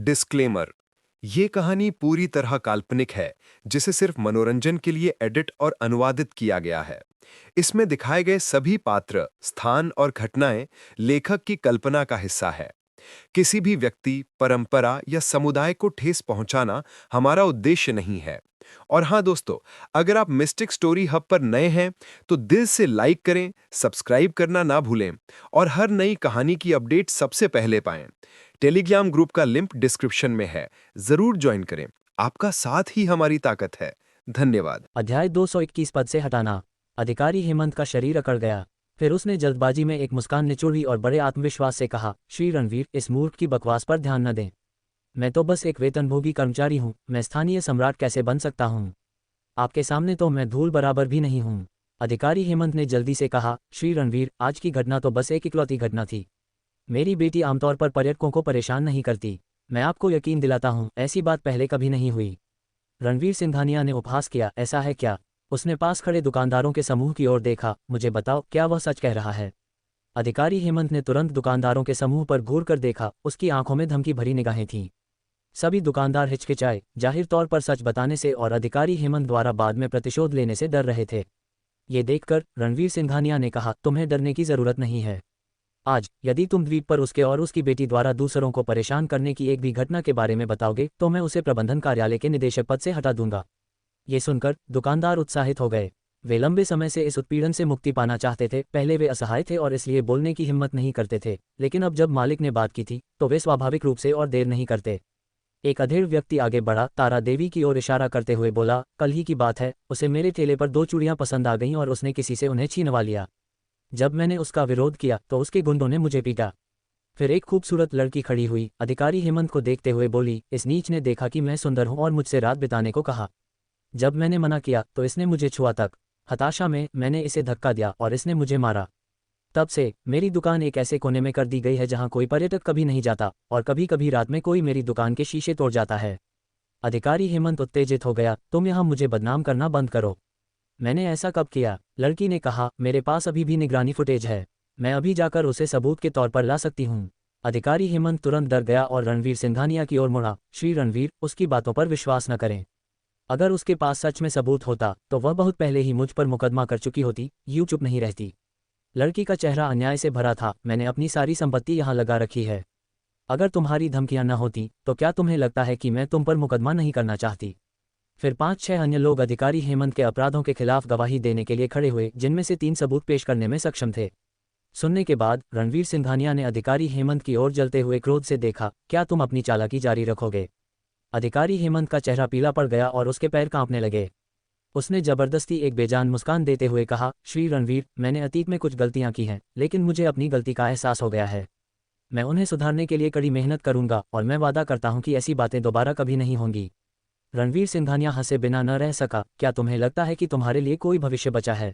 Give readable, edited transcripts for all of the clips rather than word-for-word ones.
Disclaimer. ये कहानी पूरी तरह काल्पनिक है, जिसे सिर्फ मनोरंजन के लिए एडिट और अनुवादित किया गया है। इसमें दिखाए गए सभी पात्र, स्थान और घटनाएं लेखक की कल्पना का हिस्सा है। किसी भी व्यक्ति, परंपरा या समुदाय को ठेस पहुंचाना हमारा उद्देश्य नहीं है। और हाँ दोस्तों, अगर आप मिस्टिक स्टोरी हब पर नए हैं, तो दिल से लाइक करें, सब्सक्राइब करना ना भूलें और हर नई कहानी की अपडेट सबसे पहले पाएं। टेलीग्राम ग्रुप का लिंक डिस्क्रिप्शन में है, जरूर ज्वाइन करें। आपका साथ ही हमारी ताकत है। धन्यवाद। अध्याय 221 पद से हटाना। अधिकारी हेमंत का शरीर अकड़ गया। फिर उसने जल्दबाजी में एक मुस्कान निचोड़ी और बड़े आत्मविश्वास से कहा, श्री रणवीर, इस मूर्ख की बकवास पर ध्यान न दें। मैं तो बस एक वेतनभोगी कर्मचारी हूँ, मैं स्थानीय सम्राट कैसे बन सकता हूँ? आपके सामने तो मैं धूल बराबर भी नहीं हूँ। अधिकारी हेमंत ने जल्दी से कहा, श्री रणवीर, आज की घटना तो बस एक इकलौती घटना थी। मेरी बेटी आमतौर पर पर्यटकों को परेशान नहीं करती। मैं आपको यकीन दिलाता हूँ, ऐसी बात पहले कभी नहीं हुई। रणवीर सिंघानिया ने उपहास किया, ऐसा है क्या? उसने पास खड़े दुकानदारों के समूह की ओर देखा, मुझे बताओ, क्या वह सच कह रहा है? अधिकारी हेमंत ने तुरंत दुकानदारों के समूह पर घूर कर देखा, उसकी आंखों में धमकी भरी निगाहें थीं। सभी दुकानदार हिचकिचाए, जाहिर तौर पर सच बताने से और अधिकारी हेमंत द्वारा बाद में प्रतिशोध लेने से डर रहे थे। ये देखकर रणवीर सिंघानिया ने कहा, तुम्हें डरने की जरूरत नहीं है। आज यदि तुम द्वीप पर उसके और उसकी बेटी द्वारा दूसरों को परेशान करने की एक भी घटना के बारे में बताओगे, तो मैं उसे प्रबंधन कार्यालय के निदेशक पद से हटा दूंगा। ये सुनकर दुकानदार उत्साहित हो गए। वे लंबे समय से इस उत्पीड़न से मुक्ति पाना चाहते थे। पहले वे असहाय थे और इसलिए बोलने की हिम्मत नहीं करते थे, लेकिन अब जब मालिक ने बात की थी तो वे स्वाभाविक रूप से और देर नहीं करते। एक अधेड़ व्यक्ति आगे बढ़ा, तारा देवी की ओर इशारा करते हुए बोला, कल ही की बात है, उसे मेरे ठेले पर 2 चूड़ियां पसंद आ गईं और उसने किसी से उन्हें छीनवा लिया। जब मैंने उसका विरोध किया तो उसके गुंडों ने मुझे पीटा। फिर एक खूबसूरत लड़की खड़ी हुई, अधिकारी हेमंत को देखते हुए बोली, इस नीच ने देखा कि मैं सुंदर हूं और मुझसे रात बिताने को कहा। जब मैंने मना किया तो इसने मुझे छुआ तक। हताशा में मैंने इसे धक्का दिया और इसने मुझे मारा। तब से मेरी दुकान एक ऐसे कोने में कर दी गई है जहां कोई पर्यटक कभी नहीं जाता, और कभी कभी रात में कोई मेरी दुकान के शीशे तोड़ जाता है। अधिकारी हेमंत उत्तेजित हो गया, तुम यहाँ मुझे बदनाम करना बंद करो। मैंने ऐसा कब किया? लड़की ने कहा, मेरे पास अभी भी निगरानी फुटेज है, मैं अभी जाकर उसे सबूत के तौर पर ला सकती हूँ। अधिकारी हेमंत तुरंत डर गया और रणवीर सिंघानिया की ओर मुड़ा, श्री रणवीर, उसकी बातों पर विश्वास न करें। अगर उसके पास सच में सबूत होता तो वह बहुत पहले ही मुझ पर मुकदमा कर चुकी होती, यूं चुप नहीं रहती। लड़की का चेहरा अन्याय से भरा था, मैंने अपनी सारी संपत्ति यहाँ लगा रखी है। अगर तुम्हारी धमकियां न होती तो क्या तुम्हें लगता है कि मैं तुम पर मुकदमा नहीं करना चाहती? फिर 5-6 अन्य लोग अधिकारी हेमंत के अपराधों के खिलाफ गवाही देने के लिए खड़े हुए, जिनमें से 3 सबूत पेश करने में सक्षम थे। सुनने के बाद रणवीर सिंघानिया ने अधिकारी हेमंत की ओर जलते हुए क्रोध से देखा, क्या तुम अपनी चालाकी जारी रखोगे? अधिकारी हेमंत का चेहरा पीला पड़ गया और उसके पैर कांपने लगे। उसने जबरदस्ती एक बेजान मुस्कान देते हुए कहा, श्री रणवीर, मैंने अतीत में कुछ गलतियां की हैं, लेकिन मुझे अपनी गलती का एहसास हो गया है। मैं उन्हें सुधारने के लिए कड़ी मेहनत करूंगा और मैं वादा करता हूं कि ऐसी बातें दोबारा कभी नहीं होंगी। रणवीर सिंघानिया हंसे बिना न रह सका, क्या तुम्हें लगता है कि तुम्हारे लिए कोई भविष्य बचा है?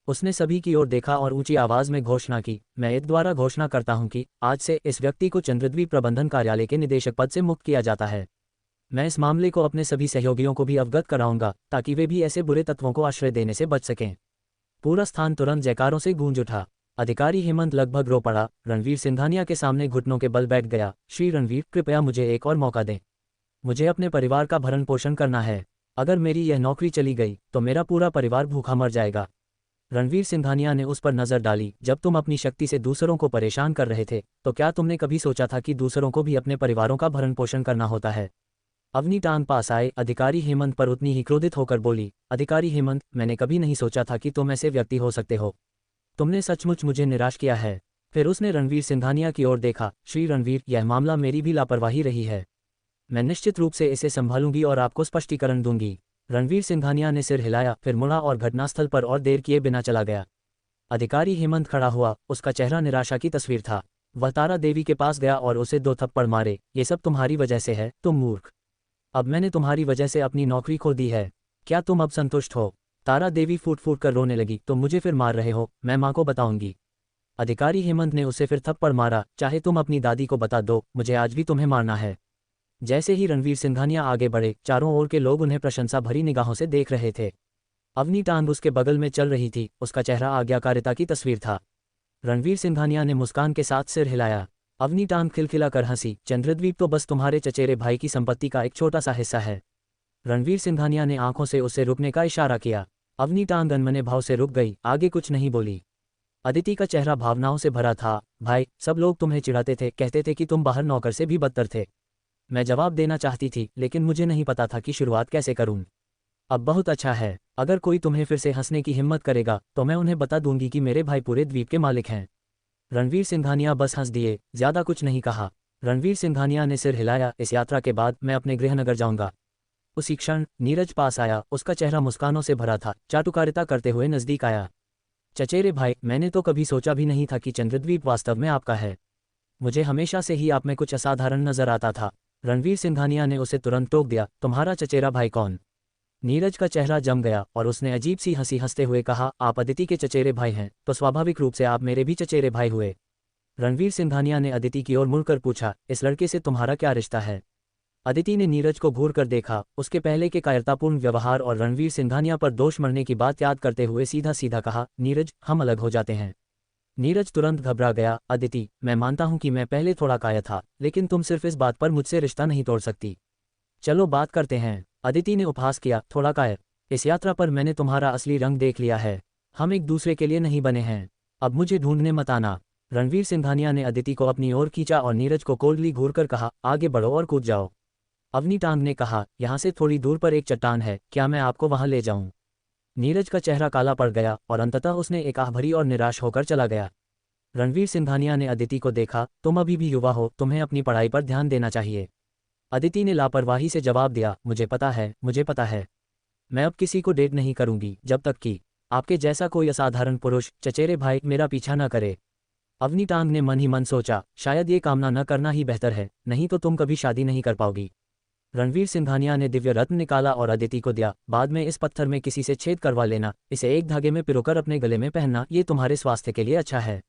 उसने सभी की ओर देखा और ऊंची आवाज में घोषणा की, मैं इस द्वारा घोषणा करता हूं कि आज से इस व्यक्ति को चंद्रद्वीप प्रबंधन कार्यालय के निदेशक पद से मुक्त किया जाता है। मैं इस मामले को अपने सभी सहयोगियों को भी अवगत कराऊंगा, ताकि वे भी ऐसे बुरे तत्वों को आश्रय देने से बच सकें। पूरा स्थान तुरंत जयकारों से गूंज उठा। अधिकारी हेमंत लगभग रो पड़ा। रणवीर सिंघानिया के सामने घुटनों के बल बैठ गया, श्री रणवीर, कृपया मुझे एक और मौका दें। मुझे अपने परिवार का भरण पोषण करना है। अगर मेरी यह नौकरी चली गई तो मेरा पूरा परिवार भूखा मर जाएगा। रणवीर सिंघानिया ने उस पर नजर डाली, जब तुम अपनी शक्ति से दूसरों को परेशान कर रहे थे तो क्या तुमने कभी सोचा था कि दूसरों को भी अपने परिवारों का भरण पोषण करना होता है? अवनी टांग पास आए, अधिकारी हेमंत पर उतनी ही क्रोधित होकर बोली, अधिकारी हेमंत, मैंने कभी नहीं सोचा था कि तुम ऐसे व्यक्ति हो सकते हो। तुमने सचमुच मुझे निराश किया है। फिर उसने रणवीर सिंघानिया की ओर देखा, श्री रणवीर, यह मामला मेरी भी लापरवाही रही है। मैं निश्चित रूप से इसे संभालूंगी और आपको स्पष्टीकरण दूंगी। रणवीर सिंघानिया ने सिर हिलाया, फिर मुड़ा और घटनास्थल पर और देर किए बिना चला गया। अधिकारी हेमंत खड़ा हुआ, उसका चेहरा निराशा की तस्वीर था। वह तारा देवी के पास गया और उसे 2 थप्पड़ मारे, ये सब तुम्हारी वजह से है, तुम मूर्ख। अब मैंने तुम्हारी वजह से अपनी नौकरी खो दी है। क्या तुम अब संतुष्ट हो? तारा देवी फूट फूट कर रोने लगी, तुम मुझे फिर मार रहे हो, मैं माँ को बताऊंगी। अधिकारी हेमंत ने उसे फिर थप्पड़ मारा, चाहे तुम अपनी दादी को बता दो, मुझे आज भी तुम्हें मारना है। जैसे ही रणवीर सिंघानिया आगे बढ़े, चारों ओर के लोग उन्हें प्रशंसा भरी निगाहों से देख रहे थे। अवनी टांग उसके बगल में चल रही थी, उसका चेहरा आज्ञाकारिता की तस्वीर था। रणवीर सिंघानिया ने मुस्कान के साथ सिर हिलाया। अवनी टांग खिलखिला कर हंसी, चंद्रद्वीप तो बस तुम्हारे चचेरे भाई की संपत्ति का एक छोटा सा हिस्सा है। रणवीर सिंघानिया ने आंखों से उसे रुकने का इशारा किया। अवनी टांग अनमने भाव से रुक गई, आगे कुछ नहीं बोली। अदिति का चेहरा भावनाओं से भरा था। भाई, सब लोग तुम्हें चिढ़ाते थे, कहते थे कि तुम बाहर नौकर से भी बदतर थे। मैं जवाब देना चाहती थी, लेकिन मुझे नहीं पता था कि शुरुआत कैसे करूं। अब बहुत अच्छा है, अगर कोई तुम्हें फिर से हंसने की हिम्मत करेगा तो मैं उन्हें बता दूंगी कि मेरे भाई पूरे द्वीप के मालिक हैं। रणवीर सिंघानिया बस हंस दिए, ज्यादा कुछ नहीं कहा। रणवीर सिंघानिया ने सिर हिलाया, इस यात्रा के बाद मैं अपने गृहनगर जाऊंगा। उसी क्षण नीरज पास आया, उसका चेहरा मुस्कानों से भरा था, चाटुकारिता करते हुए नजदीक आया। चचेरे भाई, मैंने तो कभी सोचा भी नहीं था कि चंद्रद्वीप वास्तव में आपका है। मुझे हमेशा से ही आप में कुछ असाधारण नजर आता था। रणवीर सिंघानिया ने उसे तुरंत टोक दिया, तुम्हारा चचेरा भाई कौन? नीरज का चेहरा जम गया और उसने अजीब सी हंसी हंसते हुए कहा, आप अदिति के चचेरे भाई हैं, तो स्वाभाविक रूप से आप मेरे भी चचेरे भाई हुए। रणवीर सिंघानिया ने अदिति की ओर मुड़कर पूछा, इस लड़के से तुम्हारा क्या रिश्ता है? अदिति ने नीरज को घूर कर देखा, उसके पहले के कायरतापूर्ण व्यवहार और रणवीर सिंघानिया पर दोष मढ़ने की बात याद करते हुए सीधा सीधा कहा, नीरज, हम अलग हो जाते हैं। नीरज तुरंत घबरा गया, अदिति, मैं मानता हूं कि मैं पहले थोड़ा कायर था, लेकिन तुम सिर्फ इस बात पर मुझसे रिश्ता नहीं तोड़ सकती। चलो बात करते हैं। अदिति ने उपहास किया, थोड़ा कायर? इस यात्रा पर मैंने तुम्हारा असली रंग देख लिया है। हम एक दूसरे के लिए नहीं बने हैं। अब मुझे ढूंढने मत आना। रणवीर सिंघानिया ने अदिति को अपनी ओर खींचा और नीरज को कोल्डली घूरकर कहा, आगे बढ़ो और कूद जाओ। अवनी टांग ने कहा, यहाँ से थोड़ी दूर पर एक चट्टान है, क्या मैं आपको वहां ले जाऊं? नीरज का चेहरा काला पड़ गया और अंततः उसने एक आह भरी और निराश होकर चला गया। रणवीर सिंघानिया ने अदिति को देखा, तुम अभी भी युवा हो, तुम्हें अपनी पढ़ाई पर ध्यान देना चाहिए। अदिति ने लापरवाही से जवाब दिया, मुझे पता है, मुझे पता है। मैं अब किसी को डेट नहीं करूंगी जब तक कि आपके जैसा कोई असाधारण पुरुष, चचेरे भाई, मेरा पीछा न करे। अवनी टांग ने मन ही मन सोचा, शायद ये कामना न करना ही बेहतर है, नहीं तो तुम कभी शादी नहीं कर पाओगी। रणवीर सिंघानिया ने दिव्य रत्न निकाला और अदिति को दिया, बाद में इस पत्थर में किसी से छेद करवा लेना, इसे एक धागे में पिरोकर अपने गले में पहनना, ये तुम्हारे स्वास्थ्य के लिए अच्छा है।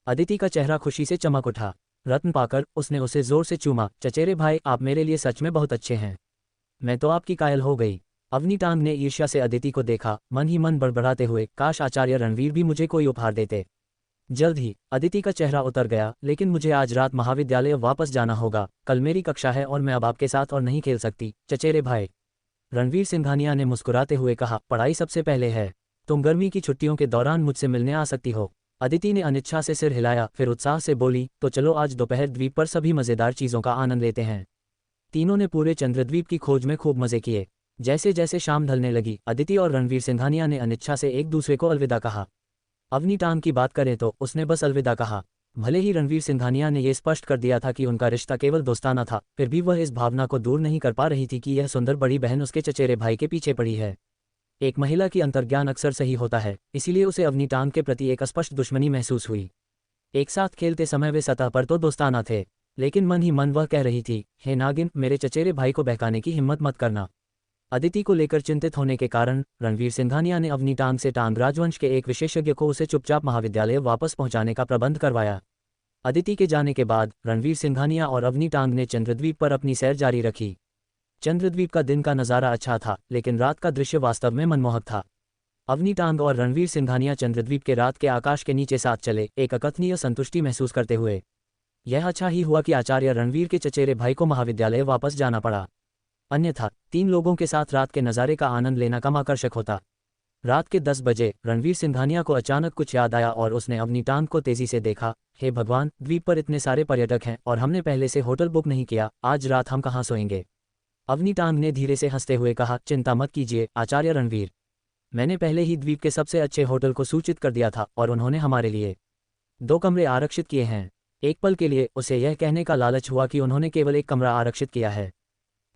अदिति का चेहरा खुशी से चमक उठा। रत्न पाकर उसने उसे जोर से चूमा, चचेरे भाई, आप मेरे लिए सच में बहुत अच्छे हैं। मैं तो आपकी कायल हो गई। अवनी टांग ने ईर्ष्या से अदिति को देखा, मन ही मन बड़बड़ाते हुए, काश आचार्य रणवीर भी मुझे कोई उपहार देते। जल्द ही। अदिति का चेहरा उतर गया, लेकिन मुझे आज रात महाविद्यालय वापस जाना होगा, कल मेरी कक्षा है और मैं अब आपके साथ और नहीं खेल सकती, चचेरे भाई। रणवीर सिंघानिया ने मुस्कुराते हुए कहा, पढ़ाई सबसे पहले है। तुम गर्मी की छुट्टियों के दौरान मुझसे मिलने आ सकती हो। अदिति ने अनिच्छा से सिर हिलाया, फिर उत्साह से बोली, तो चलो आज दोपहर द्वीप पर सभी मजेदार चीजों का आनंद लेते हैं। तीनों ने पूरे चंद्रद्वीप की खोज में खूब मजे किए। जैसे जैसे शाम ढलने लगी, अदिति और रणवीर सिंघानिया ने अनिच्छा से एक दूसरे को अलविदा कहा। अवनी टांग की बात करें तो उसने बस अलविदा कहा। भले ही रणवीर सिंघानिया ने यह स्पष्ट कर दिया था कि उनका रिश्ता केवल दोस्ताना था, फिर भी वह इस भावना को दूर नहीं कर पा रही थी कि यह सुंदर बड़ी बहन उसके चचेरे भाई के पीछे पड़ी है। एक महिला की अंतर्ज्ञान अक्सर सही होता है, इसीलिए उसे अवनी टांग के प्रति एक अस्पष्ट दुश्मनी महसूस हुई। एक साथ खेलते समय वे सतह पर तो दोस्ताना थे, लेकिन मन ही मन वह कह रही थी, हे नागिन, मेरे चचेरे भाई को बहकाने की हिम्मत मत करना। अदिति को लेकर चिंतित होने के कारण रणवीर सिंघानिया ने अवनी टांग से टांग राजवंश के एक विशेषज्ञ को उसे चुपचाप महाविद्यालय वापस पहुंचाने का प्रबंध करवाया। अदिति के जाने के बाद रणवीर सिंघानिया और अवनी टांग ने चंद्रद्वीप पर अपनी सैर जारी रखी। चंद्रद्वीप का दिन का नज़ारा अच्छा था, लेकिन रात का दृश्य वास्तव में मनमोहक था। अवनी टांग और रणवीर सिंघानिया चंद्रद्वीप के रात के आकाश के नीचे साथ चले, एक अकथनीय संतुष्टि महसूस करते हुए। यह अच्छा ही हुआ कि आचार्य रणवीर के चचेरे भाई को महाविद्यालय वापस जाना पड़ा, अन्यथा तीन लोगों के साथ रात के नज़ारे का आनंद लेना कम आकर्षक होता। रात के 10 बजे रणवीर सिंघानिया को अचानक कुछ याद आया और उसने अवनी टांग को तेजी से देखा। हे भगवान, द्वीप पर इतने सारे पर्यटक हैं और हमने पहले से होटल बुक नहीं किया, आज रात हम कहाँ सोएंगे? अवनी टांग ने धीरे से हंसते हुए कहा, चिंता मत कीजिए आचार्य रणवीर, मैंने पहले ही द्वीप के सबसे अच्छे होटल को सूचित कर दिया था और उन्होंने हमारे लिए 2 कमरे आरक्षित किए हैं। एक पल के लिए उसे यह कहने का लालच हुआ कि उन्होंने केवल एक कमरा आरक्षित किया है।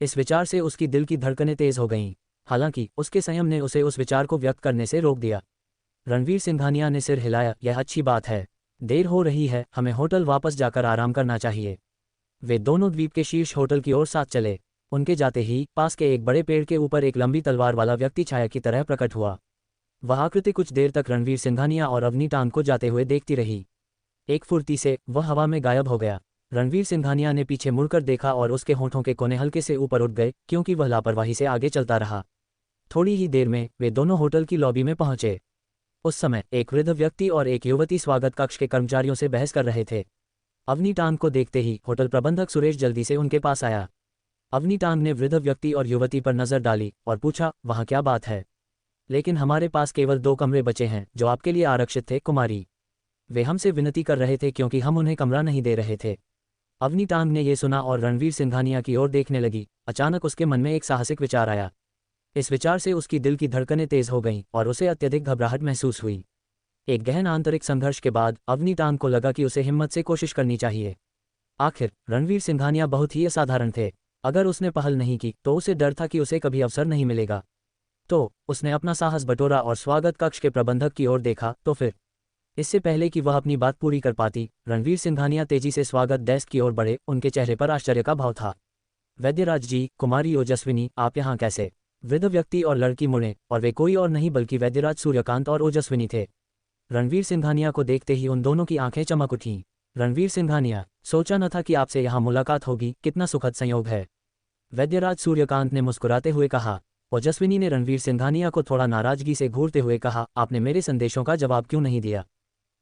इस विचार से उसकी दिल की धड़कनें तेज हो गईं, हालांकि उसके संयम ने उसे उस विचार को व्यक्त करने से रोक दिया। रणवीर सिंघानिया ने सिर हिलाया, यह अच्छी बात है, देर हो रही है, हमें होटल वापस जाकर आराम करना चाहिए। वे दोनों द्वीप के शीर्ष होटल की ओर साथ चले। उनके जाते ही पास के एक बड़े पेड़ के ऊपर एक लंबी तलवार वाला व्यक्ति छाया की तरह प्रकट हुआ। वह आकृति कुछ देर तक रणवीर सिंघानिया और अवनी टांग को जाते हुए देखती रही। एक फुर्ती से वह हवा में गायब हो गया। रणवीर सिंघानिया ने पीछे मुड़कर देखा और उसके होठों के कोने हल्के से ऊपर उठ गए, क्योंकि वह लापरवाही से आगे चलता रहा। थोड़ी ही देर में वे दोनों होटल की लॉबी में पहुंचे। उस समय एक वृद्ध व्यक्ति और एक युवती स्वागत कक्ष के कर्मचारियों से बहस कर रहे थे। अवनी टांग को देखते ही होटल प्रबंधक सुरेश जल्दी से उनके पास आया। अवनी टांग ने वृद्ध व्यक्ति और युवती पर नजर डाली और पूछा, वहाँ क्या बात है? लेकिन हमारे पास केवल 2 कमरे बचे हैं जो आपके लिए आरक्षित थे कुमारी। वे हमसे विनती कर रहे थे क्योंकि हम उन्हें कमरा नहीं दे रहे थे। अवनी टांग ने ये सुना और रणवीर सिंघानिया की ओर देखने लगी। अचानक उसके मन में एक साहसिक विचार आया। इस विचार से उसकी दिल की धड़कनें तेज हो गईं और उसे अत्यधिक घबराहट महसूस हुई। एक गहन आंतरिक संघर्ष के बाद अवनी टांग को लगा कि उसे हिम्मत से कोशिश करनी चाहिए। आखिर रणवीर सिंघानिया बहुत ही असाधारण थे। अगर उसने पहल नहीं की तो उसे डर था कि उसे कभी अवसर नहीं मिलेगा। तो उसने अपना साहस बटोरा और स्वागत कक्ष के प्रबंधक की ओर देखा। तो फिर इससे पहले कि वह अपनी बात पूरी कर पाती, रणवीर सिंघानिया तेजी से स्वागत डेस्क की ओर बढ़े। उनके चेहरे पर आश्चर्य का भाव था। वैद्यराज जी, कुमारी ओजस्विनी, आप यहाँ कैसे? वृद्ध व्यक्ति और लड़की मुड़े और वे कोई और नहीं बल्कि वैद्यराज सूर्यकांत और ओजस्विनी थे। रणवीर सिंघानिया को देखते ही उन दोनों की आंखें चमक उठीं। रणवीर सिंघानिया, सोचा न था कि आपसे यहाँ मुलाकात होगी, कितना सुखद संयोग है। वैद्यराज सूर्यकांत ने मुस्कुराते हुए कहा। ओजस्विनी ने रणवीर सिंघानिया को थोड़ा नाराजगी से घूरते हुए कहा, आपने मेरे संदेशों का जवाब क्यों नहीं दिया?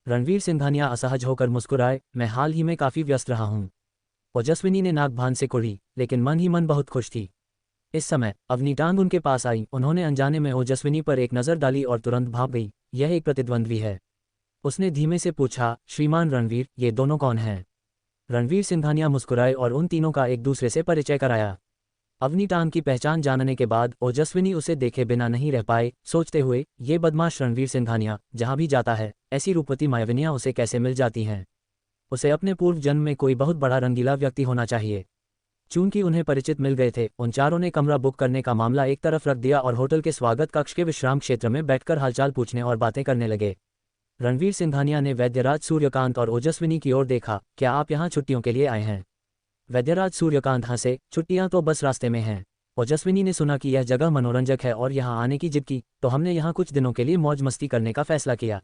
रणवीर सिंघानिया असहज होकर मुस्कुराए, मैं हाल ही में काफ़ी व्यस्त रहा हूँ। ओजस्विनी ने नाक भान से कुढ़ी, लेकिन मन ही मन बहुत खुश थी। इस समय अवनी टांग उनके पास आई। उन्होंने अनजाने में ओजस्विनी पर एक नज़र डाली और तुरंत भाप गई। यह एक प्रतिद्वंद्वी है। उसने धीमे से पूछा, श्रीमान रणवीर, ये दोनों कौन हैं? रणवीर सिंघानिया मुस्कुराए और उन तीनों का एक दूसरे से परिचय कराया। अवनी टांग की पहचान जानने के बाद ओजस्विनी उसे देखे बिना नहीं रह पाए, सोचते हुए, ये बदमाश रणवीर सिंघानिया जहाँ भी जाता है ऐसी रूपवती मायाविनियाँ उसे कैसे मिल जाती हैं। उसे अपने पूर्व जन्म में कोई बहुत बड़ा रंगीला व्यक्ति होना चाहिए। चूंकि उन्हें परिचित मिल गए थे, उन चारों ने कमरा बुक करने का मामला एक तरफ रख दिया और होटल के स्वागत कक्ष के विश्राम क्षेत्र में बैठकर हालचाल पूछने और बातें करने लगे। रणवीर सिंघानिया ने वैद्यराज सूर्यकांत और ओजस्विनी की ओर देखा, क्या आप यहाँ छुट्टियों के लिए आए हैं? वैद्यराज सूर्यकांत हंसे, छुट्टियां तो बस रास्ते में हैं। ओजस्विनी ने सुना कि यह जगह मनोरंजक है और यहाँ आने की जिद की, तो हमने यहाँ कुछ दिनों के लिए मौज मस्ती करने का फैसला किया।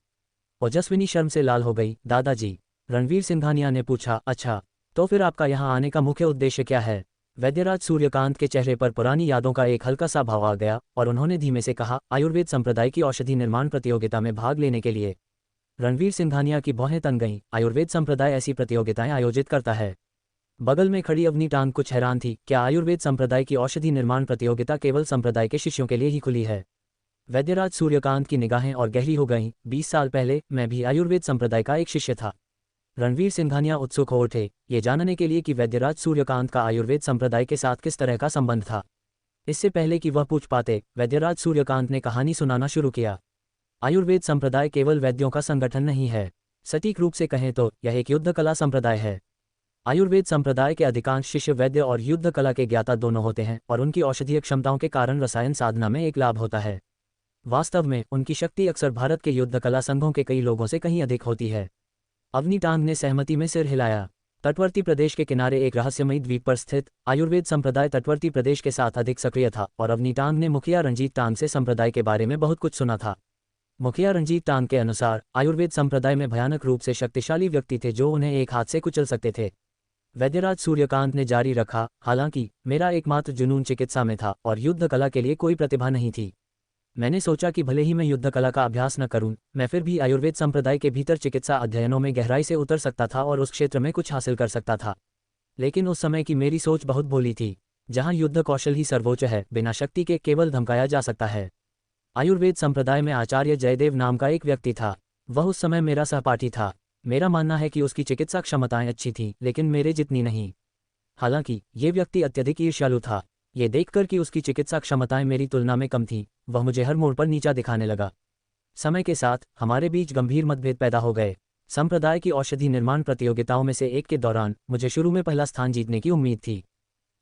ओजस्विनी शर्म से लाल हो गई। दादाजी, रणवीर सिंघानिया ने पूछा, अच्छा, तो फिर आपका यहाँ आने का मुख्य उद्देश्य क्या है? वैद्यराज सूर्यकांत के चेहरे पर पुरानी यादों का एक हल्का सा भाव आ गया और उन्होंने धीमे से कहा, आयुर्वेद संप्रदाय की औषधि निर्माण प्रतियोगिता में भाग लेने के लिए। रणवीर सिंघानिया की भौहें तन गईं। आयुर्वेद संप्रदाय ऐसी प्रतियोगिताएं आयोजित करता है? बगल में खड़ी अवनी टांग कुछ हैरान थी। क्या आयुर्वेद संप्रदाय की औषधि निर्माण प्रतियोगिता केवल संप्रदाय के शिष्यों के लिए ही खुली है? वैद्यराज सूर्यकांत की निगाहें और गहरी हो गईं। 20 साल पहले मैं भी आयुर्वेद संप्रदाय का एक शिष्य था। रणवीर सिंघानिया उत्सुक हो उठे, ये जानने के लिए कि वैद्यराज सूर्यकांत का आयुर्वेद संप्रदाय के साथ किस तरह का संबंध था। इससे पहले कि वह पूछ पाते, वैद्यराज सूर्यकांत ने कहानी सुनाना शुरू किया। आयुर्वेद संप्रदाय केवल वैद्यों का संगठन नहीं है। सटीक रूप से कहें तो यह एक युद्ध कला संप्रदाय है। आयुर्वेद संप्रदाय के अधिकांश शिष्य वैद्य और युद्ध कला के ज्ञाता दोनों होते हैं और उनकी औषधीय क्षमताओं के कारण रसायन साधना में एक लाभ होता है। वास्तव में उनकी शक्ति अक्सर भारत के युद्ध कला संघों के कई लोगों से कहीं अधिक होती है। अवनी टांग ने सहमति में सिर हिलाया। तटवर्ती प्रदेश के किनारे एक रहस्यमयी द्वीप पर स्थित आयुर्वेद संप्रदाय तटवर्ती प्रदेश के साथ अधिक सक्रिय था और अवनी टांग ने मुखिया रंजीत टांग से संप्रदाय के बारे में बहुत कुछ सुना था। मुखिया रंजीत टांग के अनुसार आयुर्वेद संप्रदाय में भयानक रूप से शक्तिशाली व्यक्ति थे जो उन्हें एक हाथ से कुचल सकते थे। वैद्यराज सूर्यकांत ने जारी रखा, हालांकि मेरा एकमात्र जुनून चिकित्सा में था और युद्ध कला के लिए कोई प्रतिभा नहीं थी। मैंने सोचा कि भले ही मैं युद्ध कला का अभ्यास न करूं, मैं फिर भी आयुर्वेद संप्रदाय के भीतर चिकित्सा अध्ययनों में गहराई से उतर सकता था और उस क्षेत्र में कुछ हासिल कर सकता था। लेकिन उस समय की मेरी सोच बहुत भोली थी। जहां युद्ध कौशल ही सर्वोच्च है, बिना शक्ति के केवल धमकाया जा सकता है। आयुर्वेद संप्रदाय में आचार्य जयदेव नाम का एक व्यक्ति था। वह उस समय मेरा सहपाठी था। मेरा मानना है कि उसकी चिकित्सा क्षमताएं अच्छी थीं, लेकिन मेरे जितनी नहीं। हालांकि ये व्यक्ति अत्यधिक ईर्ष्यालु था। ये देखकर कि उसकी चिकित्सा क्षमताएं मेरी तुलना में कम थीं, वह मुझे हर मोड़ पर नीचा दिखाने लगा। समय के साथ हमारे बीच गंभीर मतभेद पैदा हो गए। संप्रदाय की औषधि निर्माण प्रतियोगिताओं में से एक के दौरान मुझे शुरू में पहला स्थान जीतने की उम्मीद थी।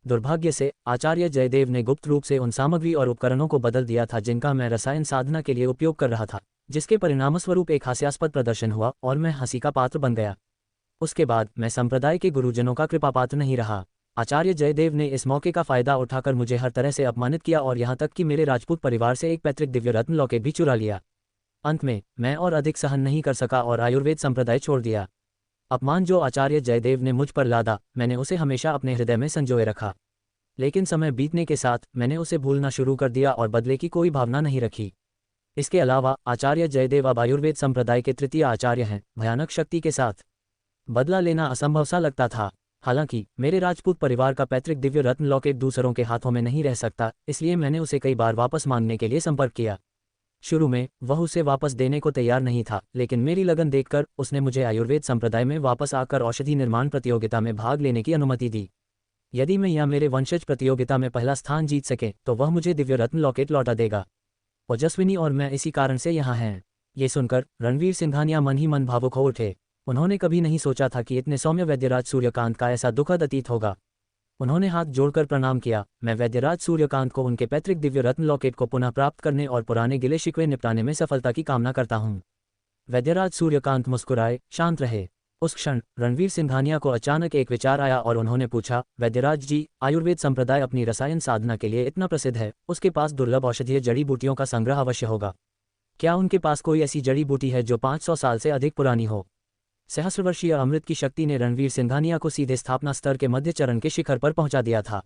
दुर्भाग्य से आचार्य जयदेव ने गुप्त रूप से उन सामग्री और उपकरणों को बदल दिया था जिनका मैं रसायन साधना के लिए उपयोग कर रहा था, जिसके परिणामस्वरूप एक हास्यास्पद प्रदर्शन हुआ और मैं हंसी का पात्र बन गया। उसके बाद मैं संप्रदाय के गुरुजनों का कृपापात्र नहीं रहा। आचार्य जयदेव ने इस मौके का फायदा उठाकर मुझे हर तरह से अपमानित किया और यहाँ तक कि मेरे राजपूत परिवार से एक पैतृक दिव्य रत्न लॉकेट भी चुरा लिया। अंत में मैं और अधिक सहन नहीं कर सका और आयुर्वेद संप्रदाय छोड़ दिया। अपमान जो आचार्य जयदेव ने मुझ पर लादा, मैंने उसे हमेशा अपने हृदय में संजोए रखा। लेकिन समय बीतने के साथ मैंने उसे भूलना शुरू कर दिया और बदले की कोई भावना नहीं रखी। इसके अलावा आचार्य जयदेव अब आयुर्वेद संप्रदाय के तृतीय आचार्य हैं, भयानक शक्ति के साथ। बदला लेना असंभव सा लगता था। हालांकि मेरे राजपूत परिवार का पैतृक दिव्य रत्न लॉकेट दूसरों के हाथों में नहीं रह सकता, इसलिए मैंने उसे कई बार वापस मांगने के लिए संपर्क किया। शुरू में वह उसे वापस देने को तैयार नहीं था, लेकिन मेरी लगन देखकर उसने मुझे आयुर्वेद संप्रदाय में वापस आकर औषधि निर्माण प्रतियोगिता में भाग लेने की अनुमति दी। यदि मैं या मेरे वंशज प्रतियोगिता में पहला स्थान जीत सके तो वह मुझे दिव्य रत्न लॉकेट लौटा देगा। ओजस्विनी और मैं इसी कारण से यहाँ हैं। ये सुनकर रणवीर सिंघानिया मन ही मन भावुक हो उठे। उन्होंने कभी नहीं सोचा था कि इतने सौम्य वैद्यराज सूर्यकांत का ऐसा दुखद अतीत होगा। उन्होंने हाथ जोड़कर प्रणाम किया। मैं वैद्यराज सूर्यकांत को उनके पैतृक दिव्य रत्न लॉकेट को पुनः प्राप्त करने और पुराने गिले शिकवे निपटाने में सफलता की कामना करता हूँ। वैद्यराज सूर्यकांत मुस्कुराए, शांत रहे। उस क्षण रणवीर सिंघानिया को अचानक एक विचार आया और उन्होंने पूछा, वैद्यराज जी, आयुर्वेद संप्रदाय अपनी रसायन साधना के लिए इतना प्रसिद्ध है, उसके पास दुर्लभ औषधीय जड़ी बूटियों का संग्रह अवश्य होगा। क्या उनके पास कोई ऐसी जड़ी बूटी है जो 500 साल से अधिक पुरानी हो? सहस्रवर्षीय अमृत की शक्ति ने रणवीर सिंघानिया को सीधे स्थापना स्तर के मध्य चरण के शिखर पर पहुंचा दिया था।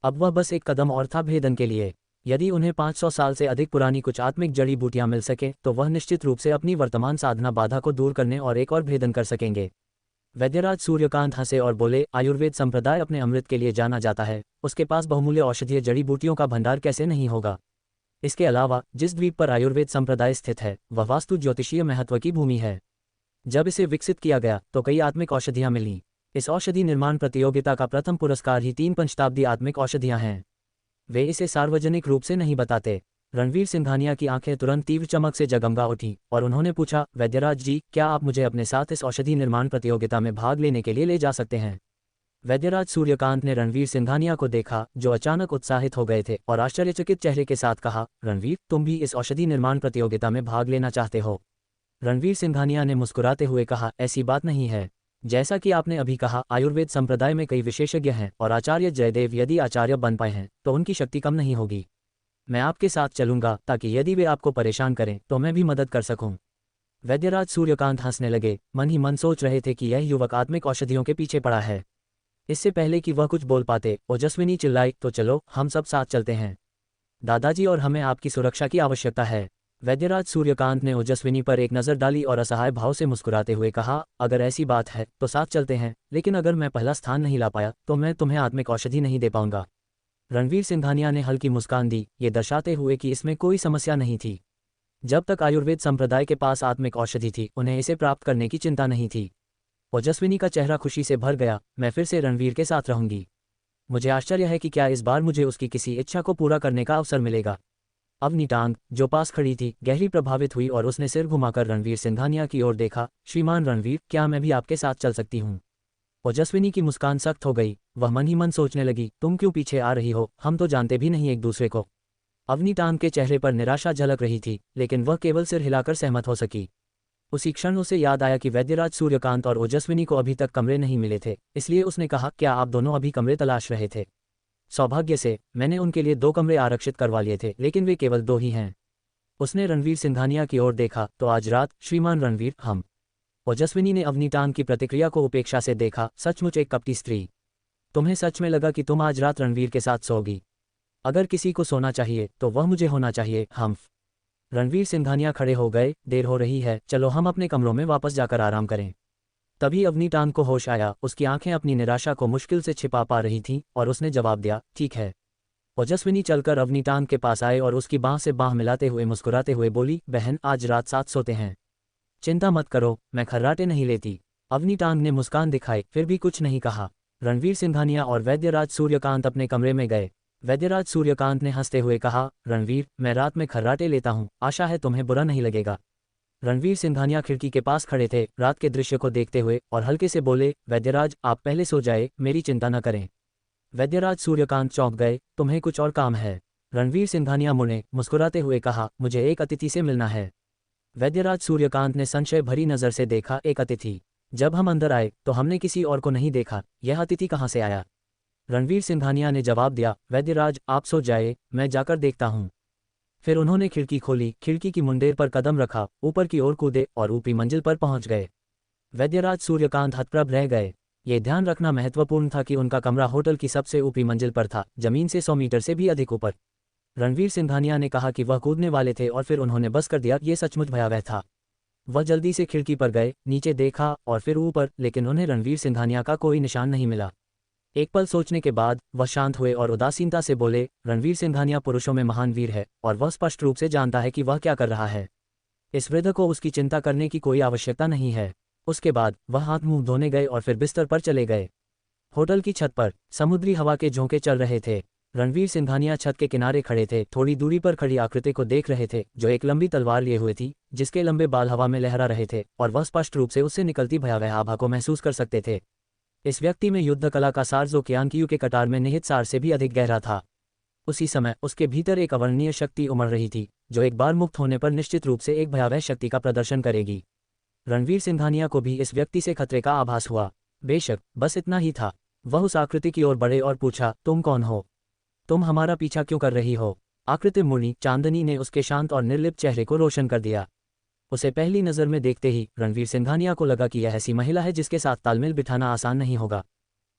अब वह बस एक कदम और था भेदन के लिए। यदि उन्हें 500 साल से अधिक पुरानी कुछ आत्मिक जड़ी बूटियां मिल सके तो वह निश्चित रूप से अपनी वर्तमान साधना बाधा को दूर करने और एक और भेदन कर सकेंगे। वैद्यराज सूर्यकांत हंसे और बोले, आयुर्वेद संप्रदाय अपने अमृत के लिए जाना जाता है, उसके पास बहुमूल्य औषधीय जड़ी बूटियों का भंडार कैसे नहीं होगा। इसके अलावा जिस द्वीप पर आयुर्वेद संप्रदाय स्थित है वह वास्तु ज्योतिषीय महत्व की भूमि है। जब इसे विकसित किया गया तो कई आत्मिक औषधियां मिलीं। इस औषधि निर्माण प्रतियोगिता का प्रथम पुरस्कार ही 3 पंचताब्दी आत्मिक औषधियां हैं। वे इसे सार्वजनिक रूप से नहीं बताते। रणवीर सिंघानिया की आंखें तुरंत तीव्र चमक से जगमगा उठीं और उन्होंने पूछा, वैद्यराज जी, क्या आप मुझे अपने साथ इस औषधि निर्माण प्रतियोगिता में भाग लेने के लिए ले जा सकते हैं? वैद्यराज सूर्यकांत ने रणवीर सिंघानिया को देखा, जो अचानक उत्साहित हो गए थे, और आश्चर्यचकित चेहरे के साथ कहा, रणवीर, तुम भी इस औषधि निर्माण प्रतियोगिता में भाग लेना चाहते हो? रणवीर सिंघानिया ने मुस्कुराते हुए कहा, ऐसी बात नहीं है। जैसा कि आपने अभी कहा, आयुर्वेद संप्रदाय में कई विशेषज्ञ हैं और आचार्य जयदेव यदि आचार्य बन पाए हैं तो उनकी शक्ति कम नहीं होगी। मैं आपके साथ चलूंगा ताकि यदि वे आपको परेशान करें तो मैं भी मदद कर सकूं। वैद्यराज सूर्यकांत हंसने लगे, मन ही मन सोच रहे थे कि यह युवक आत्मिक औषधियों के पीछे पड़ा है। इससे पहले कि वह कुछ बोल पाते, ओजस्विनी चिल्लाई, तो चलो, हम सब साथ चलते हैं। दादाजी, और हमें आपकी सुरक्षा की आवश्यकता है। वैद्यराज सूर्यकांत ने ओजस्विनी पर एक नज़र डाली और असहाय भाव से मुस्कुराते हुए कहा, अगर ऐसी बात है तो साथ चलते हैं, लेकिन अगर मैं पहला स्थान नहीं ला पाया तो मैं तुम्हें आत्मिक औषधि नहीं दे पाऊंगा। रणवीर सिंघानिया ने हल्की मुस्कान दी, ये दर्शाते हुए कि इसमें कोई समस्या नहीं थी। जब तक आयुर्वेद संप्रदाय के पास आत्मिक औषधि थी, उन्हें इसे प्राप्त करने की चिंता नहीं थी। ओजस्विनी का चेहरा खुशी से भर गया। मैं फिर से रणवीर के साथ रहूंगी। मुझे आश्चर्य है कि क्या इस बार मुझे उसकी किसी इच्छा को पूरा करने का अवसर मिलेगा। अवनी टांग, जो पास खड़ी थी, गहरी प्रभावित हुई और उसने सिर घुमाकर रणवीर सिंघानिया की ओर देखा। श्रीमान रणवीर, क्या मैं भी आपके साथ चल सकती हूँ? ओजस्विनी की मुस्कान सख्त हो गई। वह मन ही मन सोचने लगी, तुम क्यों पीछे आ रही हो? हम तो जानते भी नहीं एक दूसरे को। अवनी टांग के चेहरे पर निराशा झलक रही थी, लेकिन वह केवल सिर हिलाकर सहमत हो सकी। उसी क्षण उसे याद आया कि वैद्यराज सूर्यकांत और ओजस्विनी को अभी तक कमरे नहीं मिले थे, इसलिए उसने कहा, क्या आप दोनों अभी कमरे तलाश रहे थे? सौभाग्य से मैंने उनके लिए 2 कमरे आरक्षित करवा लिए थे, लेकिन वे केवल 2 ही हैं। उसने रणवीर सिंघानिया की ओर देखा, तो आज रात, श्रीमान रणवीर, हम। ओजस्विनी ने अवनी टांग की प्रतिक्रिया को उपेक्षा से देखा। सचमुच एक कपटी स्त्री। तुम्हें सच में लगा कि तुम आज रात रणवीर के साथ सोओगी? अगर किसी को सोना चाहिए तो वह मुझे होना चाहिए, हम। रणवीर सिंघानिया खड़े हो गए। देर हो रही है, चलो हम अपने कमरों में वापस जाकर आराम करें। तभी अवनी टांग को होश आया। उसकी आंखें अपनी निराशा को मुश्किल से छिपा पा रही थीं और उसने जवाब दिया, ठीक है। ओजस्विनी चलकर अवनी टांग के पास आए और उसकी बांह से बांह मिलाते हुए मुस्कुराते हुए बोली, बहन, आज रात साथ सोते हैं। चिंता मत करो, मैं खर्राटे नहीं लेती। अवनी टांग ने मुस्कान दिखाई, फिर भी कुछ नहीं कहा। रणवीर सिंघानिया और वैद्यराज सूर्यकांत अपने कमरे में गए। वैद्यराज सूर्यकांत ने हंसते हुए कहा, रणवीर, मैं रात में खर्राटे लेता हूँ, आशा है तुम्हें बुरा नहीं लगेगा। रणवीर सिंघानिया खिड़की के पास खड़े थे, रात के दृश्य को देखते हुए, और हल्के से बोले, वैद्यराज, आप पहले सो जाए, मेरी चिंता न करें। वैद्यराज सूर्यकांत चौंक गए, तुम्हें कुछ और काम है? रणवीर सिंघानिया मुड़े, मुस्कुराते हुए कहा, मुझे एक अतिथि से मिलना है। वैद्यराज सूर्यकांत ने संशय भरी नज़र से देखा, एक अतिथि? जब हम अंदर आए तो हमने किसी और को नहीं देखा, यह अतिथि कहाँ से आया? रणवीर सिंघानिया ने जवाब दिया, वैद्यराज, आप सो जाए, मैं जाकर देखता हूँ। फिर उन्होंने खिड़की खोली, खिड़की की मुंडेर पर कदम रखा, ऊपर की ओर कूदे और ऊपरी मंजिल पर पहुंच गए। वैद्यराज सूर्यकांत हतप्रभ रह गए। ये ध्यान रखना महत्वपूर्ण था कि उनका कमरा होटल की सबसे ऊपरी मंजिल पर था, जमीन से 100 मीटर से भी अधिक ऊपर। रणवीर सिंघानिया ने कहा कि वह कूदने वाले थे और फिर उन्होंने बस कर दिया, ये सचमुच भयावह था। वह जल्दी से खिड़की पर गए, नीचे देखा और फिर ऊपर, लेकिन उन्हें रणवीर सिंघानिया का कोई निशान नहीं मिला। एक पल सोचने के बाद वह शांत हुए और उदासीनता से बोले, रणवीर सिंघानिया पुरुषों में महान वीर है और वह स्पष्ट रूप से जानता है कि वह क्या कर रहा है। इस वृद्ध को उसकी चिंता करने की कोई आवश्यकता नहीं है। उसके बाद वह हाथ मुंह धोने गए और फिर बिस्तर पर चले गए। होटल की छत पर समुद्री हवा के झोंके चल रहे थे। रणवीर सिंघानिया छत के किनारे खड़े थे, थोड़ी दूरी पर खड़ी आकृति को देख रहे थे जो एक लंबी तलवार लिए हुए थी, जिसके लंबे बाल हवा में लहरा रहे थे और वह स्पष्ट रूप से उससे निकलती भयावह आभा को महसूस कर सकते थे। इस व्यक्ति में युद्ध कला का सार जो क्यानकियू के कटार में निहित सार से भी अधिक गहरा था। उसी समय उसके भीतर एक अवर्णनीय शक्ति उमड़ रही थी, जो एक बार मुक्त होने पर निश्चित रूप से एक भयावह शक्ति का प्रदर्शन करेगी। रणवीर सिंघानिया को भी इस व्यक्ति से खतरे का आभास हुआ। बेशक बस इतना ही था। वह उस आकृति की ओर बढ़े और पूछा, तुम कौन हो? तुम हमारा पीछा क्यों कर रही हो? आकृति मुड़ी, चांदनी ने उसके शांत और निर्लिप्त चेहरे को रोशन कर दिया। उसे पहली नज़र में देखते ही रणवीर सिंघानिया को लगा कि यह ऐसी महिला है जिसके साथ तालमेल बिठाना आसान नहीं होगा।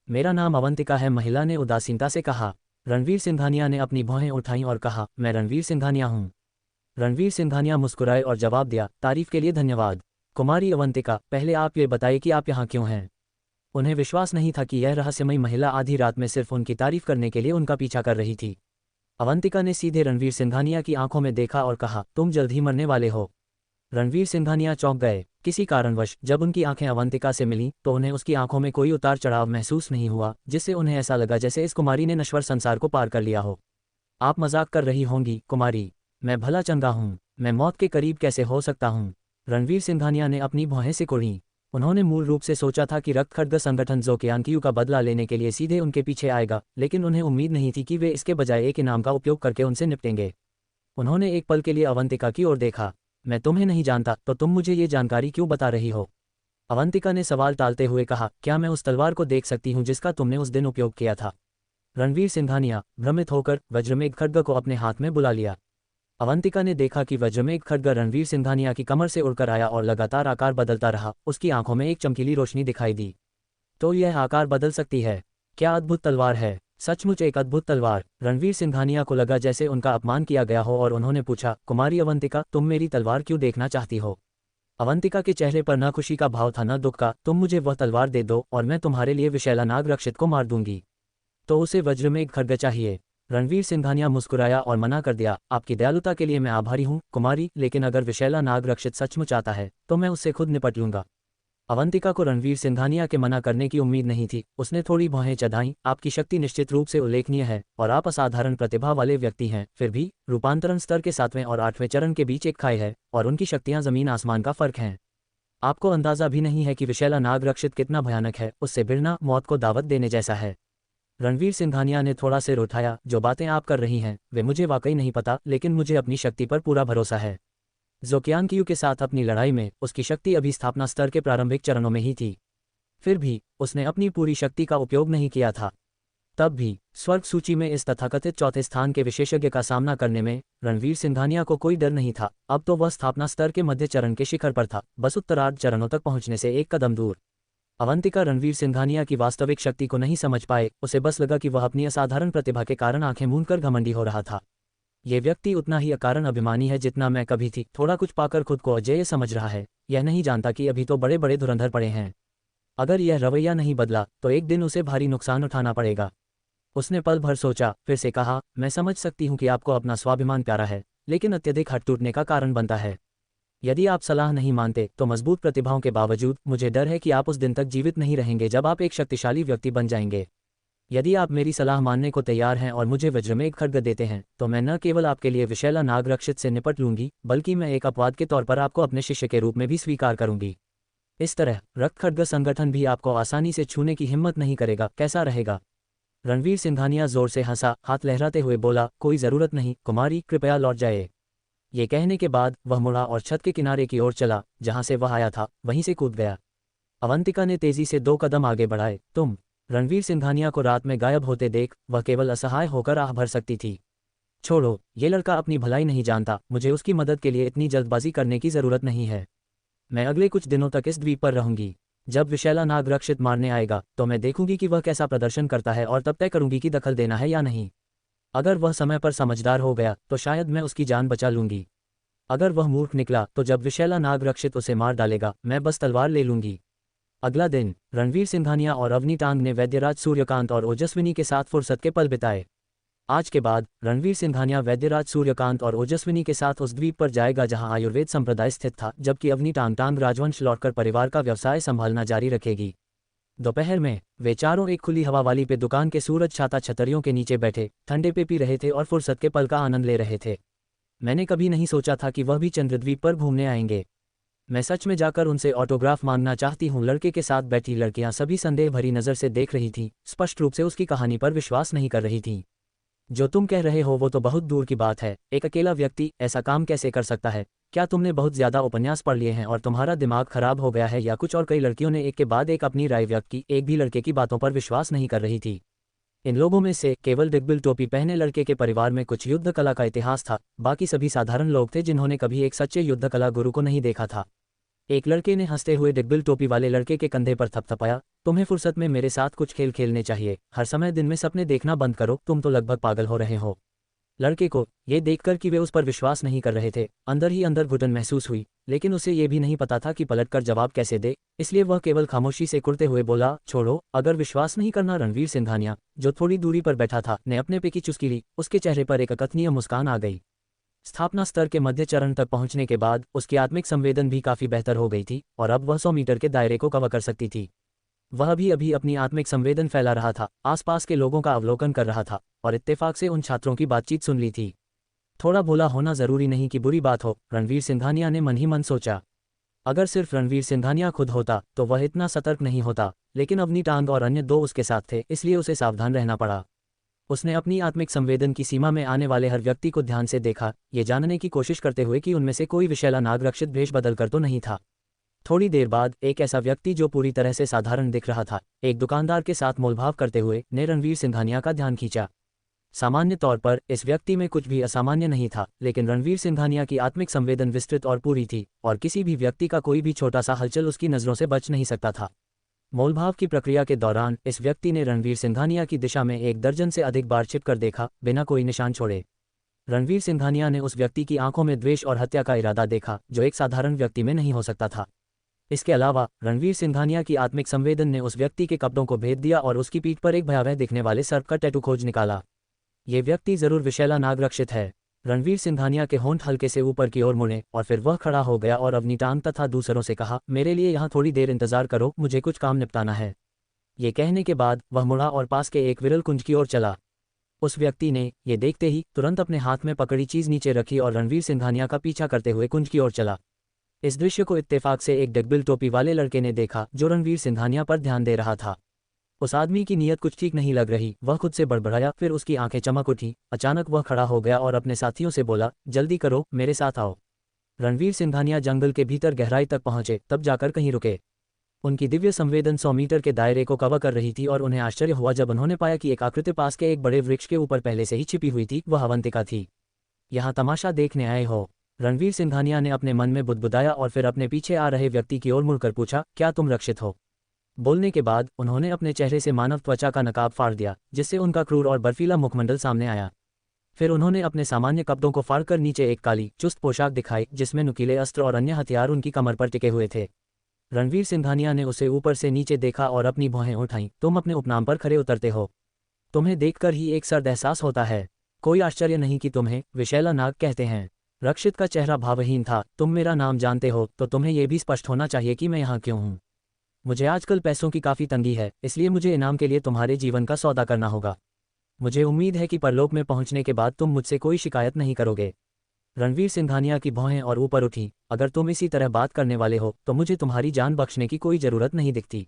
मेरा नाम अवंतिका है, महिला ने उदासीनता से कहा। रणवीर सिंघानिया ने अपनी भौहें उठाईं और कहा, मैं रणवीर सिंघानिया हूँ। रणवीर सिंघानिया मुस्कुराए और जवाब दिया, तारीफ के लिए धन्यवाद। कुमारी अवंतिका, पहले आप ये बताइए कि आप यहाँ क्यों हैं? उन्हें विश्वास नहीं था कि यह रहस्यमयी महिला आधी रात में सिर्फ उनकी तारीफ करने के लिए उनका पीछा कर रही थी। अवंतिका ने सीधे रणवीर सिंघानिया की आंखों में देखा और कहा, तुम जल्द ही मरने वाले हो। रणवीर सिंघानिया चौंक गए। किसी कारणवश जब उनकी आंखें अवंतिका से मिलीं तो उन्हें उसकी आंखों में कोई उतार चढ़ाव महसूस नहीं हुआ, जिससे उन्हें ऐसा लगा जैसे इस कुमारी ने नश्वर संसार को पार कर लिया हो। आप मजाक कर रही होंगी कुमारी, मैं भला चंगा हूँ, मैं मौत के करीब कैसे हो सकता हूँ? रणवीर सिंघानिया ने अपनी भौहें सिकुड़ीं। उन्होंने मूल रूप से सोचा था कि रक्त खड्ग संगठन जो क्यानकियू का बदला लेने के लिए सीधे उनके पीछे आएगा, लेकिन उन्हें उम्मीद नहीं थी कि वे इसके बजाय एक इनाम का उपयोग करके उनसे निपटेंगे। उन्होंने एक पल के लिए अवंतिका की ओर देखा। मैं तुम्हें नहीं जानता तो तुम मुझे ये जानकारी क्यों बता रही हो? अवंतिका ने सवाल टालते हुए कहा, क्या मैं उस तलवार को देख सकती हूँ जिसका तुमने उस दिन उपयोग किया था? रणवीर सिंघानिया भ्रमित होकर वज्रमेघ खड्ग को अपने हाथ में बुला लिया। अवंतिका ने देखा कि वज्रमेघ खड्ग रणवीर सिंघानिया की कमर से उड़कर आया और लगातार आकार बदलता रहा। उसकी आंखों में एक चमकीली रोशनी दिखाई दी। तो यह आकार बदल सकती है? क्या अद्भुत तलवार है, सचमुच एक अद्भुत तलवार। रणवीर सिंघानिया को लगा जैसे उनका अपमान किया गया हो और उन्होंने पूछा, कुमारी अवंतिका, तुम मेरी तलवार क्यों देखना चाहती हो? अवंतिका के चेहरे पर न खुशी का भाव था न दुख का। तुम मुझे वह तलवार दे दो और मैं तुम्हारे लिए विशैला नाग रक्षित को मार दूंगी। तो उसे वज्रमेघ खड्ग चाहिए? रणवीर सिंघानिया मुस्कुराया और मना कर दिया, आपकी दयालुता के लिए मैं आभारी हूँ कुमारी, लेकिन अगर विशैला नाग रक्षित सचमुच आता है तो मैं उससे खुद निपट लूंगा। अवंतिका को रणवीर सिंघानिया के मना करने की उम्मीद नहीं थी। उसने थोड़ी भौहें चढ़ाईं। आपकी शक्ति निश्चित रूप से उल्लेखनीय है और आप असाधारण प्रतिभा वाले व्यक्ति हैं, फिर भी रूपांतरण स्तर के 7वें और 8वें चरण के बीच एक खाई है और उनकी शक्तियां जमीन आसमान का फर्क हैं। आपको अंदाजा भी नहीं है कि विशैला नाग रक्षित कितना भयानक है। उससे भिड़ना मौत को दावत देने जैसा है। रणवीर सिंघानिया ने थोड़ा सिर उठाया, जो बातें आप कर रही हैं वे मुझे वाकई नहीं पता, लेकिन मुझे अपनी शक्ति पर पूरा भरोसा है। जो क्यानकियू के साथ अपनी लड़ाई में उसकी शक्ति अभी स्थापना स्तर के प्रारंभिक चरणों में ही थी, फिर भी उसने अपनी पूरी शक्ति का उपयोग नहीं किया था। तब भी स्वर्ग सूची में इस तथाकथित चौथे स्थान के विशेषज्ञ का सामना करने में रणवीर सिंघानिया को कोई डर नहीं था। अब तो वह स्थापना स्तर के मध्य चरण के शिखर पर था, बस उत्तरार्ध चरणों तक पहुंचने से एक कदम दूर। अवंतिका रणवीर सिंघानिया की वास्तविक शक्ति को नहीं समझ पाए। उसे बस लगा कि वह अपनी असाधारण प्रतिभा के कारण आंखें मूंदकर घमंडी हो रहा था। ये व्यक्ति उतना ही अकारण अभिमानी है जितना मैं कभी थी। थोड़ा कुछ पाकर खुद को अजेय समझ रहा है। यह नहीं जानता कि अभी तो बड़े बड़े धुरंधर पड़े हैं। अगर यह रवैया नहीं बदला तो एक दिन उसे भारी नुकसान उठाना पड़ेगा। उसने पल भर सोचा, फिर से कहा, मैं समझ सकती हूँ कि आपको अपना स्वाभिमान प्यारा है, लेकिन अत्यधिक हट टूटने का कारण बनता है। यदि आप सलाह नहीं मानते तो मजबूत प्रतिभाओं के बावजूद मुझे डर है कि आप उस दिन तक जीवित नहीं रहेंगे जब आप एक शक्तिशाली व्यक्ति बन जाएंगे। यदि आप मेरी सलाह मानने को तैयार हैं और मुझे वज्रमेघ खड्ग देते हैं तो मैं न केवल आपके लिए विशैला नाग रक्षित से निपट लूंगी, बल्कि मैं एक अपवाद के तौर पर आपको अपने शिष्य के रूप में भी स्वीकार करूंगी। इस तरह रक्त खड्ग संगठन भी आपको आसानी से छूने की हिम्मत नहीं करेगा। कैसा रहेगा? रणवीर सिंघानिया जोर से हंसा, हाथ लहराते हुए बोला, कोई जरूरत नहीं कुमारी, कृपया लौट जाए। ये कहने के बाद वह मुड़ा और छत के किनारे की ओर चला। जहां से वह आया था वहीं से कूद गया। अवंतिका ने तेजी से 2 कदम आगे बढ़ाए। तुम? रणवीर सिंघानिया को रात में गायब होते देख वह केवल असहाय होकर आह भर सकती थी। छोड़ो, ये लड़का अपनी भलाई नहीं जानता। मुझे उसकी मदद के लिए इतनी जल्दबाजी करने की जरूरत नहीं है। मैं अगले कुछ दिनों तक इस द्वीप पर रहूंगी। जब विशैला नाग रक्षित मारने आएगा तो मैं देखूंगी कि वह कैसा प्रदर्शन करता है और तब तय करूंगी कि दखल देना है या नहीं। अगर वह समय पर समझदार हो गया तो शायद मैं उसकी जान बचा लूंगी। अगर वह मूर्ख निकला तो जब विशैला नाग रक्षित उसे मार डालेगा मैं बस तलवार ले लूंगी। अगला दिन रणवीर सिंघानिया और अवनी टांग ने वैद्यराज सूर्यकांत और ओजस्विनी के साथ फुर्सत के पल बिताए। आज के बाद रणवीर सिंघानिया वैद्यराज सूर्यकांत और ओजस्विनी के साथ उस द्वीप पर जाएगा जहां आयुर्वेद संप्रदाय स्थित था, जबकि अवनी टांग राजवंश लौटकर परिवार का व्यवसाय संभालना जारी रखेगी। दोपहर में वे चारों एक खुली हवा वाली पे दुकान के सूरज छाता छतरियों के नीचे बैठे ठंडे पे पी रहे थे और फुर्सत के पल का आनंद ले रहे थे। मैंने कभी नहीं सोचा था कि वह भी चंद्रद्वीप पर घूमने आएंगे। मैं सच में जाकर उनसे ऑटोग्राफ मांगना चाहती हूँ। लड़के के साथ बैठी लड़कियां सभी संदेह भरी नजर से देख रही थीं, स्पष्ट रूप से उसकी कहानी पर विश्वास नहीं कर रही थीं। जो तुम कह रहे हो वो तो बहुत दूर की बात है। एक अकेला व्यक्ति ऐसा काम कैसे कर सकता है? क्या तुमने बहुत ज्यादा उपन्यास पढ़ लिए हैं और तुम्हारा दिमाग खराब हो गया है या कुछ और? कई लड़कियों ने एक के बाद एक अपनी राय व्यक्त की। एक भी लड़के की बातों पर विश्वास नहीं कर रही थी। इन लोगों में से केवल डिगबिल टोपी पहने लड़के के परिवार में कुछ युद्ध कला का इतिहास था, बाकी सभी साधारण लोग थे जिन्होंने कभी एक सच्चे युद्ध कला गुरु को नहीं देखा था। एक लड़के ने हंसते हुए डिगबिल टोपी वाले लड़के के कंधे पर थपथपाया। तुम्हें फुर्सत में मेरे साथ कुछ खेल खेलने चाहिए। हर समय दिन में सपने देखना बंद करो, तुम तो लगभग पागल हो रहे हो। लड़के को ये देखकर कि वे उस पर विश्वास नहीं कर रहे थे, अंदर ही अंदर घुटन महसूस हुई, लेकिन उसे ये भी नहीं पता था कि पलटकर जवाब कैसे दे, इसलिए वह केवल खामोशी से कुड़ते हुए बोला, छोड़ो, अगर विश्वास नहीं करना। रणवीर सिंघानिया, जो थोड़ी दूरी पर बैठा था, ने अपने पे की चुस्की ली। उसके चेहरे पर एक अकथनीय मुस्कान आ गई। स्थापना स्तर के मध्य चरण तक पहुंचने के बाद उसकी आत्मिक संवेदन भी काफी बेहतर हो गई थी और अब वह 100 मीटर के दायरे को कवर कर सकती थी। वह भी अभी अपनी आत्मिक संवेदन फैला रहा था, आसपास के लोगों का अवलोकन कर रहा था और इत्तेफाक से उन छात्रों की बातचीत सुन ली थी। थोड़ा भोला होना जरूरी नहीं कि बुरी बात हो, रणवीर सिंघानिया ने मन ही मन सोचा। अगर सिर्फ रणवीर सिंघानिया खुद होता तो वह इतना सतर्क नहीं होता, लेकिन अवनी टांग और अन्य दो उसके साथ थे, इसलिए उसे सावधान रहना पड़ा। उसने अपनी आत्मिक संवेदन की सीमा में आने वाले हर व्यक्ति को ध्यान से देखा, ये जानने की कोशिश करते हुए कि उनमें से कोई विशैला नाग रक्षित भेष बदल कर तो नहीं था। थोड़ी देर बाद एक ऐसा व्यक्ति जो पूरी तरह से साधारण दिख रहा था, एक दुकानदार के साथ मोलभाव करते हुए, ने रणवीर सिंघानिया का ध्यान खींचा। सामान्य तौर पर इस व्यक्ति में कुछ भी असामान्य नहीं था, लेकिन रणवीर सिंघानिया की आत्मिक संवेदन विस्तृत और पूरी थी और किसी भी व्यक्ति का कोई भी छोटा सा हलचल उसकी नजरों से बच नहीं सकता था। मोलभाव की प्रक्रिया के दौरान इस व्यक्ति ने रणवीर सिंघानिया की दिशा में 1 दर्जन से अधिक बार छिपकर देखा, बिना कोई निशान छोड़े। रणवीर सिंघानिया ने उस व्यक्ति की आंखों में द्वेष और हत्या का इरादा देखा, जो एक साधारण व्यक्ति में नहीं हो सकता था। इसके अलावा रणवीर सिंघानिया की आत्मिक संवेदन ने उस व्यक्ति के कपड़ों को भेद दिया और उसकी पीठ पर एक भयावह दिखने वाले सर्प का टैटू खोज निकाला। ये व्यक्ति जरूर विशैला नाग रक्षित है। रणवीर सिंघानिया के होंठ हल्के से ऊपर की ओर मुड़े और फिर वह खड़ा हो गया और अवनी टांग तथा दूसरों से कहा, मेरे लिए यहाँ थोड़ी देर इंतजार करो, मुझे कुछ काम निपटाना है। ये कहने के बाद वह मुड़ा और पास के एक विरल कुंज की ओर चला। उस व्यक्ति ने ये देखते ही तुरंत अपने हाथ में पकड़ी चीज नीचे रखी और रणवीर सिंघानिया का पीछा करते हुए कुंज की ओर चला। इस दृश्य को इत्तेफाक से एक डिगबिल टोपी वाले लड़के ने देखा, जो रणवीर सिंघानिया पर ध्यान दे रहा था। उस आदमी की नीयत कुछ ठीक नहीं लग रही। वह खुद से बड़बड़ाया, फिर उसकी आंखें चमक उठी। अचानक वह खड़ा हो गया और अपने साथियों से बोला, जल्दी करो, मेरे साथ आओ। रणवीर सिंघानिया जंगल के भीतर गहराई तक पहुंचे, तब जाकर कहीं रुके। उनकी दिव्य संवेदन 100 मीटर के दायरे को कवर कर रही थी और उन्हें आश्चर्य हुआ जब उन्होंने पाया कि एक आकृति पास के एक बड़े वृक्ष के ऊपर पहले से ही छिपी हुई थी। वह अवंतिका थी। यहाँ तमाशा देखने आए हो? रणवीर सिंघानिया ने अपने मन में बुदबुदाया और फिर अपने पीछे आ रहे व्यक्ति की ओर मुड़कर पूछा, क्या तुम रक्षित हो? बोलने के बाद उन्होंने अपने चेहरे से मानव त्वचा का नकाब फाड़ दिया, जिससे उनका क्रूर और बर्फीला मुखमंडल सामने आया। फिर उन्होंने अपने सामान्य कपड़ों को फाड़कर नीचे एक काली चुस्त पोशाक दिखाई, जिसमें नुकीले अस्त्र और अन्य हथियार उनकी कमर पर टिके हुए थे। रणवीर सिंघानिया ने उसे ऊपर से नीचे देखा और अपनी भौहें उठाईं। तुम अपने उपनाम पर खरे उतरते हो। तुम्हें देखकर ही एक सर्द एहसास होता है। कोई आश्चर्य नहीं कि तुम्हें विशैला नाग कहते हैं। रक्षित का चेहरा भावहीन था। तुम मेरा नाम जानते हो तो तुम्हें यह भी स्पष्ट होना चाहिए कि मैं यहाँ क्यों हूँ। मुझे आजकल पैसों की काफ़ी तंगी है, इसलिए मुझे इनाम के लिए तुम्हारे जीवन का सौदा करना होगा। मुझे उम्मीद है कि परलोक में पहुंचने के बाद तुम मुझसे कोई शिकायत नहीं करोगे। रणवीर सिंघानिया की भौहें और ऊपर उठी। अगर तुम इसी तरह बात करने वाले हो तो मुझे तुम्हारी जान बख्शने की कोई जरूरत नहीं दिखती।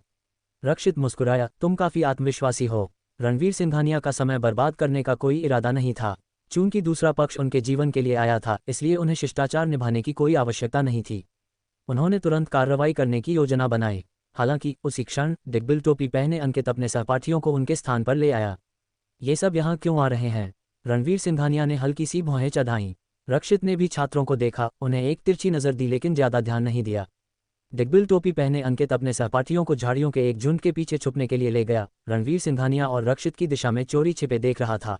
रक्षित मुस्कुराया, तुम काफ़ी आत्मविश्वासी हो। रणवीर सिंघानिया का समय बर्बाद करने का कोई इरादा नहीं था। चूंकि दूसरा पक्ष उनके जीवन के लिए आया था, इसलिए उन्हें शिष्टाचार निभाने की कोई आवश्यकता नहीं थी। उन्होंने तुरंत कार्रवाई करने की योजना बनाई। हालांकि उसी क्षण डिगबिल टोपी पहने अंकित अपने सहपाठियों को उनके स्थान पर ले आया। ये सब यहाँ क्यों आ रहे हैं? रणवीर सिंघानिया ने हल्की सी भौहें चढ़ाईं। रक्षित ने भी छात्रों को देखा, उन्हें एक तिरछी नजर दी लेकिन ज्यादा ध्यान नहीं दिया। डिगबिल टोपी पहने अंकित अपने सहपाठियों को झाड़ियों के एक झुंड के पीछे छुपने के लिए ले गया। रणवीर सिंघानिया और रक्षित की दिशा में चोरी छिपे देख रहा था।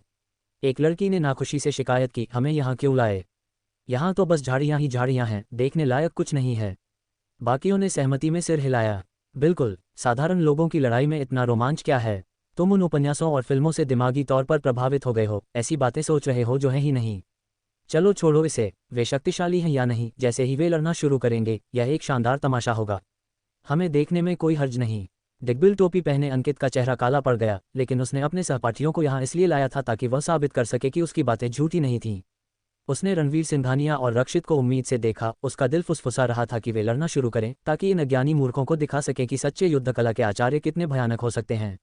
एक लड़की ने नाखुशी से शिकायत की, हमें यहाँ क्यों लाए? यहाँ तो बस झाड़ियाँ ही झाड़ियाँ हैं, देखने लायक कुछ नहीं है। बाकियों ने सहमति में सिर हिलाया। बिल्कुल, साधारण लोगों की लड़ाई में इतना रोमांच क्या है? तुम उन उपन्यासों और फिल्मों से दिमागी तौर पर प्रभावित हो गए हो, ऐसी बातें सोच रहे हो जो हैं ही नहीं। चलो छोड़ो इसे, वे शक्तिशाली हैं या नहीं, जैसे ही वे लड़ना शुरू करेंगे यह एक शानदार तमाशा होगा। हमें देखने में कोई हर्ज नहीं। दिग्बिल टोपी पहने अंकित का चेहरा काला पड़ गया, लेकिन उसने अपने सहपाठियों को यहाँ इसलिए लाया था ताकि वह साबित कर सके कि उसकी बातें झूठी नहीं थीं। उसने रणवीर सिंघानिया और रक्षित को उम्मीद से देखा, उसका दिल फुसफुसा रहा था कि वे लड़ना शुरू करें ताकि इन अज्ञानी मूर्खों को दिखा सके कि सच्चे युद्ध कला के आचार्य कितने भयानक हो सकते हैं।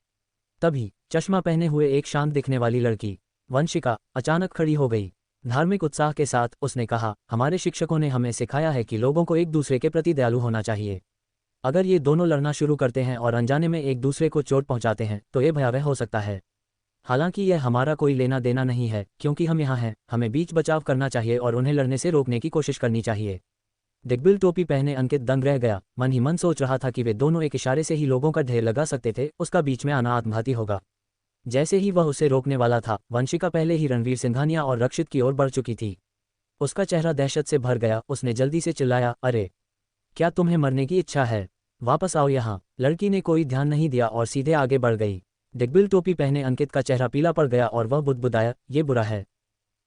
तभी चश्मा पहने हुए एक शांत दिखने वाली लड़की, वंशिका, अचानक खड़ी हो गई। धार्मिक उत्साह के साथ उसने कहा, हमारे शिक्षकों ने हमें सिखाया है कि लोगों को एक दूसरे के प्रति दयालु होना चाहिए। अगर ये दोनों लड़ना शुरू करते हैं और अनजाने में एक दूसरे को चोट पहुंचाते हैं तो ये भयावह हो सकता है। हालांकि यह हमारा कोई लेना देना नहीं है, क्योंकि हम यहाँ हैं। हमें बीच बचाव करना चाहिए और उन्हें लड़ने से रोकने की कोशिश करनी चाहिए। दिग्बिल टोपी पहने अंकित दंग रह गया, मन ही मन सोच रहा था कि वे दोनों एक इशारे से ही लोगों का ढेर लगा सकते थे, उसका बीच में आना आत्मघाती होगा। जैसे ही वह उसे रोकने वाला था, वंशिका पहले ही रणवीर सिंघानिया और रक्षित की ओर बढ़ चुकी थी। उसका चेहरा दहशत से भर गया, उसने जल्दी से चिल्लाया, अरे क्या तुम्हें मरने की इच्छा है? वापस आओ यहाँ। लड़की ने कोई ध्यान नहीं दिया और सीधे आगे बढ़ गई। दिग्बिल टोपी पहने अंकित का चेहरा पीला पड़ गया और वह बुदबुदाया, ये बुरा है।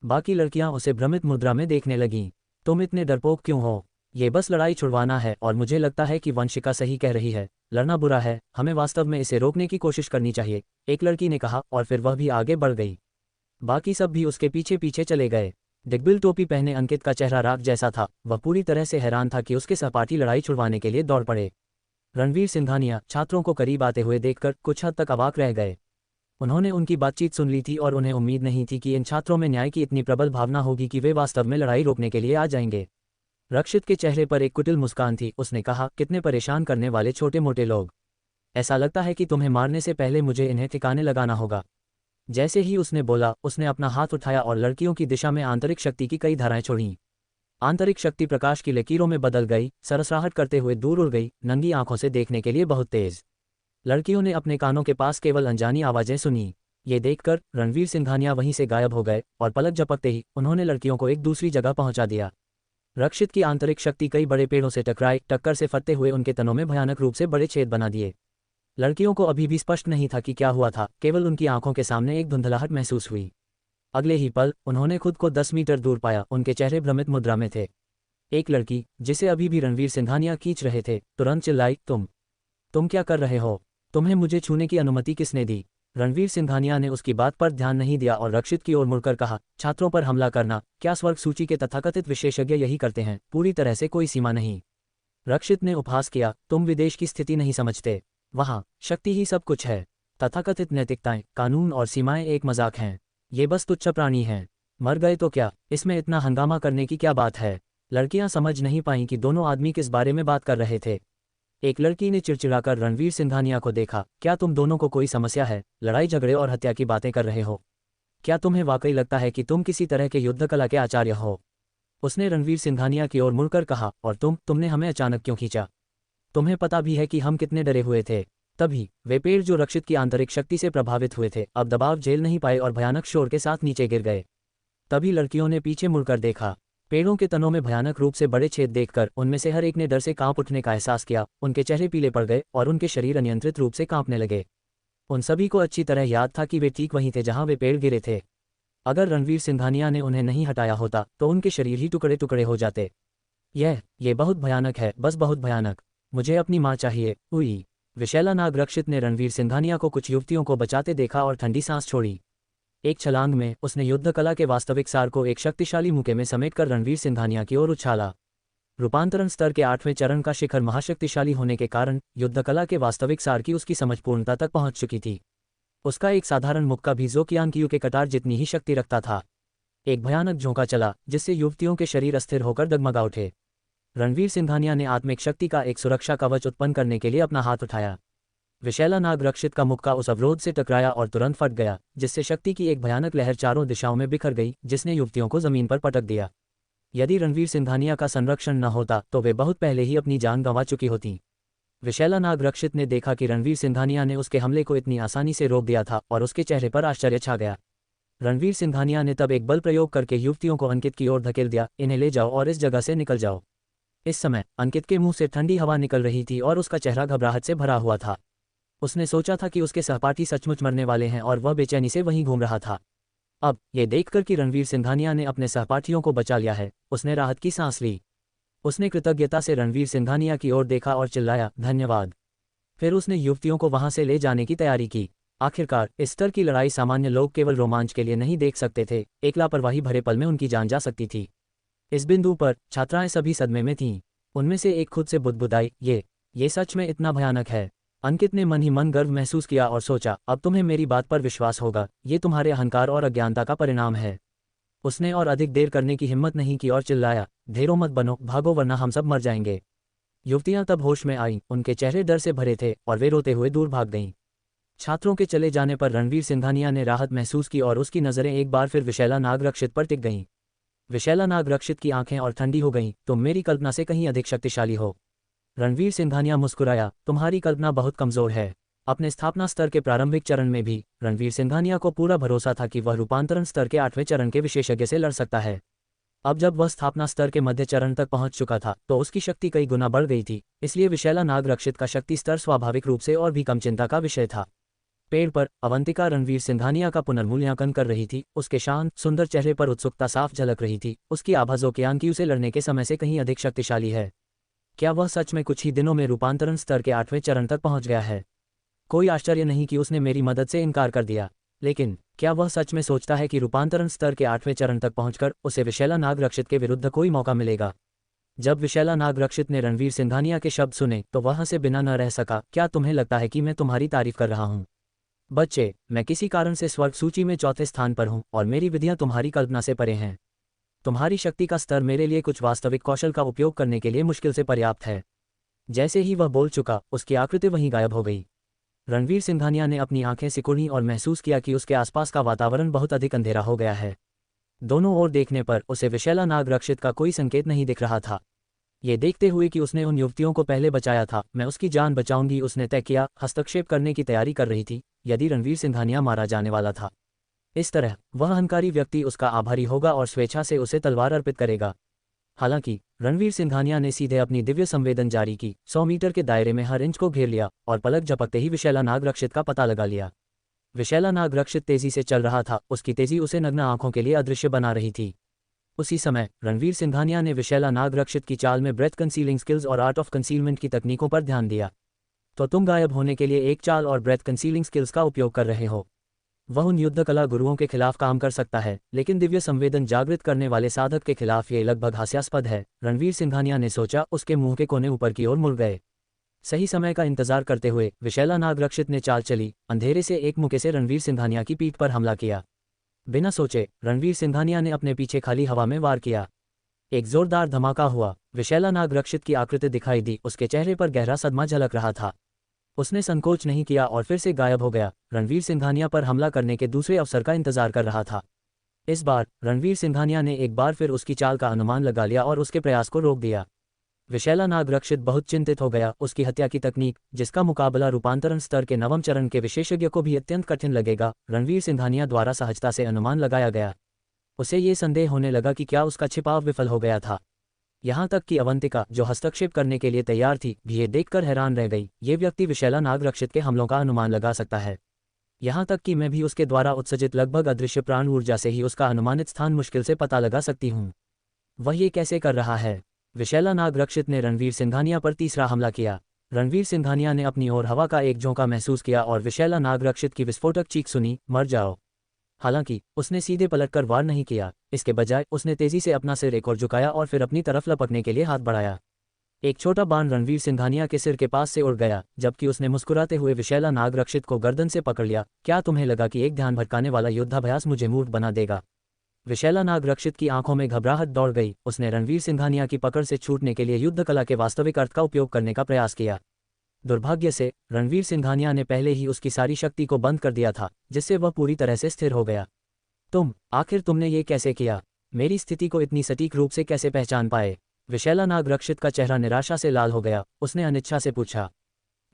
बाकी लड़कियां उसे भ्रमित मुद्रा में देखने लगीं। तुम इतने डरपोक क्यों हो? ये बस लड़ाई छुड़वाना है और मुझे लगता है कि वंशिका सही कह रही है। लड़ना बुरा है, हमें वास्तव में इसे रोकने की कोशिश करनी चाहिए, एक लड़की ने कहा और फिर वह भी आगे बढ़ गई। बाकी सब भी उसके पीछे पीछे चले गए। दिग्बिल टोपी पहने अंकित का चेहरा राख जैसा था, वह पूरी तरह से हैरान था कि उसके सहपाठी लड़ाई छुड़वाने के लिए दौड़ पड़े। रणवीर सिंघानिया छात्रों को करीब आते हुए देखकर कुछ हद तक अवाक रह गए। उन्होंने उनकी बातचीत सुन ली थी और उन्हें उम्मीद नहीं थी कि इन छात्रों में न्याय की इतनी प्रबल भावना होगी कि वे वास्तव में लड़ाई रोकने के लिए आ जाएंगे। रक्षित के चेहरे पर एक कुटिल मुस्कान थी, उसने कहा, कितने परेशान करने वाले छोटे मोटे लोग। ऐसा लगता है कि तुम्हें मारने से पहले मुझे इन्हें ठिकाने लगाना होगा। जैसे ही उसने बोला, उसने अपना हाथ उठाया और लड़कियों की दिशा में आंतरिक शक्ति की कई धाराएं छोड़ीं। आंतरिक शक्ति प्रकाश की लकीरों में बदल गई, सरसराहट करते हुए दूर उड़ गई, नंगी आंखों से देखने के लिए बहुत तेज। लड़कियों ने अपने कानों के पास केवल अनजानी आवाजें सुनी। ये देखकर रणवीर सिंघानिया वहीं से गायब हो गए और पलक झपकते ही उन्होंने लड़कियों को एक दूसरी जगह पहुंचा दिया। रक्षित की आंतरिक शक्ति कई बड़े पेड़ों से टकराई, टक्कर से फटते हुए उनके तनों में भयानक रूप से बड़े छेद बना दिए। लड़कियों को अभी भी स्पष्ट नहीं था कि क्या हुआ था, केवल उनकी आंखों के सामने एक धुंधलाहट महसूस हुई। अगले ही पल उन्होंने खुद को 10 मीटर दूर पाया, उनके चेहरे भ्रमित मुद्रा में थे। एक लड़की, जिसे अभी भी रणवीर सिंघानिया खींच रहे थे, तुरंत चिल्लाई, तुम क्या कर रहे हो? तुम्हें मुझे छूने की अनुमति किसने दी? रणवीर सिंघानिया ने उसकी बात पर ध्यान नहीं दिया और रक्षित की ओर मुड़कर कहा, छात्रों पर हमला करना, क्या स्वर्ग सूची के तथाकथित विशेषज्ञ यही करते हैं? पूरी तरह से कोई सीमा नहीं। रक्षित ने उपहास किया, तुम विदेश की स्थिति नहीं समझते। वहाँ शक्ति ही सब कुछ है। तथाकथित नैतिकताएं, कानून और सीमाएं एक मजाक हैं। ये बस तुच्छ प्राणी हैं। मर गए तो क्या, इसमें इतना हंगामा करने की क्या बात है? लड़कियां समझ नहीं पाईं कि दोनों आदमी किस बारे में बात कर रहे थे। एक लड़की ने चिड़चिड़ाकर रणवीर सिंघानिया को देखा, क्या तुम दोनों को कोई समस्या है? लड़ाई झगड़े और हत्या की बातें कर रहे हो? क्या तुम्हें वाकई लगता है कि तुम किसी तरह के युद्ध कला के आचार्य हो? उसने रणवीर सिंघानिया की ओर मुड़कर कहा, और तुमने हमें अचानक क्यों खींचा? तुम्हें पता भी है कि हम कितने डरे हुए थे। तभी वे पेड़ जो रक्षित की आंतरिक शक्ति से प्रभावित हुए थे, अब दबाव झेल नहीं पाए और भयानक शोर के साथ नीचे गिर गए। तभी लड़कियों ने पीछे मुड़कर देखा। पेड़ों के तनों में भयानक रूप से बड़े छेद देखकर उनमें से हर एक ने डर से कांप उठने का एहसास किया। उनके चेहरे पीले पड़ गए और उनके शरीर अनियंत्रित रूप से कांपने लगे। उन सभी को अच्छी तरह याद था कि वे ठीक वहीं थे जहां वे पेड़ गिरे थे। अगर रणवीर सिंघानिया ने उन्हें नहीं हटाया होता तो उनके शरीर ही टुकड़े टुकड़े हो जाते। ये बहुत भयानक है, बस बहुत भयानक। मुझे अपनी माँ चाहिए। उई। विशैला नाग रक्षित ने रणवीर सिंघानिया को कुछ युवतियों को बचाते देखा और ठंडी सांस छोड़ी। एक छलांग में उसने युद्ध कला के वास्तविक सार को एक शक्तिशाली मुक्के में समेटकर रणवीर सिंघानिया की ओर उछाला। रूपांतरण स्तर के 8वें चरण का शिखर महाशक्तिशाली होने के कारण युद्ध कला के वास्तविक सार की उसकी समझ पूर्णता तक पहुंच चुकी थी। उसका एक साधारण मुक्का भी ज़ोकियान की के कटार जितनी ही शक्ति रखता था। एक भयानक झोंका चला जिससे युवतियों के शरीर अस्थिर होकर डगमगा उठे। रणवीर सिंघानिया ने आत्मिक शक्ति का एक सुरक्षा कवच उत्पन्न करने के लिए अपना हाथ उठाया। विशैला नाग रक्षित का मुक्का उस अवरोध से टकराया और तुरंत फट गया, जिससे शक्ति की एक भयानक लहर चारों दिशाओं में बिखर गई, जिसने युवतियों को जमीन पर पटक दिया। यदि रणवीर सिंघानिया का संरक्षण न होता तो वे बहुत पहले ही अपनी जान गंवा चुकी होती। विशैला नाग रक्षित ने देखा कि रणवीर सिंघानिया ने उसके हमले को इतनी आसानी से रोक दिया था और उसके चेहरे पर आश्चर्य छा गया। रणवीर सिंघानिया ने तब एक बल प्रयोग करके युवतियों को अंकित की ओर धकेल दिया। इन्हें ले जाओ और इस जगह से निकल जाओ। इस समय अंकित के मुंह से ठंडी हवा निकल रही थी और उसका चेहरा घबराहट से भरा हुआ था। उसने सोचा था कि उसके सहपाठी सचमुच मरने वाले हैं और वह बेचैनी से वहीं घूम रहा था। अब ये देखकर कि रणवीर सिंघानिया ने अपने सहपाठियों को बचा लिया है, उसने राहत की सांस ली। उसने कृतज्ञता से रणवीर सिंघानिया की ओर देखा और चिल्लाया, धन्यवाद। फिर उसने युवतियों को वहां से ले जाने की तैयारी की। आखिरकार इस स्तर की लड़ाई सामान्य लोग केवल रोमांच के लिए नहीं देख सकते थे, एक लापरवाही भरे पल में उनकी जान जा सकती थी। इस बिंदु पर छात्राएं सभी सदमे में थीं। उनमें से एक खुद से बुदबुदाई, ये सच में इतना भयानक है। अंकित ने मन ही मन गर्व महसूस किया और सोचा, अब तुम्हें मेरी बात पर विश्वास होगा, ये तुम्हारे अहंकार और अज्ञानता का परिणाम है। उसने और अधिक देर करने की हिम्मत नहीं की और चिल्लाया, ढेरों मत बनो, भागो वरना हम सब मर जाएंगे। युवतियां तब होश में आईं, उनके चेहरे डर से भरे थे और वे रोते हुए दूर भाग गईं। छात्रों के चले जाने पर रणवीर सिंघानिया ने राहत महसूस की और उसकी नज़रें एक बार फिर विशैला नागरक्षित पर टिक गईं। विशैला नागरक्षित की आंखें और ठंडी हो गईं, तुम मेरी कल्पना से कहीं अधिक शक्तिशाली हो। रणवीर सिंघानिया मुस्कुराया, तुम्हारी कल्पना बहुत कमजोर है। अपने स्थापना स्तर के प्रारंभिक चरण में भी रणवीर सिंघानिया को पूरा भरोसा था कि वह रूपांतरण स्तर के 8वें चरण के विशेषज्ञ से लड़ सकता है। अब जब वह स्थापना स्तर के मध्य चरण तक पहुंच चुका था तो उसकी शक्ति कई गुना बढ़ गई थी, इसलिए विशैला नागरक्षित का शक्ति स्तर स्वाभाविक रूप से और भी कम चिंता का विषय था। पेड़ पर अवंतिका रणवीर सिंघानिया का पुनर्मूल्यांकन कर रही थी। उसके शांत सुंदर चेहरे पर उत्सुकता साफ झलक रही थी। उसकी आभाजोकियान उसे लड़ने के समय से कहीं अधिक शक्तिशाली है। क्या वह सच में कुछ ही दिनों में रूपांतरण स्तर के 8वें चरण तक पहुंच गया है? कोई आश्चर्य नहीं कि उसने मेरी मदद से इनकार कर दिया। लेकिन क्या वह सच में सोचता है कि रूपांतरण स्तर के 8वें चरण तक पहुंचकर उसे विशैला नागरक्षित के विरुद्ध कोई मौका मिलेगा? जब विशैला नागरक्षित ने रणवीर सिंघानिया के शब्द सुने तो वह हंसे बिना न रह सका। क्या तुम्हें लगता है कि मैं तुम्हारी तारीफ कर रहा हूं? बच्चे, मैं किसी कारण से स्वर्ग सूची में चौथे स्थान पर हूं और मेरी विधियां तुम्हारी कल्पना से परे हैं। तुम्हारी शक्ति का स्तर मेरे लिए कुछ वास्तविक कौशल का उपयोग करने के लिए मुश्किल से पर्याप्त है। जैसे ही वह बोल चुका, उसकी आकृति वहीं गायब हो गई। रणवीर सिंघानिया ने अपनी आंखें सिकुड़ी और महसूस किया कि उसके आसपास का वातावरण बहुत अधिक अंधेरा हो गया है। दोनों ओर देखने पर उसे विशैला नागरक्षित का कोई संकेत नहीं दिख रहा था। ये देखते हुए कि उसने उन युवतियों को पहले बचाया था, मैं उसकी जान बचाऊंगी, उसने तय किया। हस्तक्षेप करने की तैयारी कर रही थी यदि रणवीर सिंघानिया मारा जाने वाला था। इस तरह वह अहंकारी व्यक्ति उसका आभारी होगा और स्वेच्छा से उसे तलवार अर्पित करेगा। हालांकि रणवीर सिंघानिया ने सीधे अपनी दिव्य संवेदन जारी की, 100 मीटर के दायरे में हर इंच को घेर लिया और पलक झपकते ही विशैला नागरक्षित का पता लगा लिया। विशैला नागरक्षित तेजी से चल रहा था, उसकी तेजी उसे नग्न आंखों के लिए अदृश्य बना रही थी। उसी समय रणवीर सिंघानिया ने विशैला नागरक्षित की चाल में ब्रेथ कंसीलिंग स्किल्स और आर्ट ऑफ कंसीलमेंट की तकनीकों पर ध्यान दिया। तो तुम गायब होने के लिए एक चाल और ब्रेथ कंसीलिंग स्किल्स का उपयोग कर रहे हो। वह उन युद्ध कला गुरुओं के खिलाफ काम कर सकता है, लेकिन दिव्य संवेदन जागृत करने वाले साधक के खिलाफ ये लगभग हास्यास्पद है। रणवीर सिंघानिया ने सोचा। उसके मुंह के कोने ऊपर की ओर मुड़ गए। सही समय का इंतजार करते हुए विशैला नागरक्षित ने चाल चली। अंधेरे से एक मुक्के से रणवीर सिंघानिया की पीठ पर हमला किया। बिना सोचे रणवीर सिंघानिया ने अपने पीछे खाली हवा में वार किया। एक जोरदार धमाका हुआ। विशैला नागरक्षित की आकृति दिखाई दी, उसके चेहरे पर गहरा सदमा झलक रहा था। उसने संकोच नहीं किया और फिर से गायब हो गया। रणवीर सिंघानिया पर हमला करने के दूसरे अवसर का इंतजार कर रहा था। इस बार रणवीर सिंघानिया ने एक बार फिर उसकी चाल का अनुमान लगा लिया और उसके प्रयास को रोक दिया। विशैला नागरक्षित बहुत चिंतित हो गया। उसकी हत्या की तकनीक, जिसका मुकाबला रूपांतरण स्तर के 9वें चरण के विशेषज्ञ को भी अत्यंत कठिन लगेगा, रणवीर सिंघानिया द्वारा सहजता से अनुमान लगाया गया। उसे ये संदेह होने लगा कि क्या उसका छिपाव विफल हो गया था। यहाँ तक कि अवंतिका, जो हस्तक्षेप करने के लिए तैयार थी, भी ये देखकर हैरान रह गई। ये व्यक्ति विशैला नागरक्षित के हमलों का अनुमान लगा सकता है। यहाँ तक कि मैं भी उसके द्वारा उत्सर्जित लगभग अदृश्य प्राण ऊर्जा से ही उसका अनुमानित स्थान मुश्किल से पता लगा सकती हूँ। वह ये कैसे कर रहा है? विशैला नागरक्षित ने रणवीर सिंघानिया पर तीसरा हमला किया। रणवीर सिंघानिया ने अपनी ओर हवा का एक झोंका महसूस किया और विशैला नागरक्षित की विस्फोटक चीख सुनी, मर जाओ। हालांकि उसने सीधे पलटकर वार नहीं किया। इसके बजाय उसने तेजी से अपना सिर एक ओर झुकाया और फिर अपनी तरफ लपकने के लिए हाथ बढ़ाया। एक छोटा बाण रणवीर सिंघानिया के सिर के पास से उड़ गया, जबकि उसने मुस्कुराते हुए विशैला नागरक्षित को गर्दन से पकड़ लिया। क्या तुम्हें लगा कि एक ध्यान भटकाने वाला योद्धाभ्यास मुझे मूर्ख बना देगा? विशैला नागरक्षित की आंखों में घबराहट दौड़ गई। उसने रणवीर सिंघानिया की पकड़ से छूटने के लिए युद्ध कला के वास्तविक अर्थ का उपयोग करने का प्रयास किया। दुर्भाग्य से रणवीर सिंघानिया ने पहले ही उसकी सारी शक्ति को बंद कर दिया था, जिससे वह पूरी तरह से स्थिर हो गया। आखिर तुमने ये कैसे किया? मेरी स्थिति को इतनी सटीक रूप से कैसे पहचान पाए? विशैला नागरक्षित का चेहरा निराशा से लाल हो गया। उसने अनिच्छा से पूछा।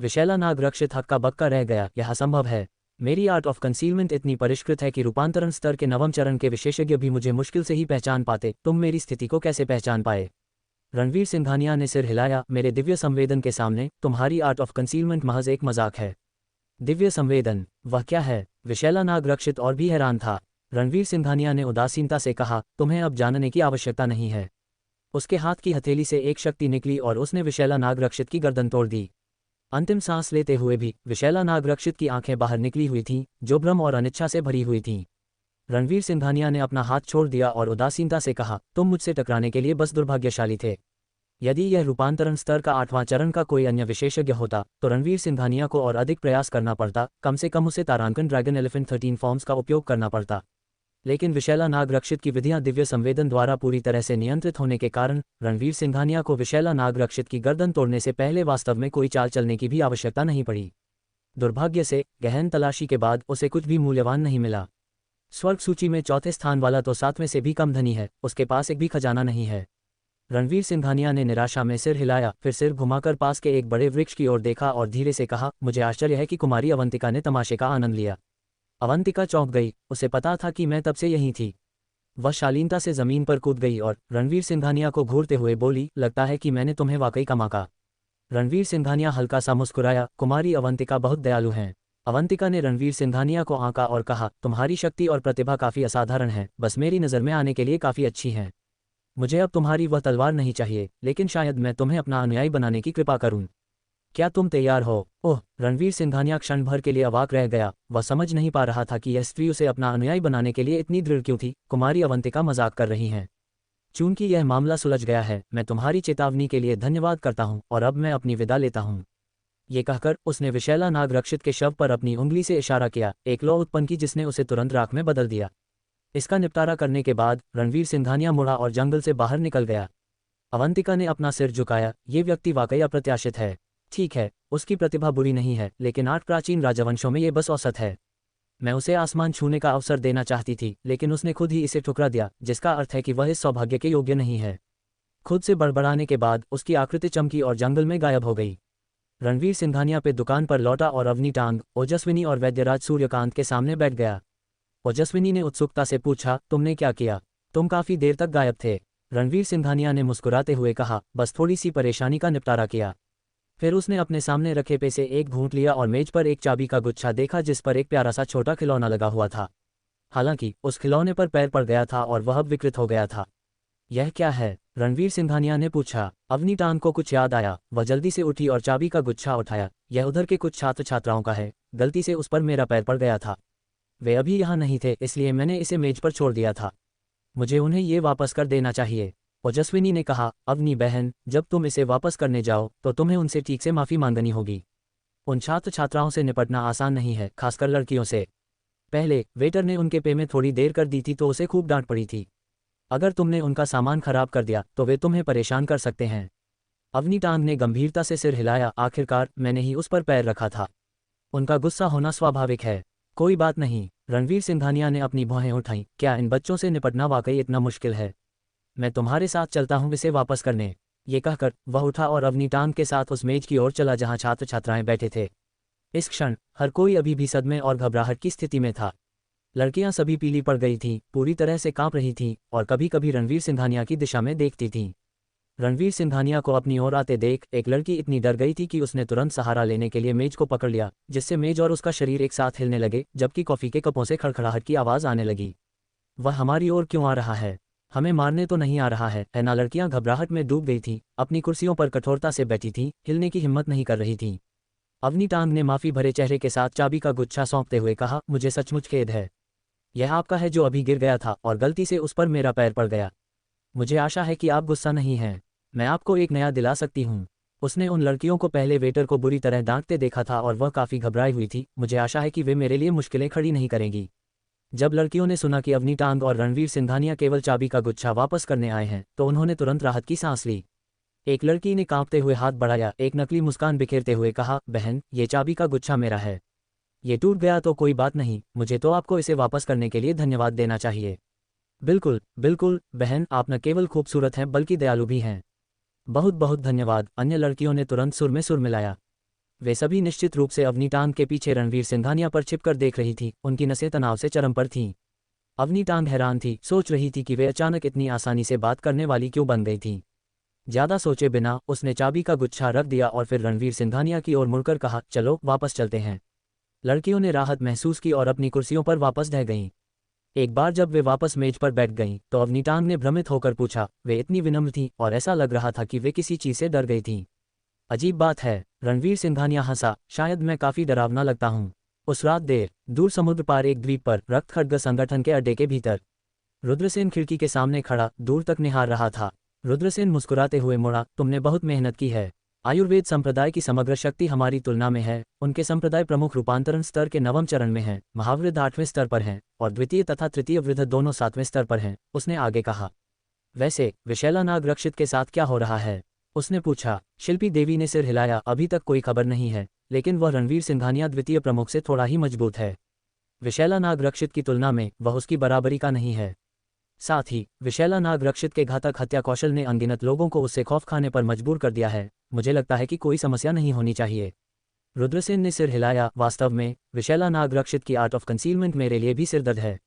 विशैला नागरक्षित हक्का बक्का रह गया। यह असंभव है। मेरी आर्ट ऑफ कंसीलमेंट इतनी परिष्कृत है कि रूपांतरण स्तर के नवम चरण के विशेषज्ञ भी मुझे मुश्किल से ही पहचान पाते। तुम मेरी स्थिति को कैसे पहचान पाए? रणवीर सिंघानिया ने सिर हिलाया। मेरे दिव्य संवेदन के सामने तुम्हारी आर्ट ऑफ कंसीलमेंट महज एक मजाक है। दिव्य संवेदन? वह क्या है? विशैला नाग रक्षित और भी हैरान था। रणवीर सिंघानिया ने उदासीनता से कहा, तुम्हें अब जानने की आवश्यकता नहीं है। उसके हाथ की हथेली से एक शक्ति निकली और उसने विशैला नाग रक्षित की गर्दन तोड़ दी। अंतिम सांस लेते हुए भी विशैला नाग रक्षित की आंखें बाहर निकली हुई थीं, जो भ्रम और अनिच्छा से भरी हुई थीं। रणवीर सिंघानिया ने अपना हाथ छोड़ दिया और उदासीनता से कहा, तुम मुझसे टकराने के लिए बस दुर्भाग्यशाली थे। यदि यह रूपांतरण स्तर का 8वां चरण का कोई अन्य विशेषज्ञ होता तो रणवीर सिंघानिया को और अधिक प्रयास करना पड़ता, कम से कम उसे तारांकन ड्रैगन एलिफेंट 13 फॉर्म्स का उपयोग करना पड़ता। लेकिन विशैला नाग रक्षित की विधियां दिव्य संवेदन द्वारा पूरी तरह से नियंत्रित होने के कारण रणवीर सिंघानिया को विशैला नाग रक्षित की गर्दन तोड़ने से पहले वास्तव में कोई चाल चलने की भी आवश्यकता नहीं पड़ी। दुर्भाग्य से गहन तलाशी के बाद उसे कुछ भी मूल्यवान नहीं मिला। स्वर्ग सूची में चौथे स्थान वाला तो 7वें से भी कम धनी है, उसके पास एक भी खजाना नहीं है। रणवीर सिंघानिया ने निराशा में सिर हिलाया, फिर सिर घुमाकर पास के एक बड़े वृक्ष की ओर देखा और धीरे से कहा, मुझे आश्चर्य है कि कुमारी अवंतिका ने तमाशे का आनंद लिया। अवंतिका चौंक गई, उसे पता था कि मैं तब से यहीं थी। वह शालीनता से जमीन पर कूद गई और रणवीर सिंघानिया को घूरते हुए बोली, लगता है कि मैंने तुम्हें वाकई कमाका। रणवीर सिंघानिया हल्का सा मुस्कुराया, कुमारी अवंतिका बहुत दयालु हैं। अवंतिका ने रणवीर सिंघानिया को आंका और कहा, तुम्हारी शक्ति और प्रतिभा काफ़ी असाधारण है, बस मेरी नज़र में आने के लिए काफ़ी अच्छी हैं। मुझे अब तुम्हारी वह तलवार नहीं चाहिए, लेकिन शायद मैं तुम्हें अपना अनुयायी बनाने की कृपा करूं। क्या तुम तैयार हो? ओह! रणवीर सिंघानिया क्षण भर के लिए अवाक रह गया। वह समझ नहीं पा रहा था कि यह स्त्री उसे अपना अनुयायी बनाने के लिए इतनी दृढ़ क्यों थी। कुमारी अवंतिका मजाक कर रही हैं। चूंकि यह मामला सुलझ गया है, मैं तुम्हारी चेतावनी के लिए धन्यवाद करता हूं और अब मैं अपनी विदा लेता हूं। ये कहकर उसने विशैला नाग रक्षित के शव पर अपनी उंगली से इशारा किया, एक लौ उत्पन्न की जिसने उसे तुरंत राख में बदल दिया। इसका निपटारा करने के बाद रणवीर सिंघानिया मुड़ा और जंगल से बाहर निकल गया। अवंतिका ने अपना सिर झुकाया, ये व्यक्ति वाकई अप्रत्याशित है। ठीक है, उसकी प्रतिभा बुरी नहीं है, लेकिन 8 प्राचीन राजवंशों में ये बस औसत है। मैं उसे आसमान छूने का अवसर देना चाहती थी, लेकिन उसने खुद ही इसे ठुकरा दिया, जिसका अर्थ है कि वह इस सौभाग्य के योग्य नहीं है। खुद से बड़बड़ाने के बाद उसकी आकृति चमकी और जंगल में गायब हो गई। रणवीर सिंघानिया पे दुकान पर लौटा और अवनी टांग, ओजस्विनी और वैद्यराज सूर्यकांत के सामने बैठ गया। ओजस्विनी ने उत्सुकता से पूछा, तुमने क्या किया? तुम काफी देर तक गायब थे। रणवीर सिंघानिया ने मुस्कुराते हुए कहा, बस थोड़ी सी परेशानी का निपटारा किया। फिर उसने अपने सामने रखे पे से एक घूंट लिया और मेज पर एक चाबी का गुच्छा देखा जिस पर एक प्यारा सा छोटा खिलौना लगा हुआ था। हालांकि उस खिलौने पर पैर पड़ गया था और वह अब विकृत हो गया था। यह क्या है? रणवीर सिंघानिया ने पूछा। अवनी टांग को कुछ याद आया, वह जल्दी से उठी और चाबी का गुच्छा उठाया। यह उधर के कुछ छात्र छात्राओं का है, गलती से उस पर मेरा पैर पड़ गया था। वे अभी यहाँ नहीं थे, इसलिए मैंने इसे मेज पर छोड़ दिया था। मुझे उन्हें ये वापस कर देना चाहिए। ओजस्विनी ने कहा, अवनी बहन, जब तुम इसे वापस करने जाओ तो तुम्हें उनसे ठीक से माफ़ी मांगनी होगी। उन छात्र छात्राओं से निपटना आसान नहीं है, खासकर लड़कियों से। पहले वेटर ने उनके पे में थोड़ी देर कर दी थी तो उसे खूब डांट पड़ी थी। अगर तुमने उनका सामान खराब कर दिया तो वे तुम्हें परेशान कर सकते हैं। अवनी टांग ने गंभीरता से सिर हिलाया, आखिरकार मैंने ही उस पर पैर रखा था। उनका गुस्सा होना स्वाभाविक है। कोई बात नहीं। रणवीर सिंघानिया ने अपनी भौहें उठाईं, क्या इन बच्चों से निपटना वाकई इतना मुश्किल है? मैं तुम्हारे साथ चलता हूँ इसे वापस करने। ये कहकर वह उठा और अवनी टांग के साथ उस मेज की ओर चला जहाँ छात्र छात्राएं बैठे थे। इस क्षण हर कोई अभी भी सदमे और घबराहट की स्थिति में था। लड़कियां सभी पीली पड़ गई थीं, पूरी तरह से कांप रही थीं और कभी कभी रणवीर सिंघानिया की दिशा में देखती थीं। रणवीर सिंघानिया को अपनी ओर आते देख एक लड़की इतनी डर गई थी कि उसने तुरंत सहारा लेने के लिए मेज को पकड़ लिया, जिससे मेज और उसका शरीर एक साथ हिलने लगे, जबकि कॉफी के कपों से खड़खड़ाहट की आवाज़ आने लगी। वह हमारी ओर क्यों आ रहा है? हमें मारने तो नहीं आ रहा है ना? लड़कियां घबराहट में डूब गई थीं, अपनी कुर्सियों पर कठोरता से बैठी थीं, हिलने की हिम्मत नहीं कर रही थीं। अवनी टांग ने माफी भरे चेहरे के साथ चाबी का गुच्छा सौंपते हुए कहा, मुझे सचमुच खेद है। यह आपका है जो अभी गिर गया था और गलती से उस पर मेरा पैर पड़ गया। मुझे आशा है कि आप गुस्सा नहीं हैं। मैं आपको एक नया दिला सकती हूँ। उसने उन लड़कियों को पहले वेटर को बुरी तरह डांटते देखा था और वह काफ़ी घबराई हुई थी। मुझे आशा है कि वे मेरे लिए मुश्किलें खड़ी नहीं करेंगी। जब लड़कियों ने सुना कि अवनी टांग और रणवीर सिंघानिया केवल चाबी का गुच्छा वापस करने आए हैं तो उन्होंने तुरंत राहत की सांस ली। एक लड़की ने कांपते हुए हाथ बढ़ाया, एक नकली मुस्कान बिखेरते हुए कहा, बहन, ये चाबी का गुच्छा मेरा है। ये टूट गया तो कोई बात नहीं, मुझे तो आपको इसे वापस करने के लिए धन्यवाद देना चाहिए। बिल्कुल बिल्कुल बहन, आप न केवल खूबसूरत हैं बल्कि दयालु भी हैं। बहुत बहुत धन्यवाद। अन्य लड़कियों ने तुरंत सुर में सुर मिलाया। वे सभी निश्चित रूप से अवनीटांग के पीछे रणवीर सिंघानिया पर छिपकर देख रही थी, उनकी नसें तनाव से चरम पर थीं। अवनीटांग हैरान थी, सोच रही थी कि वे अचानक इतनी आसानी से बात करने वाली क्यों बन गई थीं। ज्यादा सोचे बिना उसने चाबी का गुच्छा रख दिया और फिर रणवीर सिंघानिया की ओर मुड़कर कहा, चलो वापस चलते हैं। लड़कियों ने राहत महसूस की और अपनी कुर्सियों पर वापस ढह गईं। एक बार जब वे वापस मेज पर बैठ गईं तो अवनीटांग ने भ्रमित होकर पूछा, वे इतनी विनम्र थीं और ऐसा लग रहा था कि वे किसी चीज से डर गई थीं। अजीब बात है, रणवीर सिंघानिया हंसा, शायद मैं काफी डरावना लगता हूँ। उस रात देर दूर समुद्र पार एक द्वीप पर रक्त खड्ग संगठन के अड्डे के भीतर रुद्रसेन खिड़की के सामने खड़ा दूर तक निहार रहा था। रुद्रसेन मुस्कुराते हुए मुड़ा, तुमने बहुत मेहनत की है। आयुर्वेद संप्रदाय की समग्र शक्ति हमारी तुलना में है। उनके संप्रदाय प्रमुख रूपांतरण स्तर के 9वें चरण में हैं, महावृद्ध 8वें स्तर पर हैं और द्वितीय तथा तृतीय वृद्ध दोनों 7वें स्तर पर हैं। उसने आगे कहा, वैसे विशैला नाग रक्षित के साथ क्या हो रहा है? उसने पूछा। शिल्पी देवी ने सिर हिलाया, अभी तक कोई खबर नहीं है, लेकिन वह रणवीर सिंघानिया द्वितीय प्रमुख से थोड़ा ही मजबूत है। विशैला नाग रक्षित की तुलना में वह उसकी बराबरी का नहीं है। साथ ही विशैला नाग रक्षित के घातक हत्या कौशल ने अनगिनत लोगों को उससे खौफ खाने पर मजबूर कर दिया है। मुझे लगता है कि कोई समस्या नहीं होनी चाहिए। रुद्रसेन ने सिर हिलाया, वास्तव में विशैला नाग रक्षित की आर्ट ऑफ कंसीलमेंट मेरे लिए भी सिरदर्द है।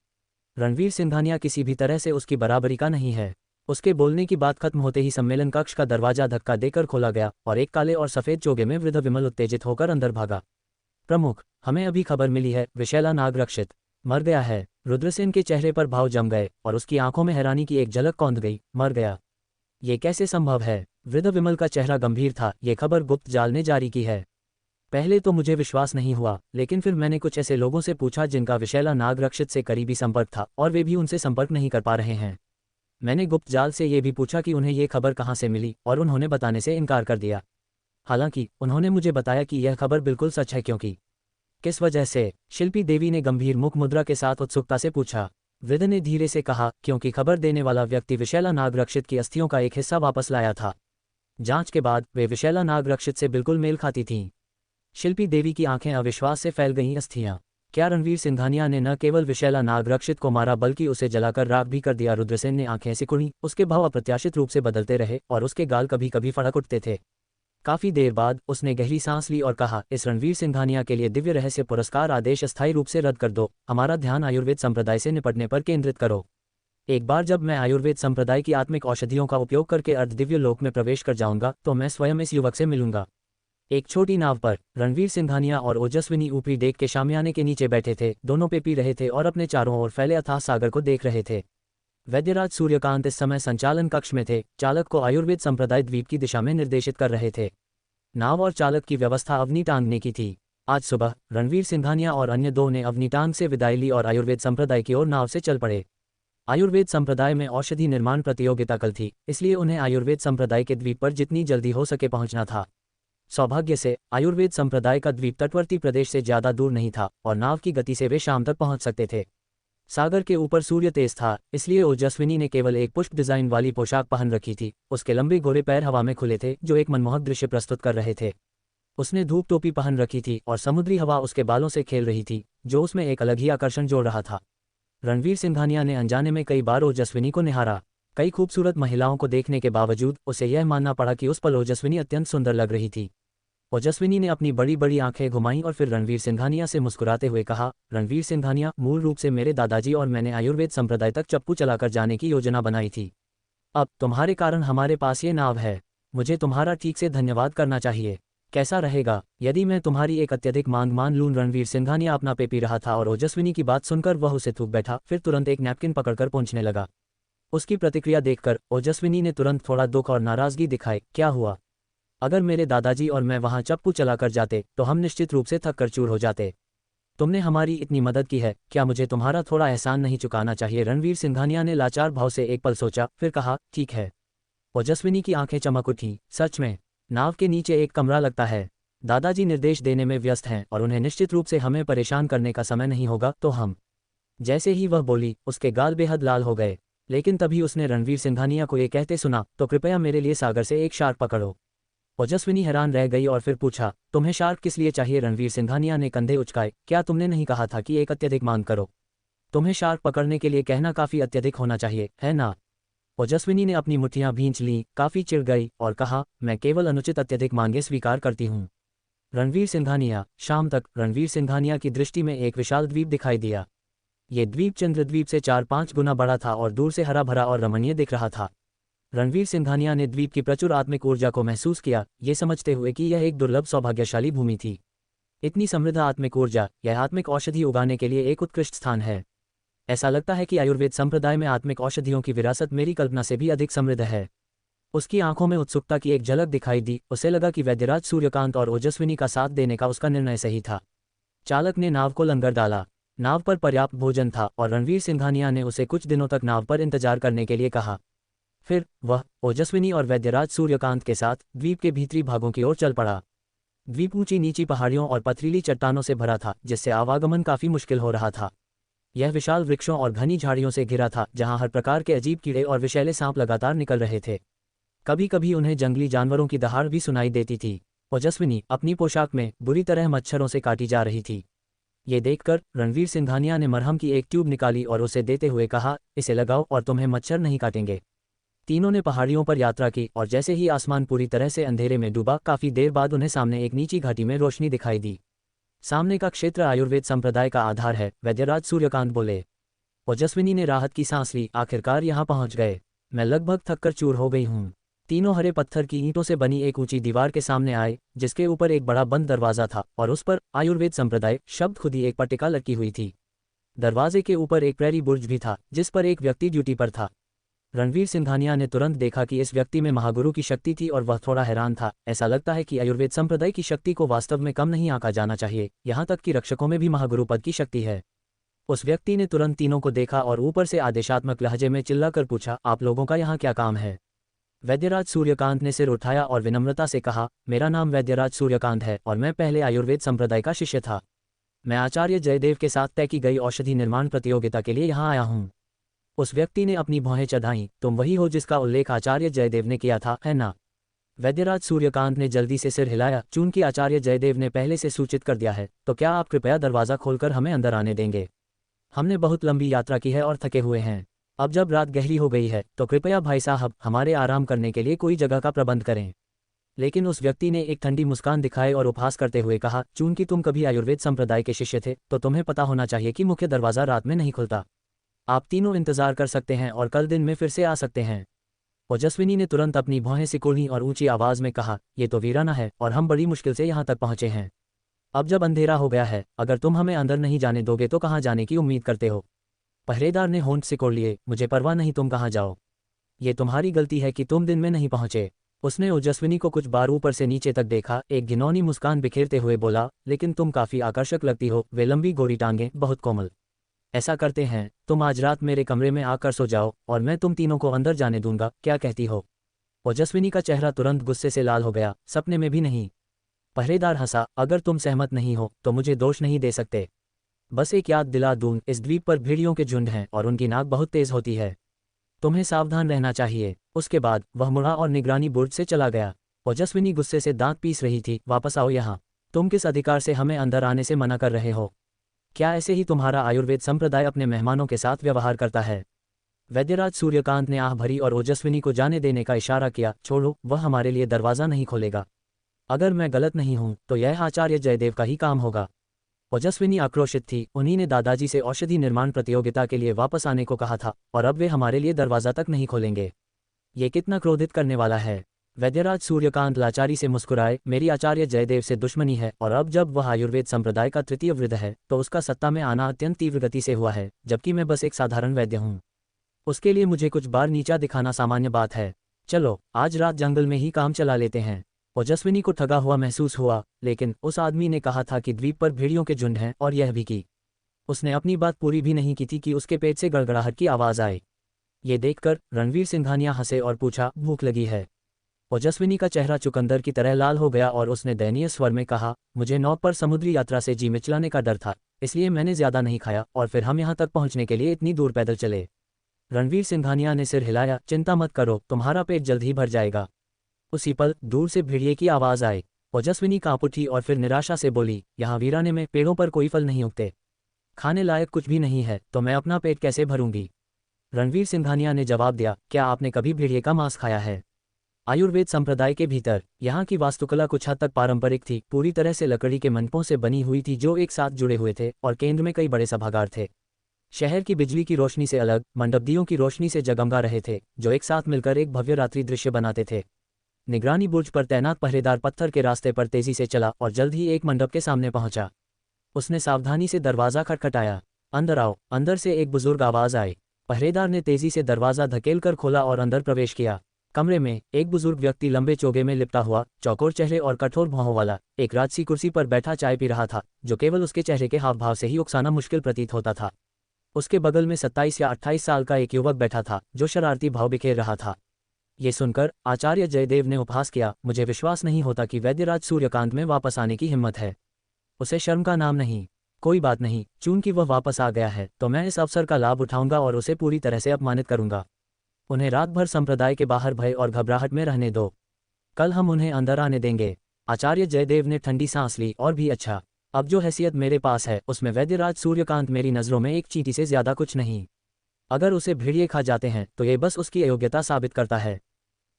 रणवीर सिंघानिया किसी भी तरह से उसकी बराबरी का नहीं है। उसके बोलने की बात खत्म होते ही सम्मेलन कक्ष का दरवाजा धक्का देकर खोला गया और एक काले और सफेद चोगे में वृद्ध विमल उत्तेजित होकर अंदर भागा। प्रमुख, हमें अभी खबर मिली है, विशैला नाग रक्षित मर गया है। रुद्रसेन के चेहरे पर भाव जम गए और उसकी आंखों में हैरानी की एक झलक कौंध गई। मर गया? ये कैसे संभव है? वृद्ध विमल का चेहरा गंभीर था। ये खबर गुप्त जाल ने जारी की है। पहले तो मुझे विश्वास नहीं हुआ, लेकिन फिर मैंने कुछ ऐसे लोगों से पूछा जिनका विशैला नाग रक्षित से करीबी संपर्क था और वे भी उनसे संपर्क नहीं कर पा रहे हैं। मैंने गुप्त जाल से ये भी पूछा कि उन्हें ये खबर कहाँ से मिली और उन्होंने बताने से इनकार कर दिया। हालांकि उन्होंने मुझे बताया कि यह खबर बिल्कुल सच है। क्योंकि किस वजह से? शिल्पी देवी ने गंभीर मुख मुद्रा के साथ उत्सुकता से पूछा। वृद्ध ने धीरे से कहा, क्योंकि खबर देने वाला व्यक्ति विशैला नाग रक्षित की अस्थियों का एक हिस्सा वापस लाया था। जांच के बाद वे विशैला नाग रक्षित से बिल्कुल मेल खाती थीं। शिल्पी देवी की आंखें अविश्वास से फैल गईं। अस्थियां? क्या रणवीर सिंघानिया ने न केवल विशैला नाग रक्षित को मारा बल्कि उसे जलाकर राख भी कर दिया? रुद्रसेन ने आंखें सिकुड़ी, उसके भाव अप्रत्याशित रूप से बदलते रहे और उसके गाल कभी कभी फड़क उठते थे। काफी देर बाद उसने गहरी सांस ली और कहा, इस रणवीर सिंघानिया के लिए दिव्य रहस्य पुरस्कार आदेश अस्थायी रूप से रद्द कर दो। हमारा ध्यान आयुर्वेद संप्रदाय से निपटने पर केंद्रित करो। एक बार जब मैं आयुर्वेद संप्रदाय की आत्मिक औषधियों का उपयोग करके अर्धदिव्य लोक में प्रवेश कर जाऊंगा तो मैं स्वयं इस युवक से मिलूंगा। एक छोटी नाव पर रणवीर सिंघानिया और ओजस्विनी ऊपरी डेक के शामियाने के नीचे बैठे थे। दोनों पे पी रहे थे और अपने चारों ओर फैले अथाह सागर को देख रहे थे। वैद्यराज सूर्यकांत इस समय संचालन कक्ष में थे। चालक को आयुर्वेद संप्रदाय द्वीप की दिशा में निर्देशित कर रहे थे। नाव और चालक की व्यवस्था अवनीटांग ने की थी। आज सुबह रणवीर सिंघानिया और अन्य दो ने अवनीटांग से विदाई ली और आयुर्वेद संप्रदाय की ओर नाव से चल पड़े। आयुर्वेद संप्रदाय में औषधि निर्माण प्रतियोगिता कल थी, इसलिए उन्हें आयुर्वेद संप्रदाय के द्वीप पर जितनी जल्दी हो सके पहुंचना था। सौभाग्य से आयुर्वेद संप्रदाय का द्वीप तटवर्ती प्रदेश से ज्यादा दूर नहीं था और नाव की गति से वे शाम तक पहुंच सकते थे। सागर के ऊपर सूर्य तेज था, इसलिए ओजस्विनी ने केवल एक पुष्प डिजाइन वाली पोशाक पहन रखी थी। उसके लंबे गोरे पैर हवा में खुले थे जो एक मनमोहक दृश्य प्रस्तुत कर रहे थे। उसने धूप टोपी पहन रखी थी और समुद्री हवा उसके बालों से खेल रही थी, जो उसमें एक अलग ही आकर्षण जोड़ रहा था। रणवीर सिंघानिया ने अनजाने में कई बार ओजस्विनी को निहारा। कई खूबसूरत महिलाओं को देखने के बावजूद उसे यह मानना पड़ा कि उस पल ओजस्विनी अत्यंत सुंदर लग रही थी। ओजस्विनी ने अपनी बड़ी बड़ी आंखें घुमाईं और फिर रणवीर सिंघानिया से मुस्कुराते हुए कहा, रणवीर सिंघानिया, मूल रूप से मेरे दादाजी और मैंने आयुर्वेद संप्रदाय तक चप्पू चलाकर जाने की योजना बनाई थी। अब तुम्हारे कारण हमारे पास ये नाव है। मुझे तुम्हारा ठीक से धन्यवाद करना चाहिए। कैसा रहेगा यदि मैं तुम्हारी एक अत्यधिक मांग मान लूं? रणवीर सिंघानिया अपना पे पी रहा था और ओजस्विनी की बात सुनकर वह उसे थूक बैठा, फिर तुरंत एक नैपकिन पकड़कर पोंछने लगा। उसकी प्रतिक्रिया देखकर ओजस्विनी ने तुरंत थोड़ा दुख और नाराजगी दिखाई। क्या हुआ? अगर मेरे दादाजी और मैं वहां चप्पू चलाकर जाते तो हम निश्चित रूप से थक कर चूर हो जाते। तुमने हमारी इतनी मदद की है, क्या मुझे तुम्हारा थोड़ा एहसान नहीं चुकाना चाहिए? रणवीर सिंघानिया ने लाचार भाव से एक पल सोचा, फिर कहा, ठीक है। ओजस्विनी की आंखें चमक उठीं। सच में? नाव के नीचे एक कमरा लगता है। दादाजी निर्देश देने में व्यस्त हैं और उन्हें निश्चित रूप से हमें परेशान करने का समय नहीं होगा, तो हम। जैसे ही वह बोली, उसके गाल बेहद लाल हो गए। लेकिन तभी उसने रणवीर सिंघानिया को ये कहते सुना, तो कृपया मेरे लिए सागर से एक शार्क पकड़ो। ओजस्विनी हैरान रह गई और फिर पूछा, तुम्हें शार्क किस लिए चाहिए? रणवीर सिंघानिया ने कंधे उचकाए। क्या तुमने नहीं कहा था कि एक अत्यधिक मांग करो? तुम्हें शार्क पकड़ने के लिए कहना काफी अत्यधिक होना चाहिए, है ना? ओजस्विनी ने अपनी मुट्ठियां भींच लीं, काफी चिढ़ गई और कहा, मैं केवल अनुचित अत्यधिक मांगे स्वीकार करती हूँ। रणवीर सिंघानिया। शाम तक रणवीर सिंघानिया की दृष्टि में एक विशाल द्वीप दिखाई दिया। ये द्वीप चंद्रद्वीप से 4-5 गुना बड़ा था और दूर से हरा भरा और रमणीय दिख रहा था। रणवीर सिंघानिया ने द्वीप की प्रचुर आत्मिक ऊर्जा को महसूस किया, ये समझते हुए कि यह एक दुर्लभ सौभाग्यशाली भूमि थी। इतनी समृद्ध आत्मिक ऊर्जा, यह आत्मिक औषधि उगाने के लिए एक उत्कृष्ट स्थान है। ऐसा लगता है कि आयुर्वेद संप्रदाय में आत्मिक औषधियों की विरासत मेरी कल्पना से भी अधिक समृद्ध है। उसकी आंखों में उत्सुकता की एक झलक दिखाई दी। उसे लगा कि वैद्यराज सूर्यकांत और ओजस्विनी का साथ देने का उसका निर्णय सही था। चालक ने नाव को लंगर डाला। नाव पर पर्याप्त भोजन था और रणवीर सिंघानिया ने उसे कुछ दिनों तक नाव पर इंतजार करने के लिए कहा। फिर वह ओजस्विनी और वैद्यराज सूर्यकांत के साथ द्वीप के भीतरी भागों की ओर चल पड़ा। द्वीप ऊंची नीची पहाड़ियों और पथरीली चट्टानों से भरा था, जिससे आवागमन काफी मुश्किल हो रहा था। यह विशाल वृक्षों और घनी झाड़ियों से घिरा था, जहां हर प्रकार के अजीब कीड़े और विषैले सांप लगातार निकल रहे थे। कभी कभी उन्हें जंगली जानवरों की दहाड़ भी सुनाई देती थी। ओजस्विनी अपनी पोशाक में बुरी तरह मच्छरों से काटी जा रही थी। ये देखकर रणवीर सिंघानिया ने मरहम की एक ट्यूब निकाली और उसे देते हुए कहा, इसे लगाओ और तुम्हें मच्छर नहीं काटेंगे। तीनों ने पहाड़ियों पर यात्रा की और जैसे ही आसमान पूरी तरह से अंधेरे में डूबा, काफी देर बाद उन्हें सामने एक नीची घाटी में रोशनी दिखाई दी। सामने का क्षेत्र आयुर्वेद संप्रदाय का आधार है, वैद्यराज सूर्यकांत बोले। ओजस्विनी ने राहत की सांस ली, आखिरकार यहाँ पहुंच गए। मैं लगभग थककर चूर हो गई हूँ। तीनों हरे पत्थर की ईंटों से बनी एक ऊंची दीवार के सामने आए, जिसके ऊपर एक बड़ा बंद दरवाजा था और उस पर आयुर्वेद संप्रदाय शब्द खुद ही एक पट्टिका लटकी हुई थी। दरवाजे के ऊपर एक प्रहरी बुर्ज भी था, जिस पर एक व्यक्ति ड्यूटी पर था। रणवीर सिंघानिया ने तुरंत देखा कि इस व्यक्ति में महागुरु की शक्ति थी और वह थोड़ा हैरान था। ऐसा लगता है कि आयुर्वेद संप्रदाय की शक्ति को वास्तव में कम नहीं आंका जाना चाहिए, यहाँ तक कि रक्षकों में भी महागुरु पद की शक्ति है। उस व्यक्ति ने तुरंत तीनों को देखा और ऊपर से आदेशात्मक लहजे में चिल्लाकर पूछा, आप लोगों का यहाँ क्या काम है? वैद्यराज सूर्यकांत ने सिर उठाया और विनम्रता से कहा, मेरा नाम वैद्यराज सूर्यकांत है और मैं पहले आयुर्वेद संप्रदाय का शिष्य था। मैं आचार्य जयदेव के साथ तय की गई औषधि निर्माण प्रतियोगिता के लिए यहाँ आया हूँ। उस व्यक्ति ने अपनी भौहें चढ़ाईं, तुम वही हो जिसका उल्लेख आचार्य जयदेव ने किया था, है ना? वैद्यराज सूर्यकांत ने जल्दी से सिर हिलाया, चूंकि आचार्य जयदेव ने पहले से सूचित कर दिया है, तो क्या आप कृपया दरवाज़ा खोलकर हमें अंदर आने देंगे? हमने बहुत लंबी यात्रा की है और थके हुए हैं। अब जब रात गहरी हो गई है, तो कृपया भाई साहब हमारे आराम करने के लिए कोई जगह का प्रबंध करें। लेकिन उस व्यक्ति ने एक ठंडी मुस्कान दिखाई और उपहास करते हुए कहा, चूंकि तुम कभी आयुर्वेद संप्रदाय के शिष्य थे, तो तुम्हें पता होना चाहिए कि मुख्य दरवाज़ा रात में नहीं खुलता। आप तीनों इंतजार कर सकते हैं और कल दिन में फिर से आ सकते हैं। ओजस्विनी ने तुरंत अपनी भौहें सिकुड़ी और ऊंची आवाज में कहा, ये तो वीराना है और हम बड़ी मुश्किल से यहाँ तक पहुँचे हैं। अब जब अंधेरा हो गया है, अगर तुम हमें अंदर नहीं जाने दोगे तो कहाँ जाने की उम्मीद करते हो? पहरेदार ने होंठ सिकोड़ लिए, मुझे परवाह नहीं तुम कहाँ जाओ। ये तुम्हारी गलती है कि तुम दिन में नहीं पहुँचे। उसने ओजस्विनी को कुछ बार ऊपर से नीचे तक देखा, एक घिनौनी मुस्कान बिखेरते हुए बोला, लेकिन तुम काफ़ी आकर्षक लगती हो, वे लंबी गोरी टांगें, बहुत कोमल। ऐसा करते हैं, तुम आज रात मेरे कमरे में आकर सो जाओ और मैं तुम तीनों को अंदर जाने दूंगा, क्या कहती हो? ओजस्विनी का चेहरा तुरंत गुस्से से लाल हो गया, सपने में भी नहीं। पहरेदार हंसा, अगर तुम सहमत नहीं हो तो मुझे दोष नहीं दे सकते। बस एक याद दिला दूं, इस द्वीप पर भेड़ियों के झुंड हैं और उनकी नाक बहुत तेज होती है। तुम्हें सावधान रहना चाहिए। उसके बाद वह मुड़ा और निगरानी बुर्ज से चला गया। ओजस्विनी गुस्से से दांत पीस रही थी, वापस आओ यहाँ। तुम किस अधिकार से हमें अंदर आने से मना कर रहे हो? क्या ऐसे ही तुम्हारा आयुर्वेद संप्रदाय अपने मेहमानों के साथ व्यवहार करता है? वैद्यराज सूर्यकांत ने आह भरी और ओजस्विनी को जाने देने का इशारा किया, छोड़ो, वह हमारे लिए दरवाज़ा नहीं खोलेगा। अगर मैं गलत नहीं हूं तो यह आचार्य जयदेव का ही काम होगा। ओजस्विनी आक्रोशित थी, उन्हीं ने दादाजी से औषधि निर्माण प्रतियोगिता के लिए वापस आने को कहा था और अब वे हमारे लिए दरवाज़ा तक नहीं खोलेंगे। ये कितना क्रोधित करने वाला है। वैद्यराज सूर्यकांत लाचारी से मुस्कुराए, मेरी आचार्य जयदेव से दुश्मनी है और अब जब वह आयुर्वेद संप्रदाय का तृतीय वृद्ध है तो उसका सत्ता में आना अत्यंत तीव्र गति से हुआ है, जबकि मैं बस एक साधारण वैद्य हूँ। उसके लिए मुझे कुछ बार नीचा दिखाना सामान्य बात है। चलो आज रात जंगल में ही काम चला लेते हैं। ओजस्विनी को ठगा हुआ महसूस हुआ, लेकिन उस आदमी ने कहा था कि द्वीप पर भेड़ियों के झुंड हैं और यह भी की। उसने अपनी बात पूरी भी नहीं की थी कि उसके पेट से गड़गड़ाहट की आवाज़ आई। ये देखकर रणवीर सिंघानिया हंसे और पूछा, भूख लगी है? ओजस्विनी का चेहरा चुकंदर की तरह लाल हो गया और उसने दयनीय स्वर में कहा, मुझे नौ पर समुद्री यात्रा से जी मिचलाने का डर था, इसलिए मैंने ज्यादा नहीं खाया और फिर हम यहाँ तक पहुँचने के लिए इतनी दूर पैदल चले। रणवीर सिंघानिया ने सिर हिलाया, चिंता मत करो, तुम्हारा पेट जल्द ही भर जाएगा। उसी पल दूर से भेड़िए की आवाज़ आई। ओजस्विनी कांप उठी और फिर निराशा से बोली, यहाँ वीराने में पेड़ों पर कोई फल नहीं उगते, खाने लायक कुछ भी नहीं है, तो मैं अपना पेट कैसे भरूंगी? रणवीर सिंघानिया ने जवाब दिया, क्या आपने कभी भेड़िए का मांस खाया है? आयुर्वेद संप्रदाय के भीतर यहाँ की वास्तुकला कुछ हद तक पारंपरिक थी, पूरी तरह से लकड़ी के मंडपों से बनी हुई थी जो एक साथ जुड़े हुए थे और केंद्र में कई बड़े सभागार थे। शहर की बिजली की रोशनी से अलग मंडप दियों की रोशनी से जगमगा रहे थे, जो एक साथ मिलकर एक भव्य रात्रि दृश्य बनाते थे। निगरानी बुर्ज पर तैनात पहरेदार पत्थर के रास्ते पर तेजी से चला और जल्द ही एक मंडप के सामने पहुंचा। उसने सावधानी से दरवाजा खटखटाया। अंदर आओ, अंदर से एक बुजुर्ग आवाज आई। पहरेदार ने तेजी से दरवाजा धकेलकर खोला और अंदर प्रवेश किया। कमरे में एक बुजुर्ग व्यक्ति लंबे चोगे में लिपटा हुआ, चौकोर चेहरे और कठोर भौहों वाला, एक राजसी कुर्सी पर बैठा चाय पी रहा था, जो केवल उसके चेहरे के हाव भाव से ही उकसाना मुश्किल प्रतीत होता था। उसके बगल में 27 या 28 साल का एक युवक बैठा था, जो शरारती भाव बिखेर रहा था। ये सुनकर आचार्य जयदेव ने उपहास किया, मुझे विश्वास नहीं होता कि वैद्यराज सूर्यकांत में वापस आने की हिम्मत है। उसे शर्म का नाम नहीं। कोई बात नहीं, चूंकि वह वापस आ गया है तो मैं इस अवसर का लाभ उठाऊंगा और उसे पूरी तरह से अपमानित करूंगा। उन्हें रात भर संप्रदाय के बाहर भय और घबराहट में रहने दो। कल हम उन्हें अंदर आने देंगे। आचार्य जयदेव ने ठंडी सांस ली। और भी अच्छा, अब जो हैसियत मेरे पास है उसमें वैद्यराज सूर्यकांत मेरी नज़रों में एक चींटी से ज्यादा कुछ नहीं। अगर उसे भेड़िए खा जाते हैं तो ये बस उसकी अयोग्यता साबित करता है।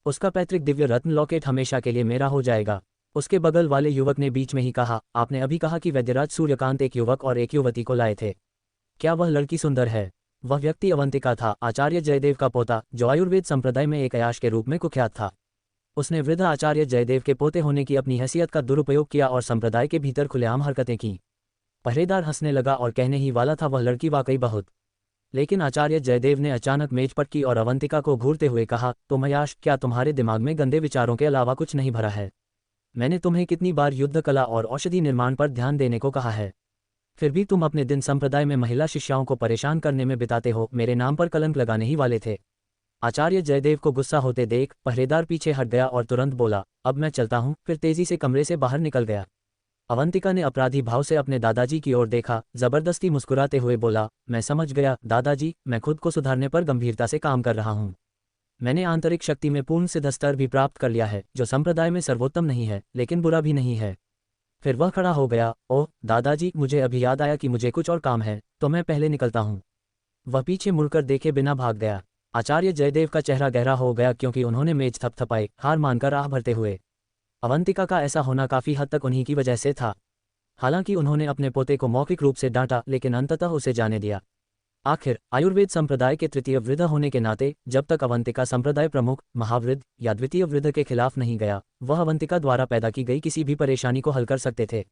उसका पैतृक दिव्य रत्न लॉकेट हमेशा के लिए मेरा हो जाएगा। उसके बगल वाले युवक ने बीच में ही कहा, आपने अभी कहा कि वैद्यराज सूर्यकांत एक युवक और एक युवती को लाए थे। क्या वह लड़की सुंदर है? वह व्यक्ति अवंतिका था, आचार्य जयदेव का पोता, जो आयुर्वेद संप्रदाय में एक अयाश के रूप में कुख्यात था। उसने वृद्ध आचार्य जयदेव के पोते होने की अपनी हैसियत का दुरुपयोग किया और संप्रदाय के भीतर खुलेआम हरकतें की। पहरेदार हंसने लगा और कहने ही वाला था, वह लड़की वाकई बहुत। लेकिन आचार्य जयदेव ने अचानक मेज पटकी और अवंतिका को घूरते हुए कहा, तुम अयाश, क्या तुम्हारे दिमाग में गंदे विचारों के अलावा कुछ नहीं भरा है? मैंने तुम्हें कितनी बार युद्ध कला और औषधि निर्माण पर ध्यान देने को कहा है, फिर भी तुम अपने दिन संप्रदाय में महिला शिष्याओं को परेशान करने में बिताते हो। मेरे नाम पर कलंक लगाने ही वाले थे। आचार्य जयदेव को गुस्सा होते देख पहरेदार पीछे हट गया और तुरंत बोला, अब मैं चलता हूँ। फिर तेजी से कमरे से बाहर निकल गया। अवंतिका ने अपराधी भाव से अपने दादाजी की ओर देखा, जबरदस्ती मुस्कुराते हुए बोला, मैं समझ गया दादाजी, मैं खुद को सुधारने पर गंभीरता से काम कर रहा हूँ। मैंने आंतरिक शक्ति में पूर्ण सिद्ध स्तर भी प्राप्त कर लिया है, जो संप्रदाय में सर्वोत्तम नहीं है लेकिन बुरा भी नहीं है। फिर वह खड़ा हो गया। ओह दादाजी, मुझे अभी याद आया कि मुझे कुछ और काम है, तो मैं पहले निकलता हूँ। वह पीछे मुड़कर देखे बिना भाग गया। आचार्य जयदेव का चेहरा गहरा हो गया, क्योंकि उन्होंने मेज थपथपाई, हार मानकर आह भरते हुए। अवंतिका का ऐसा होना काफी हद तक उन्हीं की वजह से था। हालांकि उन्होंने अपने पोते को मौखिक रूप से डांटा, लेकिन अंततः उसे जाने दिया। आखिर आयुर्वेद संप्रदाय के तृतीय वृद्ध होने के नाते जब तक अवंतिका संप्रदाय प्रमुख, महावृद्ध या द्वितीय वृद्ध के खिलाफ नहीं गया, वह अवंतिका द्वारा पैदा की गई किसी भी परेशानी को हल कर सकते थे।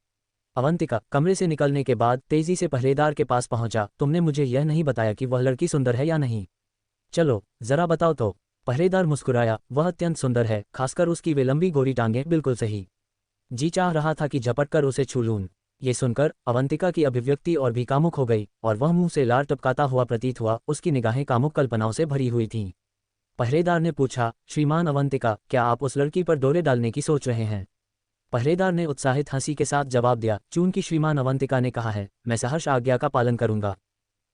अवंतिका कमरे से निकलने के बाद तेजी से पहरेदार के पास पहुंचा। तुमने मुझे यह नहीं बताया कि वह लड़की सुंदर है या नहीं? चलो जरा बताओ तो। पहरेदार मुस्कुराया, वह अत्यंत सुंदर है, खासकर उसकी वे लंबी गोरी टांगें। बिल्कुल सही। जी चाह रहा था कि झपट कर उसे छू लूं। ये सुनकर अवंतिका की अभिव्यक्ति और भी कामुक हो गई और वह मुंह से लार टपकाता हुआ प्रतीत हुआ। उसकी निगाहें कामुक कल्पनाओं से भरी हुई थीं। पहरेदार ने पूछा, श्रीमान अवंतिका, क्या आप उस लड़की पर डोरे डालने की सोच रहे हैं? पहरेदार ने उत्साहित हंसी के साथ जवाब दिया, चूंकि श्रीमान अवंतिका ने कहा है, मैं सहर्ष आज्ञा का पालन करूंगा।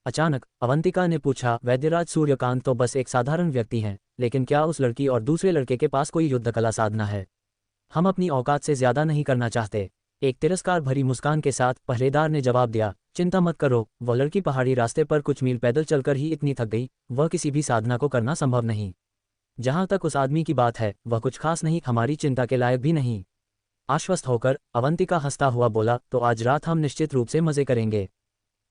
अचानक अवंतिका ने पूछा, वैद्यराज सूर्यकांत तो बस एक साधारण व्यक्ति हैं, लेकिन क्या उस लड़की और दूसरे लड़के के पास कोई युद्ध कला साधना है? हम अपनी औकात से ज्यादा नहीं करना चाहते। एक तिरस्कार भरी मुस्कान के साथ पहरेदार ने जवाब दिया, चिंता मत करो, वह लड़की पहाड़ी रास्ते पर कुछ मील पैदल चलकर ही इतनी थक गई, वह किसी भी साधना को करना संभव नहीं। जहां तक उस आदमी की बात है, वह कुछ खास नहीं, हमारी चिंता के लायक भी नहीं। आश्वस्त होकर अवंतिका हंसता हुआ बोला, तो आज रात हम निश्चित रूप से मजे करेंगे।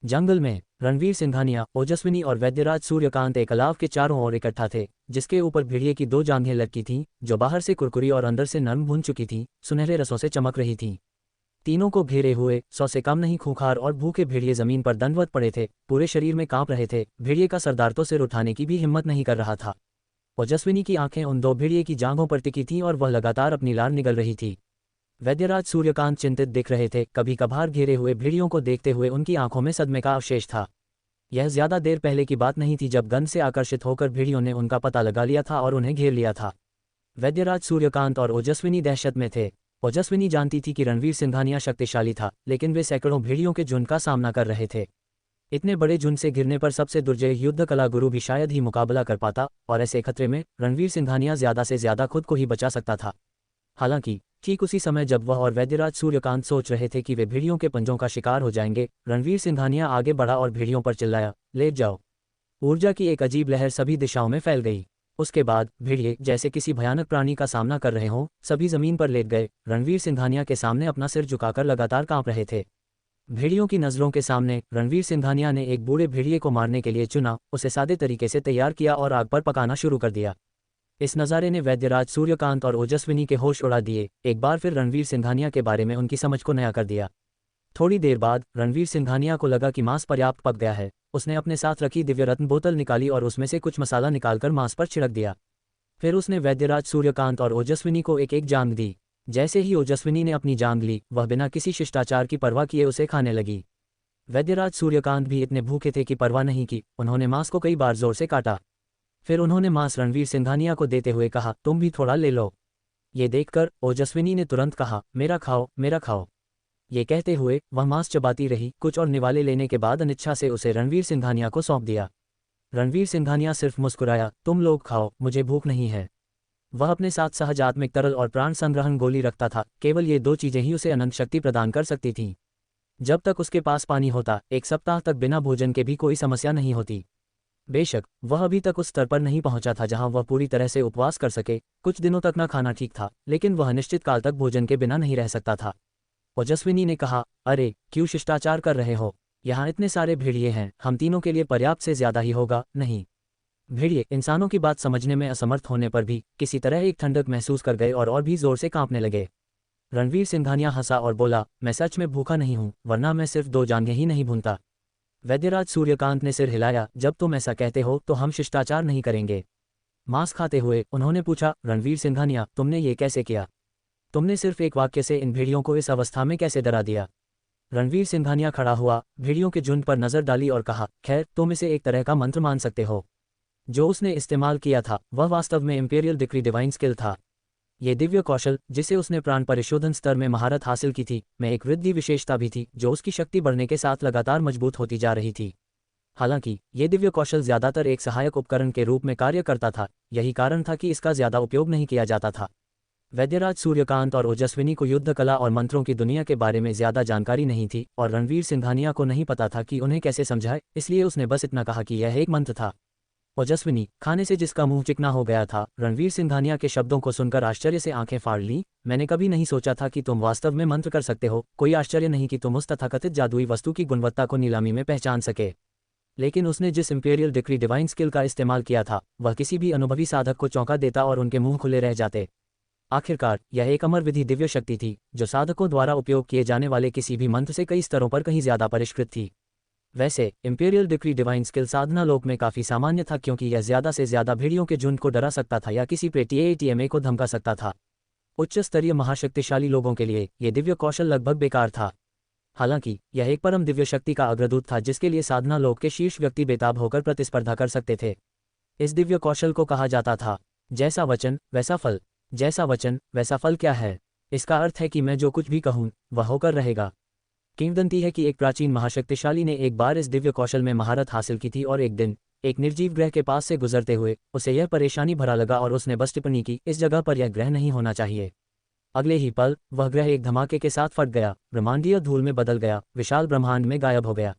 जंगल में रणवीर सिंघानिया, ओजस्विनी और वैद्यराज सूर्यकांत एक अलाव के चारों ओर इकट्ठा थे, जिसके ऊपर भेड़िए की 2 जांघें लटकी थीं, जो बाहर से कुरकुरी और अंदर से नरम भून चुकी थीं, सुनहरे रसों से चमक रही थीं। तीनों को घेरे हुए 100 से कम नहीं खूंखार और भूखे भेड़िए जमीन पर दंडवत पड़े थे, पूरे शरीर में कांप रहे थे। भेड़िए का सरदार तो सिर उठाने की भी हिम्मत नहीं कर रहा था। ओजस्विनी की आंखें उन 2 भेड़िए की जांघों पर टिकी थीं और वह लगातार अपनी लार निगल रही थी। वैद्यराज सूर्यकांत चिंतित दिख रहे थे, कभी कभार घेरे हुए भेड़ियों को देखते हुए उनकी आंखों में सदमे का अवशेष था। यह ज्यादा देर पहले की बात नहीं थी जब गंध से आकर्षित होकर भेड़ियों ने उनका पता लगा लिया था और उन्हें घेर लिया था। वैद्यराज सूर्यकांत और ओजस्विनी दहशत में थे। ओजस्विनी जानती थी कि रणवीर सिंघानिया शक्तिशाली था, लेकिन वे सैकड़ों भेड़ियों के झुंड का सामना कर रहे थे। इतने बड़े झुंड से घिरने पर सबसे दुर्जय युद्ध कला गुरु भी शायद ही मुकाबला कर पाता, और ऐसे खतरे में रणवीर सिंघानिया ज्यादा से ज्यादा खुद को ही बचा सकता था। हालांकि ठीक उसी समय जब वह और वैद्यराज सूर्यकांत सोच रहे थे कि वे भेड़ियों के पंजों का शिकार हो जाएंगे, रणवीर सिंघानिया आगे बढ़ा और भेड़ियों पर चिल्लाया, लेट जाओ। ऊर्जा की एक अजीब लहर सभी दिशाओं में फैल गई। उसके बाद भेड़िए जैसे किसी भयानक प्राणी का सामना कर रहे हों, सभी जमीन पर लेट गए। रणवीर सिंघानिया के सामने अपना सिर झुकाकर लगातार कांप रहे थे। भेड़ियों की नज़रों के सामने रणवीर सिंघानिया ने एक बूढ़े भेड़िए को मारने के लिए चुना, उसे सादे तरीके से तैयार किया और आग पर पकाना शुरू कर दिया। इस नज़ारे ने वैद्यराज सूर्यकांत और ओजस्विनी के होश उड़ा दिए। एक बार फिर रणवीर सिंघानिया के बारे में उनकी समझ को नया कर दिया। थोड़ी देर बाद रणवीर सिंघानिया को लगा कि मांस पर्याप्त पक गया है। उसने अपने साथ रखी दिव्य रत्न बोतल निकाली और उसमें से कुछ मसाला निकालकर मांस पर छिड़क दिया। फिर उसने वैद्यराज सूर्यकांत और ओजस्विनी को एक एक जांघ दी। जैसे ही ओजस्विनी ने अपनी जांघ ली, वह बिना किसी शिष्टाचार की परवाह किए उसे खाने लगी। वैद्यराज सूर्यकांत भी इतने भूखे थे कि परवाह नहीं की। उन्होंने मांस को कई बार जोर से काटा। फिर उन्होंने मांस रणवीर सिंघानिया को देते हुए कहा, तुम भी थोड़ा ले लो। ये देखकर ओजस्विनी ने तुरंत कहा, मेरा खाओ, मेरा खाओ। ये कहते हुए वह मांस चबाती रही। कुछ और निवाले लेने के बाद अनिच्छा से उसे रणवीर सिंघानिया को सौंप दिया। रणवीर सिंघानिया सिर्फ मुस्कुराया, तुम लोग खाओ, मुझे भूख नहीं है। वह अपने साथ सहज आत्मिक तरल और प्राण संग्रहण गोली रखता था। केवल ये दो चीजें ही उसे अनंत शक्ति प्रदान कर सकती थीं। जब तक उसके पास पानी होता, एक सप्ताह तक बिना भोजन के भी कोई समस्या नहीं होती। बेशक वह अभी तक उस स्तर पर नहीं पहुंचा था जहां वह पूरी तरह से उपवास कर सके। कुछ दिनों तक न खाना ठीक था, लेकिन वह निश्चित काल तक भोजन के बिना नहीं रह सकता था। ओजस्विनी ने कहा, अरे क्यों शिष्टाचार कर रहे हो? यहाँ इतने सारे भेड़िए हैं, हम तीनों के लिए पर्याप्त से ज्यादा ही होगा। नहीं। भेड़िए इंसानों की बात समझने में असमर्थ होने पर भी किसी तरह एक ठंडक महसूस कर गए और भी जोर से कांपने लगे। रणवीर सिंघानिया हंसा और बोला, मैं सच में भूखा नहीं हूं, वरना मैं सिर्फ 2 जांघें ही नहीं भूनता। वैद्यराज सूर्यकांत ने सिर हिलाया, जब तुम ऐसा कहते हो तो हम शिष्टाचार नहीं करेंगे। मांस खाते हुए उन्होंने पूछा, रणवीर सिंघानिया, तुमने ये कैसे किया? तुमने सिर्फ एक वाक्य से इन भेड़ियों को इस अवस्था में कैसे डरा दिया? रणवीर सिंघानिया खड़ा हुआ, भेड़ियों के झुंड पर नजर डाली और कहा, खैर तुम इसे एक तरह का मंत्र मान सकते हो। जो उसने इस्तेमाल किया था वह वास्तव में इंपीरियल डिक्री डिवाइन स्किल था। ये दिव्य कौशल जिसे उसने प्राण परिशोधन स्तर में महारत हासिल की थी, में एक वृद्धि विशेषता भी थी जो उसकी शक्ति बढ़ने के साथ लगातार मजबूत होती जा रही थी। हालांकि ये दिव्य कौशल ज्यादातर एक सहायक उपकरण के रूप में कार्य करता था, यही कारण था कि इसका ज्यादा उपयोग नहीं किया जाता था। वैद्यराज सूर्यकांत और ओजस्विनी को युद्ध कला और मंत्रों की दुनिया के बारे में ज्यादा जानकारी नहीं थी और रणवीर सिंघानिया को नहीं पता था कि उन्हें कैसे समझाए, इसलिए उसने बस इतना कहा कि यह एक मंत्र था। ओजस्विनी, खाने से जिसका मुंह चिकना हो गया था, रणवीर सिंघानिया के शब्दों को सुनकर आश्चर्य से आंखें फाड़ लीं। मैंने कभी नहीं सोचा था कि तुम वास्तव में मंत्र कर सकते हो। कोई आश्चर्य नहीं कि तुम उस तथाकथित जादुई वस्तु की गुणवत्ता को नीलामी में पहचान सके। लेकिन उसने जिस इंपीरियल डिक्री डिवाइन स्किल का इस्तेमाल किया था, वह किसी भी अनुभवी साधक को चौंका देता और उनके मुंह खुले रह जाते। आखिरकार यह एक अमर विधि दिव्य शक्ति थी जो साधकों द्वारा उपयोग किए जाने वाले किसी भी मंत्र से कई स्तरों पर कहीं ज्यादा परिष्कृत थी। वैसे इंपीरियल डिक्री डिवाइन स्किल साधना लोक में काफी सामान्य था, क्योंकि यह ज्यादा से ज्यादा भेड़ियों के झुंड को डरा सकता था या किसी पेटी एटीएमए को धमका सकता था। उच्च स्तरीय महाशक्तिशाली लोगों के लिए यह दिव्य कौशल लगभग बेकार था। हालांकि यह एक परम दिव्य शक्ति का अग्रदूत था जिसके लिए साधना लोक के शीर्ष व्यक्ति बेताब होकर प्रतिस्पर्धा कर सकते थे। इस दिव्य कौशल को कहा जाता था जैसा वचन वैसा फल। जैसा वचन वैसा फल क्या है? इसका अर्थ है कि मैं जो कुछ भी कहूं वह होकर रहेगा। किंवदंती है कि एक प्राचीन महाशक्तिशाली ने एक बार इस दिव्य कौशल में महारत हासिल की थी और एक दिन एक निर्जीव ग्रह के पास से गुजरते हुए उसे यह परेशानी भरा लगा और उसने बस टिप्पणी की, इस जगह पर यह ग्रह नहीं होना चाहिए। अगले ही पल वह ग्रह एक धमाके के साथ फट गया, ब्रह्मांडीय धूल में बदल गया, विशाल ब्रह्मांड में गायब हो गया।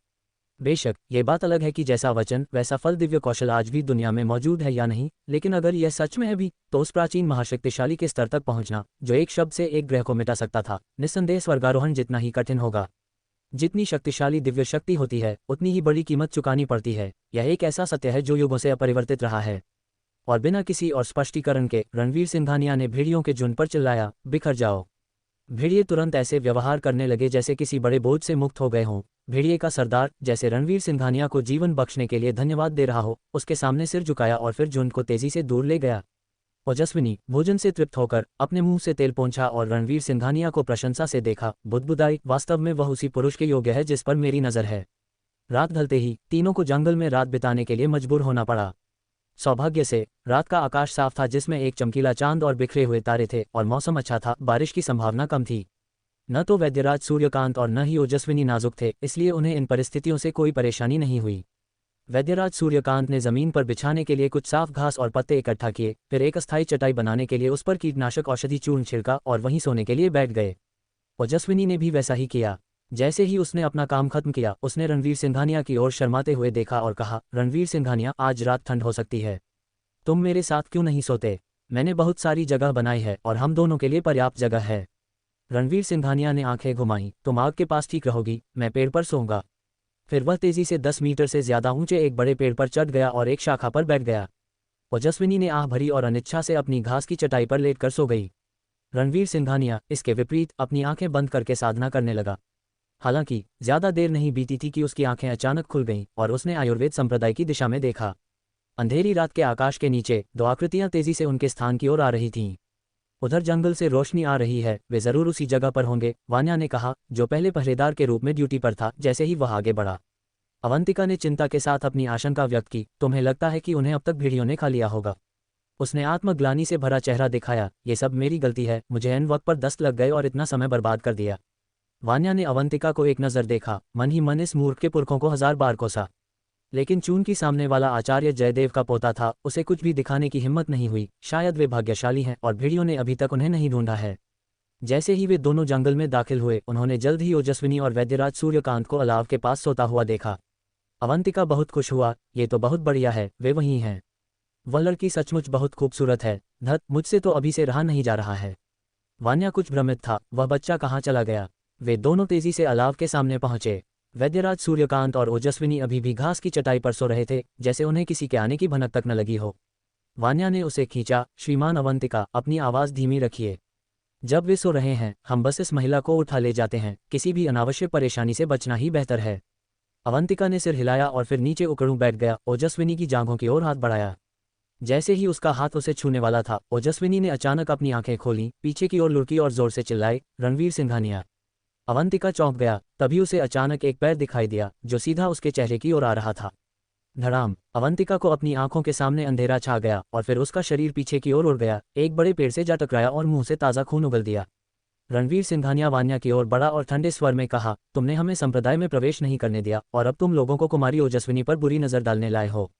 बेशक ये बात अलग है कि जैसा वचन वैसा फल दिव्य कौशल आज भी दुनिया में मौजूद है या नहीं, लेकिन अगर यह सच में है भी, तो उस प्राचीन महाशक्तिशाली के स्तर तक पहुंचना जो एक शब्द से एक ग्रह को मिटा सकता था, निस्संदेह स्वर्गारोहण जितना ही कठिन होगा। जितनी शक्तिशाली दिव्य शक्ति होती है उतनी ही बड़ी कीमत चुकानी पड़ती है। यह एक ऐसा सत्य है जो युगों से अपरिवर्तित रहा है। और बिना किसी और स्पष्टीकरण के रणवीर सिंघानिया ने भेड़ियों के झुंड पर चिल्लाया, बिखर जाओ। भेड़िए तुरंत ऐसे व्यवहार करने लगे जैसे किसी बड़े बोझ से मुक्त हो गए हों। भेड़िए का सरदार, जैसे रणवीर सिंघानिया को जीवन बख्शने के लिए धन्यवाद दे रहा हो, उसके सामने सिर झुकाया और फिर झुंड को तेजी से दूर ले गया। ओजस्विनी भोजन से तृप्त होकर अपने मुंह से तेल पोंछा और रणवीर सिंघानिया को प्रशंसा से देखा, बुदबुदाई, वास्तव में वह उसी पुरुष के योग्य है जिस पर मेरी नजर है। रात ढलते ही तीनों को जंगल में रात बिताने के लिए मजबूर होना पड़ा। सौभाग्य से रात का आकाश साफ था जिसमें एक चमकीला चांद और बिखरे हुए तारे थे और मौसम अच्छा था, बारिश की संभावना कम थी। न तो वैद्यराज सूर्यकांत और न ही ओजस्विनी नाजुक थे, इसलिए उन्हें इन परिस्थितियों से कोई परेशानी नहीं हुई। वैद्यराज सूर्यकांत ने जमीन पर बिछाने के लिए कुछ साफ घास और पत्ते इकट्ठा किए, फिर एक अस्थायी चटाई बनाने के लिए उस पर कीटनाशक औषधि चूर्ण छिड़का और वहीं सोने के लिए बैठ गए। ओजस्विनी ने भी वैसा ही किया। जैसे ही उसने अपना काम खत्म किया, उसने रणवीर सिंघानिया की ओर शर्माते हुए देखा और कहा, रणवीर सिंघानिया, आज रात ठंड हो सकती है। तुम मेरे साथ क्यों नहीं सोते? मैंने बहुत सारी जगह बनाई है और हम दोनों के लिए पर्याप्त जगह है। रणवीर सिंघानिया ने आंखें घुमाई। तुम आग के पास ठीक रहोगी, मैं पेड़ पर सोऊंगा। फिर वह तेजी से 10 मीटर से ज्यादा ऊंचे एक बड़े पेड़ पर चढ़ गया और एक शाखा पर बैठ गया। ओजस्विनी ने आह भरी और अनिच्छा से अपनी घास की चटाई पर लेटकर सो गई। रणवीर सिंघानिया इसके विपरीत अपनी आंखें बंद करके साधना करने लगा। हालांकि ज्यादा देर नहीं बीती थी कि उसकी आंखें अचानक खुल गईं और उसने आयुर्वेद संप्रदाय की दिशा में देखा। अंधेरी रात के आकाश के नीचे दो आकृतियां तेजी से उनके स्थान की ओर आ रही थीं। उधर जंगल से रोशनी आ रही है, वे जरूर उसी जगह पर होंगे, वान्या ने कहा, जो पहले पहरेदार के रूप में ड्यूटी पर था। जैसे ही वह आगे बढ़ा, अवंतिका ने चिंता के साथ अपनी आशंका व्यक्त की, तुम्हें लगता है कि उन्हें अब तक भेड़ियों ने खा लिया होगा? उसने आत्मग्लानि से भरा चेहरा दिखाया, ये सब मेरी गलती है, मुझे एन वक्त पर दस्त लग गए और इतना समय बर्बाद कर दिया। वान्या ने अवंतिका को एक नज़र देखा, मन ही मन इस मूर्ख के पुरखों को 1000 बार कोसा। लेकिन चून की सामने वाला आचार्य जयदेव का पोता था, उसे कुछ भी दिखाने की हिम्मत नहीं हुई। शायद वे भाग्यशाली हैं और भेड़ियों ने अभी तक उन्हें नहीं ढूंढा है। जैसे ही वे दोनों जंगल में दाखिल हुए, उन्होंने जल्द ही ओजस्विनी और वैद्यराज सूर्यकांत को अलाव के पास सोता हुआ देखा। अवंतिका बहुत खुश हुआ, ये तो बहुत बढ़िया है, वे वहीं हैं। वह लड़की सचमुच बहुत खूबसूरत है। धत, मुझसे तो अभी से रहा नहीं जा रहा है। वान्या कुछ भ्रमित था, वह बच्चा कहाँ चला गया? वे दोनों तेजी से अलाव के सामने पहुंचे। वैद्यराज सूर्यकांत और ओजस्विनी अभी भी घास की चटाई पर सो रहे थे, जैसे उन्हें किसी के आने की भनक तक न लगी हो। वान्या ने उसे खींचा, श्रीमान अवंतिका, अपनी आवाज़ धीमी रखिए। जब वे सो रहे हैं, हम बस इस महिला को उठा ले जाते हैं, किसी भी अनावश्यक परेशानी से बचना ही बेहतर है। अवंतिका ने सिर हिलाया और फिर नीचे उकड़ू बैठ गया। ओजस्विनी की जांघों की ओर हाथ बढ़ाया। जैसे ही उसका हाथ उसे छूने वाला था, ओजस्विनी ने अचानक अपनी आंखें खोलीं, पीछे की ओर लुढ़की और जोर से चिल्लाई, रणवीर सिंघानिया। अवंतिका चौंक गया। तभी उसे अचानक एक पैर दिखाई दिया, जो सीधा उसके चेहरे की ओर आ रहा था। धड़ाम! अवंतिका को अपनी आंखों के सामने अंधेरा छा गया और फिर उसका शरीर पीछे की ओर उड़ गया, एक बड़े पेड़ से जा टकराया और मुंह से ताज़ा खून उगल दिया। रणवीर सिंघानिया वान्या की ओर बढ़ा और ठंडे स्वर में कहा, तुमने हमें संप्रदाय में प्रवेश नहीं करने दिया और अब तुम लोगों को कुमारी ओजस्विनी पर बुरी नज़र डालने लाए हो।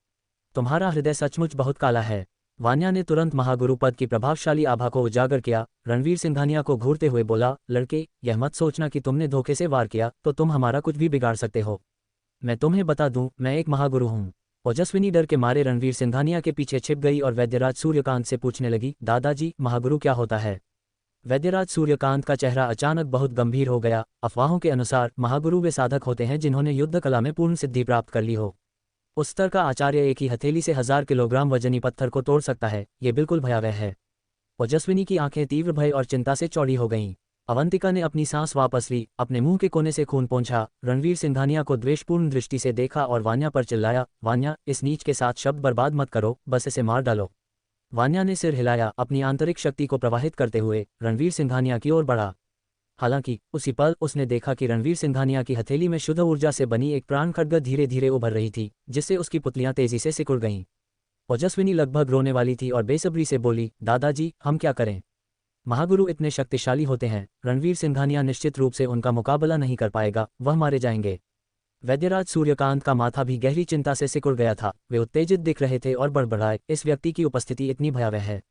तुम्हारा हृदय सचमुच बहुत काला है। वान्या ने तुरंत महागुरु पद की प्रभावशाली आभा को उजागर किया। रणवीर सिंघानिया को घूरते हुए बोला, लड़के, यह मत सोचना कि तुमने धोखे से वार किया तो तुम हमारा कुछ भी बिगाड़ सकते हो। मैं तुम्हें बता दूं, मैं एक महागुरु हूं। ओजस्विनी डर के मारे रणवीर सिंघानिया के पीछे छिप गई और वैद्यराज सूर्यकांत से पूछने लगी, दादाजी, महागुरु क्या होता है? वैद्यराज सूर्यकांत का चेहरा अचानक बहुत गंभीर हो गया। अफवाहों के अनुसार महागुरु वे साधक होते हैं जिन्होंने युद्ध कला में पूर्ण सिद्धि प्राप्त कर ली हो। उस स्तर का आचार्य एक ही हथेली से 1000 किलोग्राम वजनी पत्थर को तोड़ सकता है। ये बिल्कुल भयावह है। ओजस्विनी की आंखें तीव्र भय और चिंता से चौड़ी हो गईं। अवंतिका ने अपनी सांस वापस ली, अपने मुंह के कोने से खून पोंछा, रणवीर सिंघानिया को द्वेषपूर्ण दृष्टि से देखा और वान्या पर चिल्लाया, वान्या, इस नीच के साथ शब्द बर्बाद मत करो, बस इसे मार डालो। वान्या ने सिर हिलाया, अपनी आंतरिक शक्ति को प्रवाहित करते हुए रणवीर सिंघानिया की ओर बढ़ा। हालांकि उसी पल उसने देखा कि रणवीर सिंघानिया की हथेली में शुद्ध ऊर्जा से बनी एक प्राण खड्ग धीरे धीरे उभर रही थी, जिससे उसकी पुतलियां तेजी से सिकुड़ गईं। ओजस्विनी लगभग रोने वाली थी और बेसब्री से बोली, दादाजी, हम क्या करें? महागुरु इतने शक्तिशाली होते हैं, रणवीर सिंघानिया निश्चित रूप से उनका मुकाबला नहीं कर पाएगा, वह मारे जाएंगे। वैद्यराज सूर्यकांत का माथा भी गहरी चिंता से सिकुड़ गया था। वे उत्तेजित दिख रहे थे और बड़बड़ाए, इस व्यक्ति की उपस्थिति इतनी भयावह है।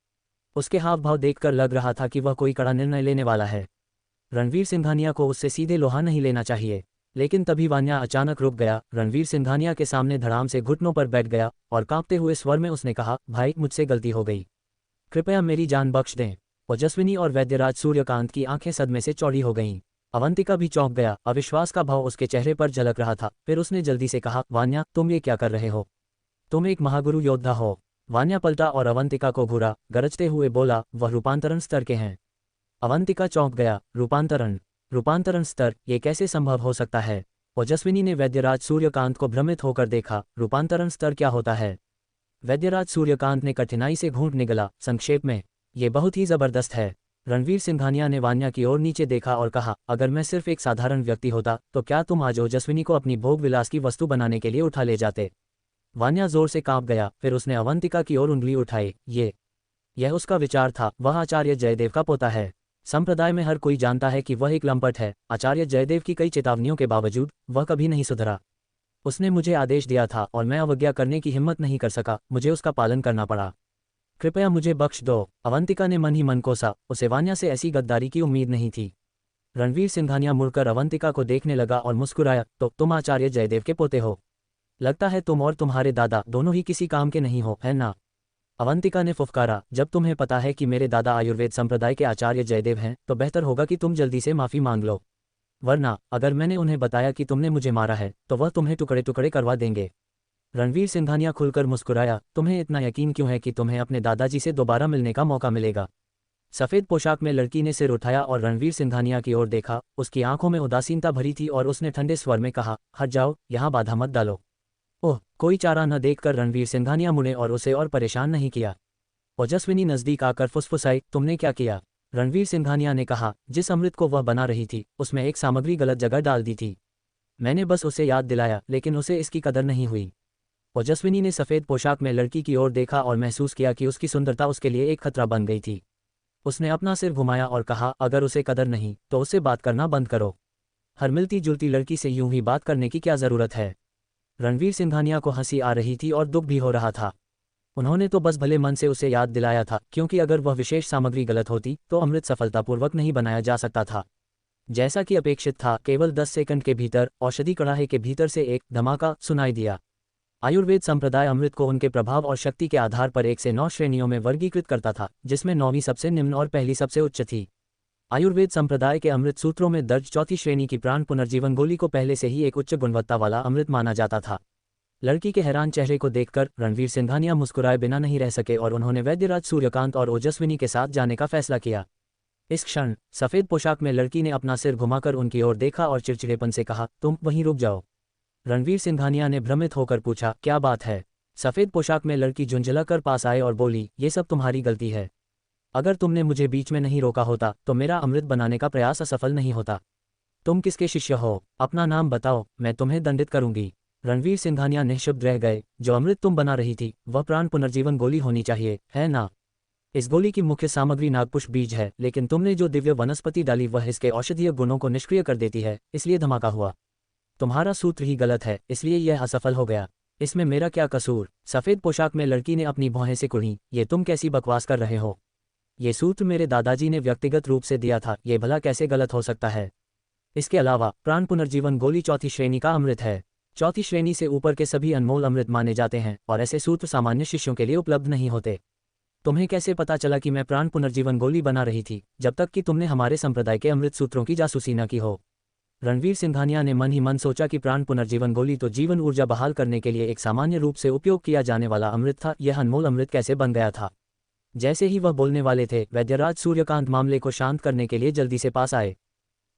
उसके हाव भाव देखकर लग रहा था कि वह कोई कड़ा निर्णय लेने वाला है। रणवीर सिंघानिया को उससे सीधे लोहा नहीं लेना चाहिए। लेकिन तभी वान्या अचानक रुक गया, रणवीर सिंघानिया के सामने धड़ाम से घुटनों पर बैठ गया और कांपते हुए स्वर में उसने कहा, भाई, मुझसे गलती हो गई, कृपया मेरी जान बख्श दें। ओजस्विनी और वैद्यराज सूर्यकांत की आंखें सदमे से चौड़ी हो गईं। अवंतिका भी चौंक गया, अविश्वास का भाव उसके चेहरे पर झलक रहा था। फिर उसने जल्दी से कहा, वान्या, तुम ये क्या कर रहे हो? तुम एक महागुरु योद्धा हो। वान्या पलटा और अवंतिका को घूरा, गरजते हुए बोला, वह रूपांतरण स्तर के हैं। अवंतिका चौंक गया, रूपांतरण स्तर, ये कैसे संभव हो सकता है? ओजस्विनी ने वैद्यराज सूर्यकांत को भ्रमित होकर देखा, रूपांतरण स्तर क्या होता है? वैद्यराज सूर्यकांत ने कठिनाई से घूंट निगला, संक्षेप में, ये बहुत ही जबरदस्त है। रणवीर सिंघानिया ने वान्या की ओर नीचे देखा और कहा, अगर मैं सिर्फ एक साधारण व्यक्ति होता तो क्या तुम आज ओजस्विनी को अपनी भोग विलास की वस्तु बनाने के लिए उठा ले जाते? वान्या जोर से कांप गया, फिर उसने अवंतिका की ओर उंगली उठाई। यह उसका विचार था, वह आचार्य जयदेव का पोता है। संप्रदाय में हर कोई जानता है कि वह एक लंपट है। आचार्य जयदेव की कई चेतावनियों के बावजूद वह कभी नहीं सुधरा। उसने मुझे आदेश दिया था और मैं अवज्ञा करने की हिम्मत नहीं कर सका, मुझे उसका पालन करना पड़ा। कृपया मुझे बख्श दो। अवंतिका ने मन ही मन कोसा, उसे वान्या से ऐसी गद्दारी की उम्मीद नहीं थी। रणवीर सिंघानिया मुड़कर अवंतिका को देखने लगा और मुस्कुराया, तो तुम आचार्य जयदेव के पोते हो? लगता है तुम और तुम्हारे दादा दोनों ही किसी काम के नहीं हो, है ना? अवंतिका ने फुफकारा, जब तुम्हें पता है कि मेरे दादा आयुर्वेद संप्रदाय के आचार्य जयदेव हैं तो बेहतर होगा कि तुम जल्दी से माफ़ी मांग लो, वरना अगर मैंने उन्हें बताया कि तुमने मुझे मारा है तो वह तुम्हें टुकड़े टुकड़े करवा देंगे। रणवीर सिंघानिया खुलकर मुस्कुराया, तुम्हें इतना यकीन क्यों है कि तुम्हें अपने दादाजी से दोबारा मिलने का मौका मिलेगा? सफ़ेद पोशाक में लड़की ने सिर उठाया और रणवीर सिंघानिया की ओर देखा। उसकी आंखों में उदासीनता भरी थी और उसने ठंडे स्वर में कहा, हट जाओ, यहाँ बाधा मत डालो। ओह, कोई चारा न देखकर रणवीर सिंघानिया मुड़े और उसे और परेशान नहीं किया। ओजस्विनी नज़दीक आकर फुसफुसाई, तुमने क्या किया? रणवीर सिंघानिया ने कहा, जिस अमृत को वह बना रही थी उसमें एक सामग्री गलत जगह डाल दी थी। मैंने बस उसे याद दिलाया, लेकिन उसे इसकी कदर नहीं हुई। ओजस्विनी ने सफ़ेद पोशाक में लड़की की ओर देखा और महसूस किया कि उसकी सुंदरता उसके लिए एक खतरा बन गई थी। उसने अपना सिर घुमाया और कहा, अगर उसे कदर नहीं तो उससे बात करना बंद करो। हर मिलती जुलती लड़की से यूं ही बात करने की क्या ज़रूरत है? रणवीर सिंघानिया को हंसी आ रही थी और दुख भी हो रहा था। उन्होंने तो बस भले मन से उसे याद दिलाया था, क्योंकि अगर वह विशेष सामग्री गलत होती तो अमृत सफलतापूर्वक नहीं बनाया जा सकता था। जैसा कि अपेक्षित था, केवल 10 सेकंड के भीतर औषधि कड़ाहे के भीतर से एक धमाका सुनाई दिया। आयुर्वेद संप्रदाय अमृत को उनके प्रभाव और शक्ति के आधार पर 1 से 9 श्रेणियों में वर्गीकृत करता था, जिसमें 9वीं सबसे निम्न और पहली सबसे उच्च थी। आयुर्वेद संप्रदाय के अमृत सूत्रों में दर्ज चौथी श्रेणी की प्राण पुनर्जीवन गोली को पहले से ही एक उच्च गुणवत्ता वाला अमृत माना जाता था। लड़की के हैरान चेहरे को देखकर रणवीर सिंघानिया मुस्कुराए बिना नहीं रह सके और उन्होंने वैद्यराज सूर्यकांत और ओजस्विनी के साथ जाने का फैसला किया। इस क्षण सफ़ेद पोशाक में लड़की ने अपना सिर घुमाकर उनकी ओर देखा और चिड़चिड़ेपन से कहा, तुम वहीं रुक जाओ। रणवीर सिंघानिया ने भ्रमित होकर पूछा, क्या बात है? सफ़ेद पोशाक में लड़की झुंझलाकर पास आए और बोली, ये सब तुम्हारी गलती है। अगर तुमने मुझे बीच में नहीं रोका होता तो मेरा अमृत बनाने का प्रयास असफल नहीं होता। तुम किसके शिष्य हो? अपना नाम बताओ, मैं तुम्हें दंडित करूंगी। रणवीर सिंघानिया निःशब्द रह गए। जो अमृत तुम बना रही थी वह प्राण पुनर्जीवन गोली होनी चाहिए, है ना? इस गोली की मुख्य सामग्री नागपुष्प बीज है, लेकिन तुमने जो दिव्य वनस्पति डाली वह इसके औषधीय गुणों को निष्क्रिय कर देती है, इसलिए धमाका हुआ। तुम्हारा सूत्र ही गलत है, इसलिए यह असफल हो गया। इसमें मेरा क्या कसूर? सफ़ेद पोशाक में लड़की ने अपनी भौहें से कुढ़ी, ये तुम कैसी बकवास कर रहे हो? ये सूत्र मेरे दादाजी ने व्यक्तिगत रूप से दिया था, ये भला कैसे गलत हो सकता है? इसके अलावा प्राण पुनर्जीवन गोली चौथी श्रेणी का अमृत है। चौथी श्रेणी से ऊपर के सभी अनमोल अमृत माने जाते हैं और ऐसे सूत्र सामान्य शिष्यों के लिए उपलब्ध नहीं होते। तुम्हें कैसे पता चला कि मैं प्राण पुनर्जीवन गोली बना रही थी, जब तक कि तुमने हमारे संप्रदाय के अमृत सूत्रों की जासूसी न की हो? रणवीर सिंघानिया ने मन ही मन सोचा कि प्राण पुनर्जीवन गोली तो जीवन ऊर्जा बहाल करने के लिए एक सामान्य रूप से उपयोग किया जाने वाला अमृत था, यह अनमोल अमृत कैसे बन गया था? जैसे ही वह बोलने वाले थे, वैद्यराज सूर्यकांत मामले को शांत करने के लिए जल्दी से पास आए।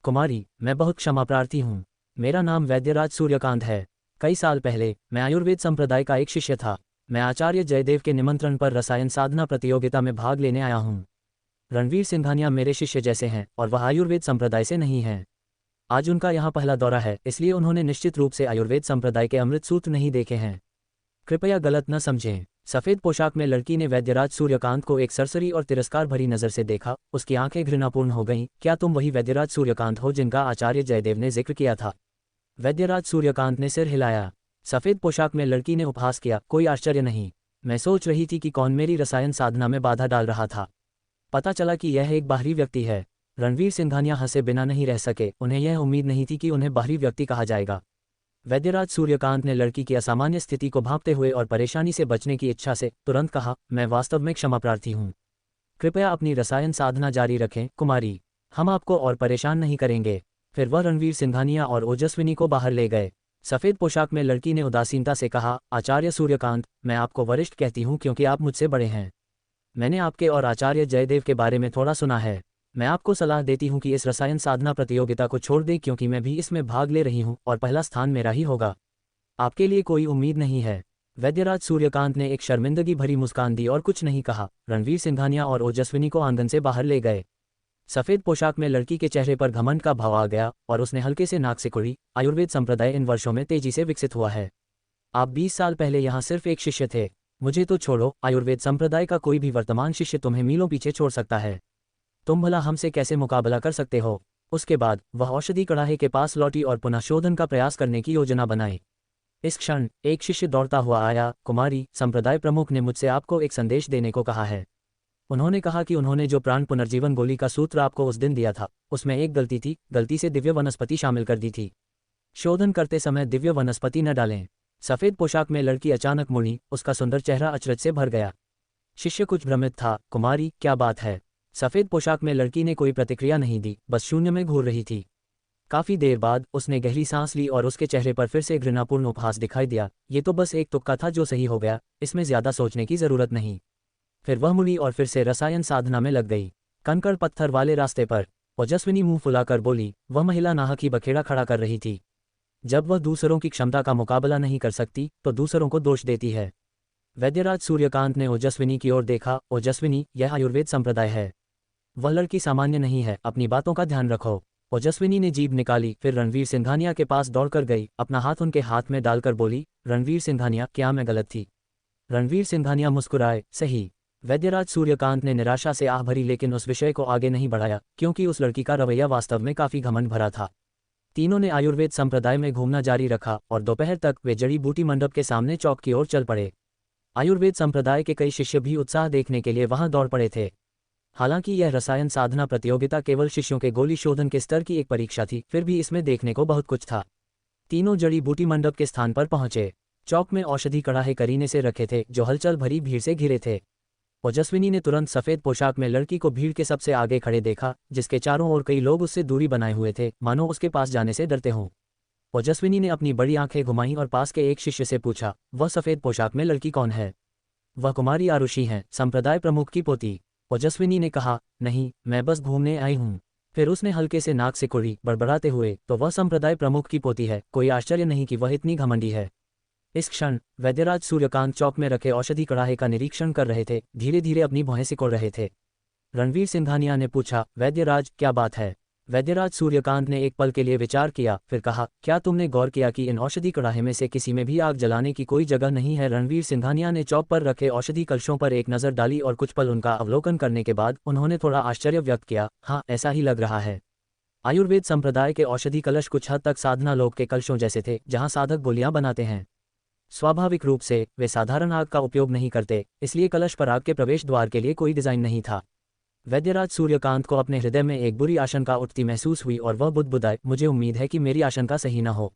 कुमारी, मैं बहुत क्षमा प्रार्थी हूँ। मेरा नाम वैद्यराज सूर्यकांत है। कई साल पहले मैं आयुर्वेद संप्रदाय का एक शिष्य था। मैं आचार्य जयदेव के निमंत्रण पर रसायन साधना प्रतियोगिता में भाग लेने आया हूँ। रणवीर सिंघानिया मेरे शिष्य जैसे हैं और वह आयुर्वेद संप्रदाय से नहीं हैं। आज उनका यहाँ पहला दौरा है, इसलिए उन्होंने निश्चित रूप से आयुर्वेद संप्रदाय के अमृत सूत्र नहीं देखे हैं। कृपया गलत न समझें। सफ़ेद पोशाक में लड़की ने वैद्यराज सूर्यकांत को एक सरसरी और तिरस्कार भरी नज़र से देखा। उसकी आंखें घृणापूर्ण हो गईं। क्या तुम वही वैद्यराज सूर्यकांत हो जिनका आचार्य जयदेव ने जिक्र किया था? वैद्यराज सूर्यकांत ने सिर हिलाया। सफ़ेद पोशाक में लड़की ने उपहास किया, कोई आश्चर्य नहीं। मैं सोच रही थी कि कौन मेरी रसायन साधना में बाधा डाल रहा था। पता चला कि यह एक बाहरी व्यक्ति है। रणवीर सिंघानिया हंसे बिना नहीं रह सके। उन्हें यह उम्मीद नहीं थी कि उन्हें बाहरी व्यक्ति कहा जाएगा। वैद्यराज सूर्यकांत ने लड़की की असामान्य स्थिति को भांपते हुए और परेशानी से बचने की इच्छा से तुरंत कहा, मैं वास्तव में क्षमा प्रार्थी हूँ। कृपया अपनी रसायन साधना जारी रखें, कुमारी। हम आपको और परेशान नहीं करेंगे। फिर वह रणवीर सिंघानिया और ओजस्विनी को बाहर ले गए। सफ़ेद पोशाक में लड़की ने उदासीनता से कहा, आचार्य सूर्यकांत, मैं आपको वरिष्ठ कहती हूँ क्योंकि आप मुझसे बड़े हैं। मैंने आपके और आचार्य जयदेव के बारे में थोड़ा सुना है। मैं आपको सलाह देती हूँ कि इस रसायन साधना प्रतियोगिता को छोड़ दें, क्योंकि मैं भी इसमें भाग ले रही हूँ और पहला स्थान मेरा ही होगा। आपके लिए कोई उम्मीद नहीं है। वैद्यराज सूर्यकांत ने एक शर्मिंदगी भरी मुस्कान दी और कुछ नहीं कहा। रणवीर सिंघानिया और ओजस्विनी को आंगन से बाहर ले गए। सफ़ेद पोशाक में लड़की के चेहरे पर घमंड का भाव आ गया और उसने हल्के से नाक से कुड़ी। आयुर्वेद संप्रदाय इन वर्षों में तेजी से विकसित हुआ है। आप 20 साल पहले यहाँ सिर्फ एक शिष्य थे। मुझे तो छोड़ो, आयुर्वेद संप्रदाय का कोई भी वर्तमान शिष्य तुम्हें मीलों पीछे छोड़ सकता है। तुम भला हमसे कैसे मुकाबला कर सकते हो? उसके बाद वह औषधि कड़ाहे के पास लौटी और पुनः शोधन का प्रयास करने की योजना बनाई। इस क्षण एक शिष्य दौड़ता हुआ आया। कुमारी, संप्रदाय प्रमुख ने मुझसे आपको एक संदेश देने को कहा है। उन्होंने कहा कि उन्होंने जो प्राण पुनर्जीवन गोली का सूत्र आपको उस दिन दिया था, उसमें एक गलती थी। गलती से दिव्य वनस्पति शामिल कर दी थी। शोधन करते समय दिव्य वनस्पति न डालें। सफ़ेद पोशाक में लड़की अचानक मुड़ी। उसका सुंदर चेहरा अचरज से भर गया। शिष्य कुछ भ्रमित था। कुमारी, क्या बात है? सफ़ेद पोशाक में लड़की ने कोई प्रतिक्रिया नहीं दी, बस शून्य में घूर रही थी। काफी देर बाद उसने गहरी सांस ली और उसके चेहरे पर फिर से घृणापूर्ण उपहास दिखाई दिया। ये तो बस एक तुक्का था जो सही हो गया, इसमें ज्यादा सोचने की जरूरत नहीं। फिर वह मुड़ी और फिर से रसायन साधना में लग गई। कंकड़ पत्थर वाले रास्ते पर ओजस्विनी मुंह फुलाकर बोली। वह महिला नाहक ही बखेड़ा खड़ा कर रही थी। जब वह दूसरों की क्षमता का मुकाबला नहीं कर सकती तो दूसरों को दोष देती है। वैद्यराज सूर्यकांत ने ओजस्विनी की ओर देखा। ओजस्विनी, यह आयुर्वेद संप्रदाय है। वह लड़की सामान्य नहीं है, अपनी बातों का ध्यान रखो। ओजस्विनी ने जीभ निकाली, फिर रणवीर सिंघानिया के पास दौड़कर गई, अपना हाथ उनके हाथ में डालकर बोली, रणवीर सिंघानिया, क्या मैं गलत थी? रणवीर सिंघानिया मुस्कुराए, सही। वैद्यराज सूर्यकांत ने निराशा से आह भरी, लेकिन उस विषय को आगे नहीं बढ़ाया, क्योंकि उस लड़की का रवैया वास्तव में काफी घमंड भरा था। तीनों ने आयुर्वेद संप्रदाय में घूमना जारी रखा और दोपहर तक वे जड़ी बूटी मंडप के सामने चौक की ओर चल पड़े। आयुर्वेद संप्रदाय के कई शिष्य भी उत्साह देखने के लिए वहां दौड़ पड़े थे। हालांकि यह रसायन साधना प्रतियोगिता केवल शिष्यों के गोली शोधन के स्तर की एक परीक्षा थी, फिर भी इसमें देखने को बहुत कुछ था। तीनों जड़ी बूटी मंडप के स्थान पर पहुंचे। चौक में औषधि कड़ाहे करीने से रखे थे जो हलचल भरी भीड़ से घिरे थे। ओजस्विनी ने तुरंत सफेद पोशाक में लड़की को भीड़ के सबसे आगे खड़े देखा, जिसके चारों ओर कई लोग उससे दूरी बनाए हुए थे, मानो उसके पास जाने से डरते हों। ओजस्विनी ने अपनी बड़ी आंखें घुमाईं और पास के एक शिष्य से पूछा, वह सफेद पोशाक में लड़की कौन है? वह कुमारी आरुषि हैं, संप्रदाय प्रमुख की पोती। ओजस्विनी ने कहा, नहीं, मैं बस घूमने आई हूँ। फिर उसने हल्के से नाक से कुड़ी, बड़बड़ाते हुए, तो वह संप्रदाय प्रमुख की पोती है, कोई आश्चर्य नहीं कि वह इतनी घमंडी है। इस क्षण वैद्यराज सूर्यकांत चौक में रखे औषधि कड़ाहे का निरीक्षण कर रहे थे, धीरे धीरे अपनी भौहें सिकोड़ रहे थे। रणवीर सिंघानिया ने पूछा, वैद्यराज, क्या बात है? वैद्यराज सूर्यकांत ने एक पल के लिए विचार किया, फिर कहा, क्या तुमने गौर किया कि इन औषधि कड़ाहे में से किसी में भी आग जलाने की कोई जगह नहीं है? रणवीर सिंघानिया ने चौक पर रखे औषधि कलशों पर एक नज़र डाली और कुछ पल उनका अवलोकन करने के बाद उन्होंने थोड़ा आश्चर्य व्यक्त किया। हाँ, ऐसा ही लग रहा है। आयुर्वेद संप्रदाय के औषधि कलश कुछ हद तक साधना लोक के कलशों जैसे थे, जहाँ साधक गोलियां बनाते हैं। स्वाभाविक रूप से वे साधारण आग का उपयोग नहीं करते, इसलिए कलश पर आग के प्रवेश द्वार के लिए कोई डिजाइन नहीं था। वैद्यराज सूर्यकांत को अपने हृदय में एक बुरी आशंका उठती महसूस हुई और वह बुदबुदाए, मुझे उम्मीद है कि मेरी आशंका सही न हो।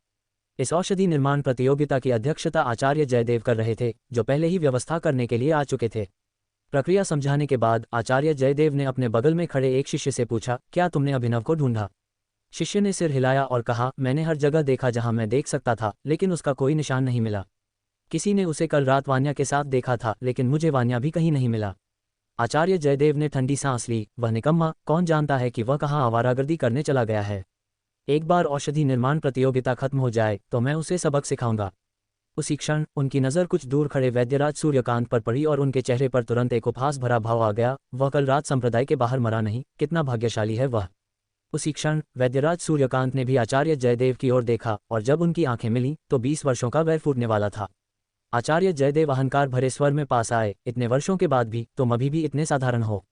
इस औषधि निर्माण प्रतियोगिता की अध्यक्षता आचार्य जयदेव कर रहे थे, जो पहले ही व्यवस्था करने के लिए आ चुके थे। प्रक्रिया समझाने के बाद आचार्य जयदेव ने अपने बगल में खड़े एक शिष्य से पूछा, क्या तुमने अभिनव को ढूंढा? शिष्य ने सिर हिलाया और कहा, मैंने हर जगह देखा जहां मैं देख सकता था, लेकिन उसका कोई निशान नहीं मिला। किसी ने उसे कल रात वान्या के साथ देखा था, लेकिन मुझे वान्या भी कहीं नहीं मिला। आचार्य जयदेव ने ठंडी सांस ली। वह निकम्मा, कौन जानता है कि वह कहाँ आवारागर्दी करने चला गया है। एक बार औषधि निर्माण प्रतियोगिता खत्म हो जाए तो मैं उसे सबक सिखाऊंगा। उसी क्षण उनकी नज़र कुछ दूर खड़े वैद्यराज सूर्यकांत पर पड़ी और उनके चेहरे पर तुरंत एक उपहास भरा भाव आ गया। वह कल रात संप्रदाय के बाहर मरा नहीं, कितना भाग्यशाली है वह। उसी क्षण वैद्यराज सूर्यकांत ने भी आचार्य जयदेव की ओर देखा और जब उनकी आंखें मिली तो 20 वर्षों का वैर फूटने वाला था। आचार्य जयदेव अहंकार भरे स्वर में पास आए, इतने वर्षों के बाद भी तुम अभी भी इतने साधारण हो।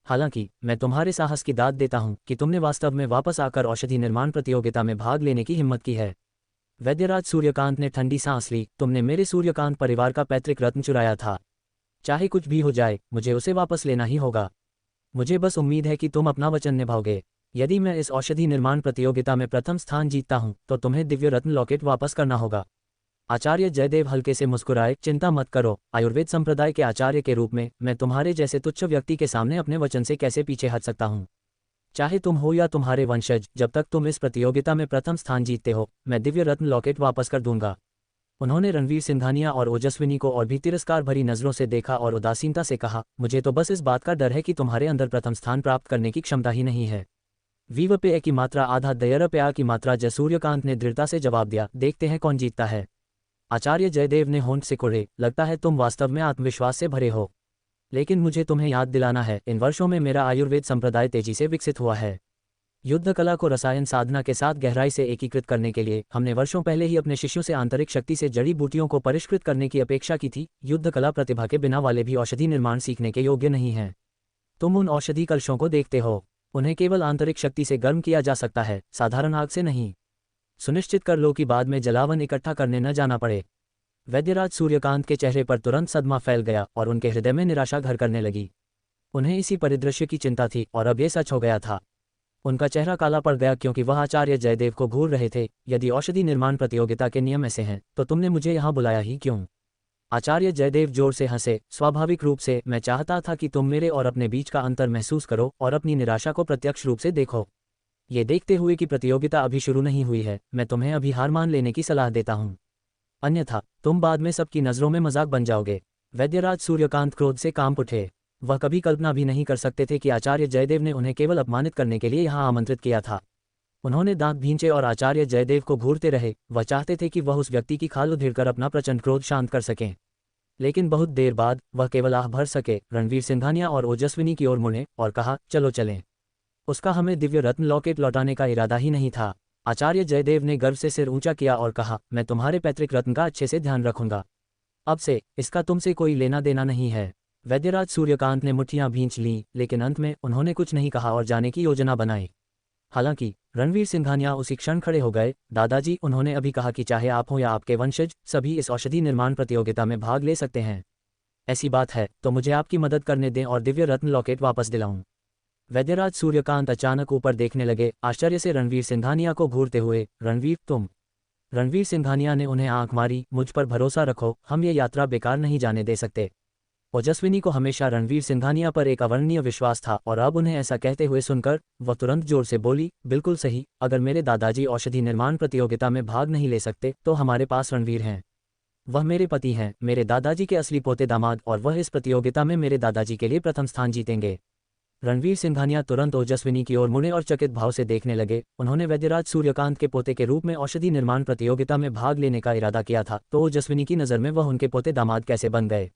हालांकि मैं तुम्हारे साहस की दाद देता हूं कि तुमने वास्तव में वापस आकर औषधि निर्माण प्रतियोगिता में भाग लेने की हिम्मत की है। वैद्यराज सूर्यकांत ने ठंडी सांस ली। तुमने मेरे सूर्यकांत परिवार का पैतृक रत्न चुराया था। चाहे कुछ भी हो जाए, मुझे उसे वापस लेना ही होगा। मुझे बस उम्मीद है कि तुम अपना वचन निभाओगे। यदि मैं इस औषधि निर्माण प्रतियोगिता में प्रथम स्थान जीतता हूं तो तुम्हें दिव्य रत्न लॉकेट वापस करना होगा। आचार्य जयदेव हल्के से मुस्कुराए, चिंता मत करो। आयुर्वेद संप्रदाय के आचार्य के रूप में मैं तुम्हारे जैसे तुच्छ व्यक्ति के सामने अपने वचन से कैसे पीछे हट सकता हूँ। चाहे तुम हो या तुम्हारे वंशज, जब तक तुम इस प्रतियोगिता में प्रथम स्थान जीतते हो, मैं दिव्य रत्न लॉकेट वापस कर दूंगा। उन्होंने रणवीर सिंघानिया और ओजस्विनी को और भी तिरस्कार भरी नजरों से देखा और उदासीनता से कहा, मुझे तो बस इस बात का डर है कि तुम्हारे अंदर प्रथम स्थान प्राप्त करने की क्षमता ही नहीं है। वीव पे की मात्रा आधा दयर पे आ की मात्रा ज। सूर्यकांत ने दृढ़ता से जवाब दिया, देखते हैं कौन जीतता है। आचार्य जयदेव ने होंठ सिकोड़े, लगता है तुम वास्तव में आत्मविश्वास से भरे हो। लेकिन मुझे तुम्हें याद दिलाना है, इन वर्षों में मेरा आयुर्वेद संप्रदाय तेजी से विकसित हुआ है। युद्ध कला को रसायन साधना के साथ गहराई से एकीकृत करने के लिए हमने वर्षों पहले ही अपने शिष्यों से आंतरिक शक्ति से जड़ी बूटियों को परिष्कृत करने की अपेक्षा की थी। युद्ध कला प्रतिभा के बिना वाले भी औषधि निर्माण सीखने के योग्य नहीं हैं। तुम उन औषधि कलशों को देखते हो, उन्हें केवल आंतरिक शक्ति से गर्म किया जा सकता है, साधारण आग से नहीं। सुनिश्चित कर लो कि बाद में जलावन इकट्ठा करने न जाना पड़े। वैद्यराज सूर्यकांत के चेहरे पर तुरंत सदमा फैल गया और उनके हृदय में निराशा घर करने लगी। उन्हें इसी परिदृश्य की चिंता थी और अब यह सच हो गया था। उनका चेहरा काला पड़ गया क्योंकि वह आचार्य जयदेव को घूर रहे थे। यदि औषधि निर्माण प्रतियोगिता के नियम ऐसे हैं तो तुमने मुझे यहाँ बुलाया ही क्यों? आचार्य जयदेव जोर से हंसे। स्वाभाविक रूप से मैं चाहता था कि तुम मेरे और अपने बीच का अंतर महसूस करो और अपनी निराशा को प्रत्यक्ष रूप से देखो। ये देखते हुए कि प्रतियोगिता अभी शुरू नहीं हुई है, मैं तुम्हें अभी हार मान लेने की सलाह देता हूँ, अन्यथा तुम बाद में सबकी नज़रों में मजाक बन जाओगे। वैद्यराज सूर्यकांत क्रोध से कांप उठे। वह कभी कल्पना भी नहीं कर सकते थे कि आचार्य जयदेव ने उन्हें केवल अपमानित करने के लिए यहाँ आमंत्रित किया था। उन्होंने दांत भींचे और आचार्य जयदेव को घूरते रहे। वह चाहते थे कि वह उस व्यक्ति की खाल उधेड़कर अपना प्रचंड क्रोध शांत कर सकें, लेकिन बहुत देर बाद वह केवल आह भर सके। रणवीर सिंघानिया और ओजस्विनी की ओर मुड़े और कहा, चलो चलें। उसका हमें दिव्य रत्न लॉकेट लौटाने का इरादा ही नहीं था। आचार्य जयदेव ने गर्व से सिर ऊंचा किया और कहा, मैं तुम्हारे पैतृक रत्न का अच्छे से ध्यान रखूंगा। अब से इसका तुमसे कोई लेना देना नहीं है। वैद्यराज सूर्यकांत ने मुट्ठियां भींच लीं, लेकिन अंत में उन्होंने कुछ नहीं कहा और जाने की योजना बनाई। हालांकि रणवीर सिंघानिया उसी क्षण खड़े हो गए। दादाजी, उन्होंने अभी कहा कि चाहे आप हों या आपके वंशज, सभी इस औषधि निर्माण प्रतियोगिता में भाग ले सकते हैं। ऐसी बात है तो मुझे आपकी मदद करने दें और दिव्य रत्न लॉकेट वापस दिलाऊं। वैद्यराज सूर्यकांत अचानक ऊपर देखने लगे, आश्चर्य से रणवीर सिंघानिया को घूरते हुए। रणवीर, तुम? रणवीर सिंघानिया ने उन्हें आंख मारी। मुझ पर भरोसा रखो, हम ये यात्रा बेकार नहीं जाने दे सकते। ओजस्विनी को हमेशा रणवीर सिंघानिया पर एक अवर्णनीय विश्वास था और अब उन्हें ऐसा कहते हुए सुनकर वह तुरंत जोर से बोली, बिल्कुल सही। अगर मेरे दादाजी औषधि निर्माण प्रतियोगिता में भाग नहीं ले सकते तो हमारे पास रणवीर हैं। वह मेरे पति हैं, मेरे दादाजी के असली पोते दामाद, और वह इस प्रतियोगिता में मेरे दादाजी के लिए प्रथम स्थान जीतेंगे। रणवीर सिंघानिया तुरंत ओजस्विनी की ओर मुड़े और चकित भाव से देखने लगे। उन्होंने वैद्यराज सूर्यकांत के पोते के रूप में औषधि निर्माण प्रतियोगिता में भाग लेने का इरादा किया था, तो ओजस्विनी की नज़र में वह उनके पोते दामाद कैसे बन गए?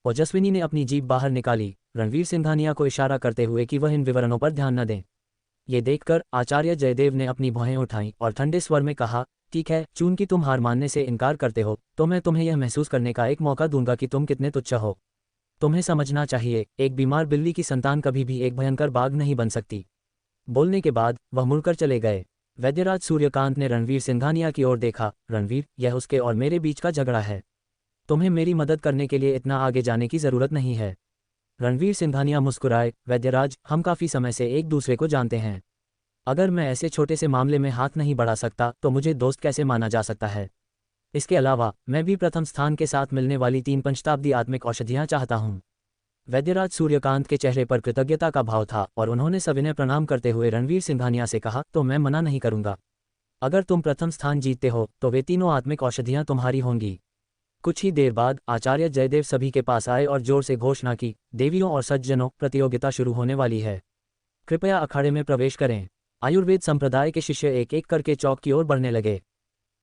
ओजस्विनी ने अपनी जीभ बाहर निकाली, रणवीर सिंघानिया को इशारा करते हुए कि वह इन विवरणों पर ध्यान न दें। ये देखकर आचार्य जयदेव ने अपनी भौहें उठाईं और ठंडे स्वर में कहा, ठीक है, चूंकि तुम हार मानने से इनकार करते हो तो मैं तुम्हें यह महसूस करने का एक मौका दूंगा कि तुम कितने तुच्छ हो। तुम्हें समझना चाहिए, एक बीमार बिल्ली की संतान कभी भी एक भयंकर बाघ नहीं बन सकती। बोलने के बाद वह मुड़कर चले गए। वैद्यराज सूर्यकांत ने रणवीर सिंघानिया की ओर देखा। रणवीर, यह उसके और मेरे बीच का झगड़ा है। तुम्हें मेरी मदद करने के लिए इतना आगे जाने की जरूरत नहीं है। रणवीर सिंघानिया मुस्कुराए। वैद्यराज, हम काफी समय से एक दूसरे को जानते हैं। अगर मैं ऐसे छोटे से मामले में हाथ नहीं बढ़ा सकता तो मुझे दोस्त कैसे माना जा सकता है? इसके अलावा मैं भी प्रथम स्थान के साथ मिलने वाली 3 पंचताब्दी आत्मिक औषधियां चाहता हूं। वैद्यराज सूर्यकांत के चेहरे पर कृतज्ञता का भाव था और उन्होंने सविनय प्रणाम करते हुए रणवीर सिंघानिया से कहा, तो मैं मना नहीं करूंगा। अगर तुम प्रथम स्थान जीतते हो तो वे तीनों आत्मिक औषधियां तुम्हारी होंगी। कुछ ही देर बाद आचार्य जयदेव सभी के पास आए और जोर से घोषणा की, देवियों और सज्जनों, प्रतियोगिता शुरू होने वाली है। कृपया अखाड़े में प्रवेश करें। आयुर्वेद संप्रदाय के शिष्य एक एक करके चौक की ओर बढ़ने लगे।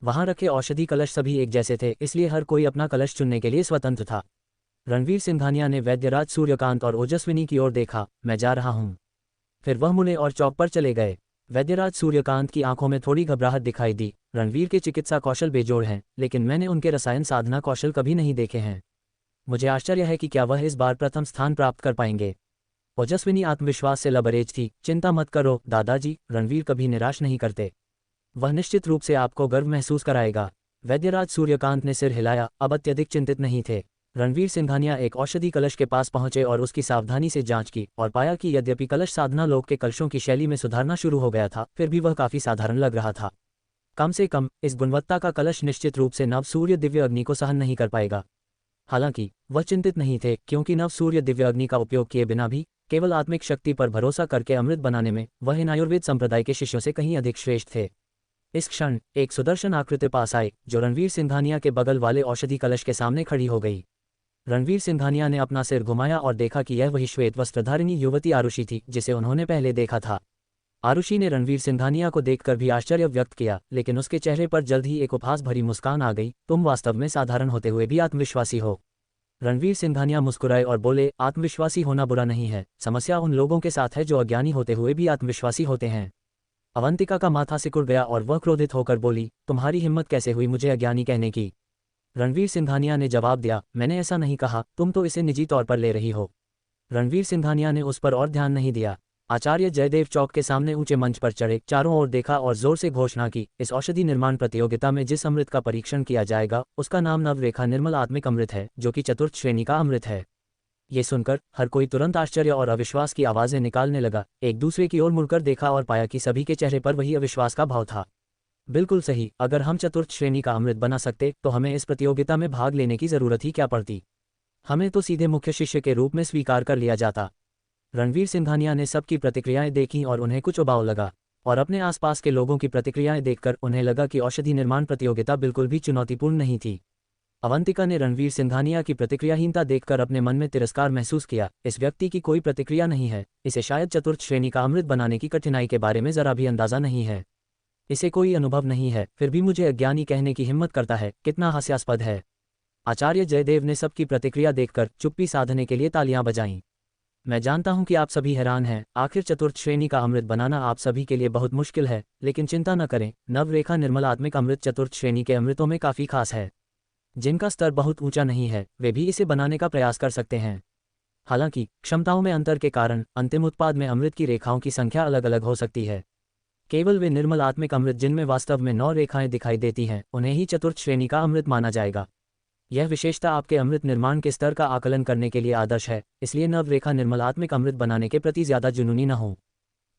वहां रखे औषधि कलश सभी एक जैसे थे, इसलिए हर कोई अपना कलश चुनने के लिए स्वतंत्र था। रणवीर सिंघानिया ने वैद्यराज सूर्यकांत और ओजस्विनी की ओर देखा। मैं जा रहा हूं। फिर वह मुड़े और चौक पर चले गए। वैद्यराज सूर्यकांत की आंखों में थोड़ी घबराहट दिखाई दी। रणवीर के चिकित्सा कौशल बेजोड़ हैं, लेकिन मैंने उनके रसायन साधना कौशल कभी नहीं देखे हैं। मुझे आश्चर्य है कि क्या वह इस बार प्रथम स्थान प्राप्त कर पाएंगे। ओजस्विनी आत्मविश्वास से लबरेज थी। चिंता मत करो दादाजी, रणवीर कभी निराश नहीं करते। वह निश्चित रूप से आपको गर्व महसूस कराएगा। वैद्यराज सूर्यकांत ने सिर हिलाया, अब अत्यधिक चिंतित नहीं थे। रणवीर सिंघानिया एक औषधि कलश के पास पहुंचे और उसकी सावधानी से जांच की और पाया कि यद्यपि कलश साधना लोक के कलशों की शैली में सुधारना शुरू हो गया था, फिर भी वह काफी साधारण लग रहा था। कम से कम इस गुणवत्ता का कलश निश्चित रूप से नव सूर्य दिव्य अग्नि को सहन नहीं कर पाएगा। हालांकि वह चिंतित नहीं थे, क्योंकि नव सूर्य दिव्य अग्नि का उपयोग किए बिना भी केवल आत्मिक शक्ति पर भरोसा करके अमृत बनाने में वह इन आयुर्वेद संप्रदाय के शिष्यों से कहीं अधिक श्रेष्ठ थे। इस क्षण एक सुदर्शन आकृति पास आई, जो रणवीर सिंघानिया के बगल वाले औषधि कलश के सामने खड़ी हो गई। रणवीर सिंघानिया ने अपना सिर घुमाया और देखा कि यह वही श्वेत वस्त्रधारिणी युवती आरुषि थी जिसे उन्होंने पहले देखा था। आरुषि ने रणवीर सिंघानिया को देखकर भी आश्चर्य व्यक्त किया, लेकिन उसके चेहरे पर जल्द ही एक उपहास भरी मुस्कान आ गई। तुम वास्तव में साधारण होते हुए भी आत्मविश्वासी हो। रणवीर सिंघानिया मुस्कुराए और बोले, आत्मविश्वासी होना बुरा नहीं है, समस्या उन लोगों के साथ है जो अज्ञानी होते हुए भी आत्मविश्वासी होते हैं। अवंतिका का माथा सिकुड़ गया और वह क्रोधित होकर बोली, तुम्हारी हिम्मत कैसे हुई मुझे अज्ञानी कहने की? रणवीर सिंघानिया ने जवाब दिया, मैंने ऐसा नहीं कहा, तुम तो इसे निजी तौर पर ले रही हो। रणवीर सिंघानिया ने उस पर और ध्यान नहीं दिया। आचार्य जयदेव चौक के सामने ऊंचे मंच पर चढ़े, चारों ओर देखा और जोर से घोषणा की, इस औषधि निर्माण प्रतियोगिता में जिस अमृत का परीक्षण किया जाएगा उसका नाम नवरेखा निर्मल आत्मिक अमृत है, जो कि चतुर्थ श्रेणी का अमृत है। ये सुनकर हर कोई तुरंत आश्चर्य और अविश्वास की आवाजें निकालने लगा। एक दूसरे की ओर मुड़कर देखा और पाया कि सभी के चेहरे पर वही अविश्वास का भाव था। बिल्कुल सही, अगर हम चतुर्थ श्रेणी का अमृत बना सकते तो हमें इस प्रतियोगिता में भाग लेने की जरूरत ही क्या पड़ती। हमें तो सीधे मुख्य शिष्य के रूप में स्वीकार कर लिया जाता। रणवीर सिंघानिया ने सबकी प्रतिक्रियाएं देखीं और उन्हें कुछ उबाऊ लगा, और अपने आसपास के लोगों की प्रतिक्रियाएं देखकर उन्हें लगा कि औषधि निर्माण प्रतियोगिता बिल्कुल भी चुनौतीपूर्ण नहीं थी। अवंतिका ने रणवीर सिंघानिया की प्रतिक्रियाहीनता देखकर अपने मन में तिरस्कार महसूस किया। इस व्यक्ति की कोई प्रतिक्रिया नहीं है, इसे शायद चतुर्थ श्रेणी का अमृत बनाने की कठिनाई के बारे में जरा भी अंदाजा नहीं है, इसे कोई अनुभव नहीं है, फिर भी मुझे अज्ञानी कहने की हिम्मत करता है, कितना हास्यास्पद है। आचार्य जयदेव ने सबकी प्रतिक्रिया देखकर चुप्पी साधने के लिए तालियां बजाईं। मैं जानता हूं कि आप सभी हैरान हैं, आखिर चतुर्थ श्रेणी का अमृत बनाना आप सभी के लिए बहुत मुश्किल है, लेकिन चिंता न करें, नवरेखा निर्मल आत्मिक अमृत चतुर्थ श्रेणी के अमृतों में काफ़ी खास है। जिनका स्तर बहुत ऊंचा नहीं है वे भी इसे बनाने का प्रयास कर सकते हैं। हालांकि क्षमताओं में अंतर के कारण अंतिम उत्पाद में अमृत की रेखाओं की संख्या अलग अलग हो सकती है। केवल वे निर्मल आत्मिक अमृत जिनमें वास्तव में 9 रेखाएं दिखाई देती हैं उन्हें ही चतुर्थ श्रेणी का अमृत माना जाएगा। यह विशेषता आपके अमृत निर्माण के स्तर का आकलन करने के लिए आदर्श है, इसलिए नवरेखा निर्मल आत्मिक अमृत बनाने के प्रति ज्यादा जुनूनी न हो,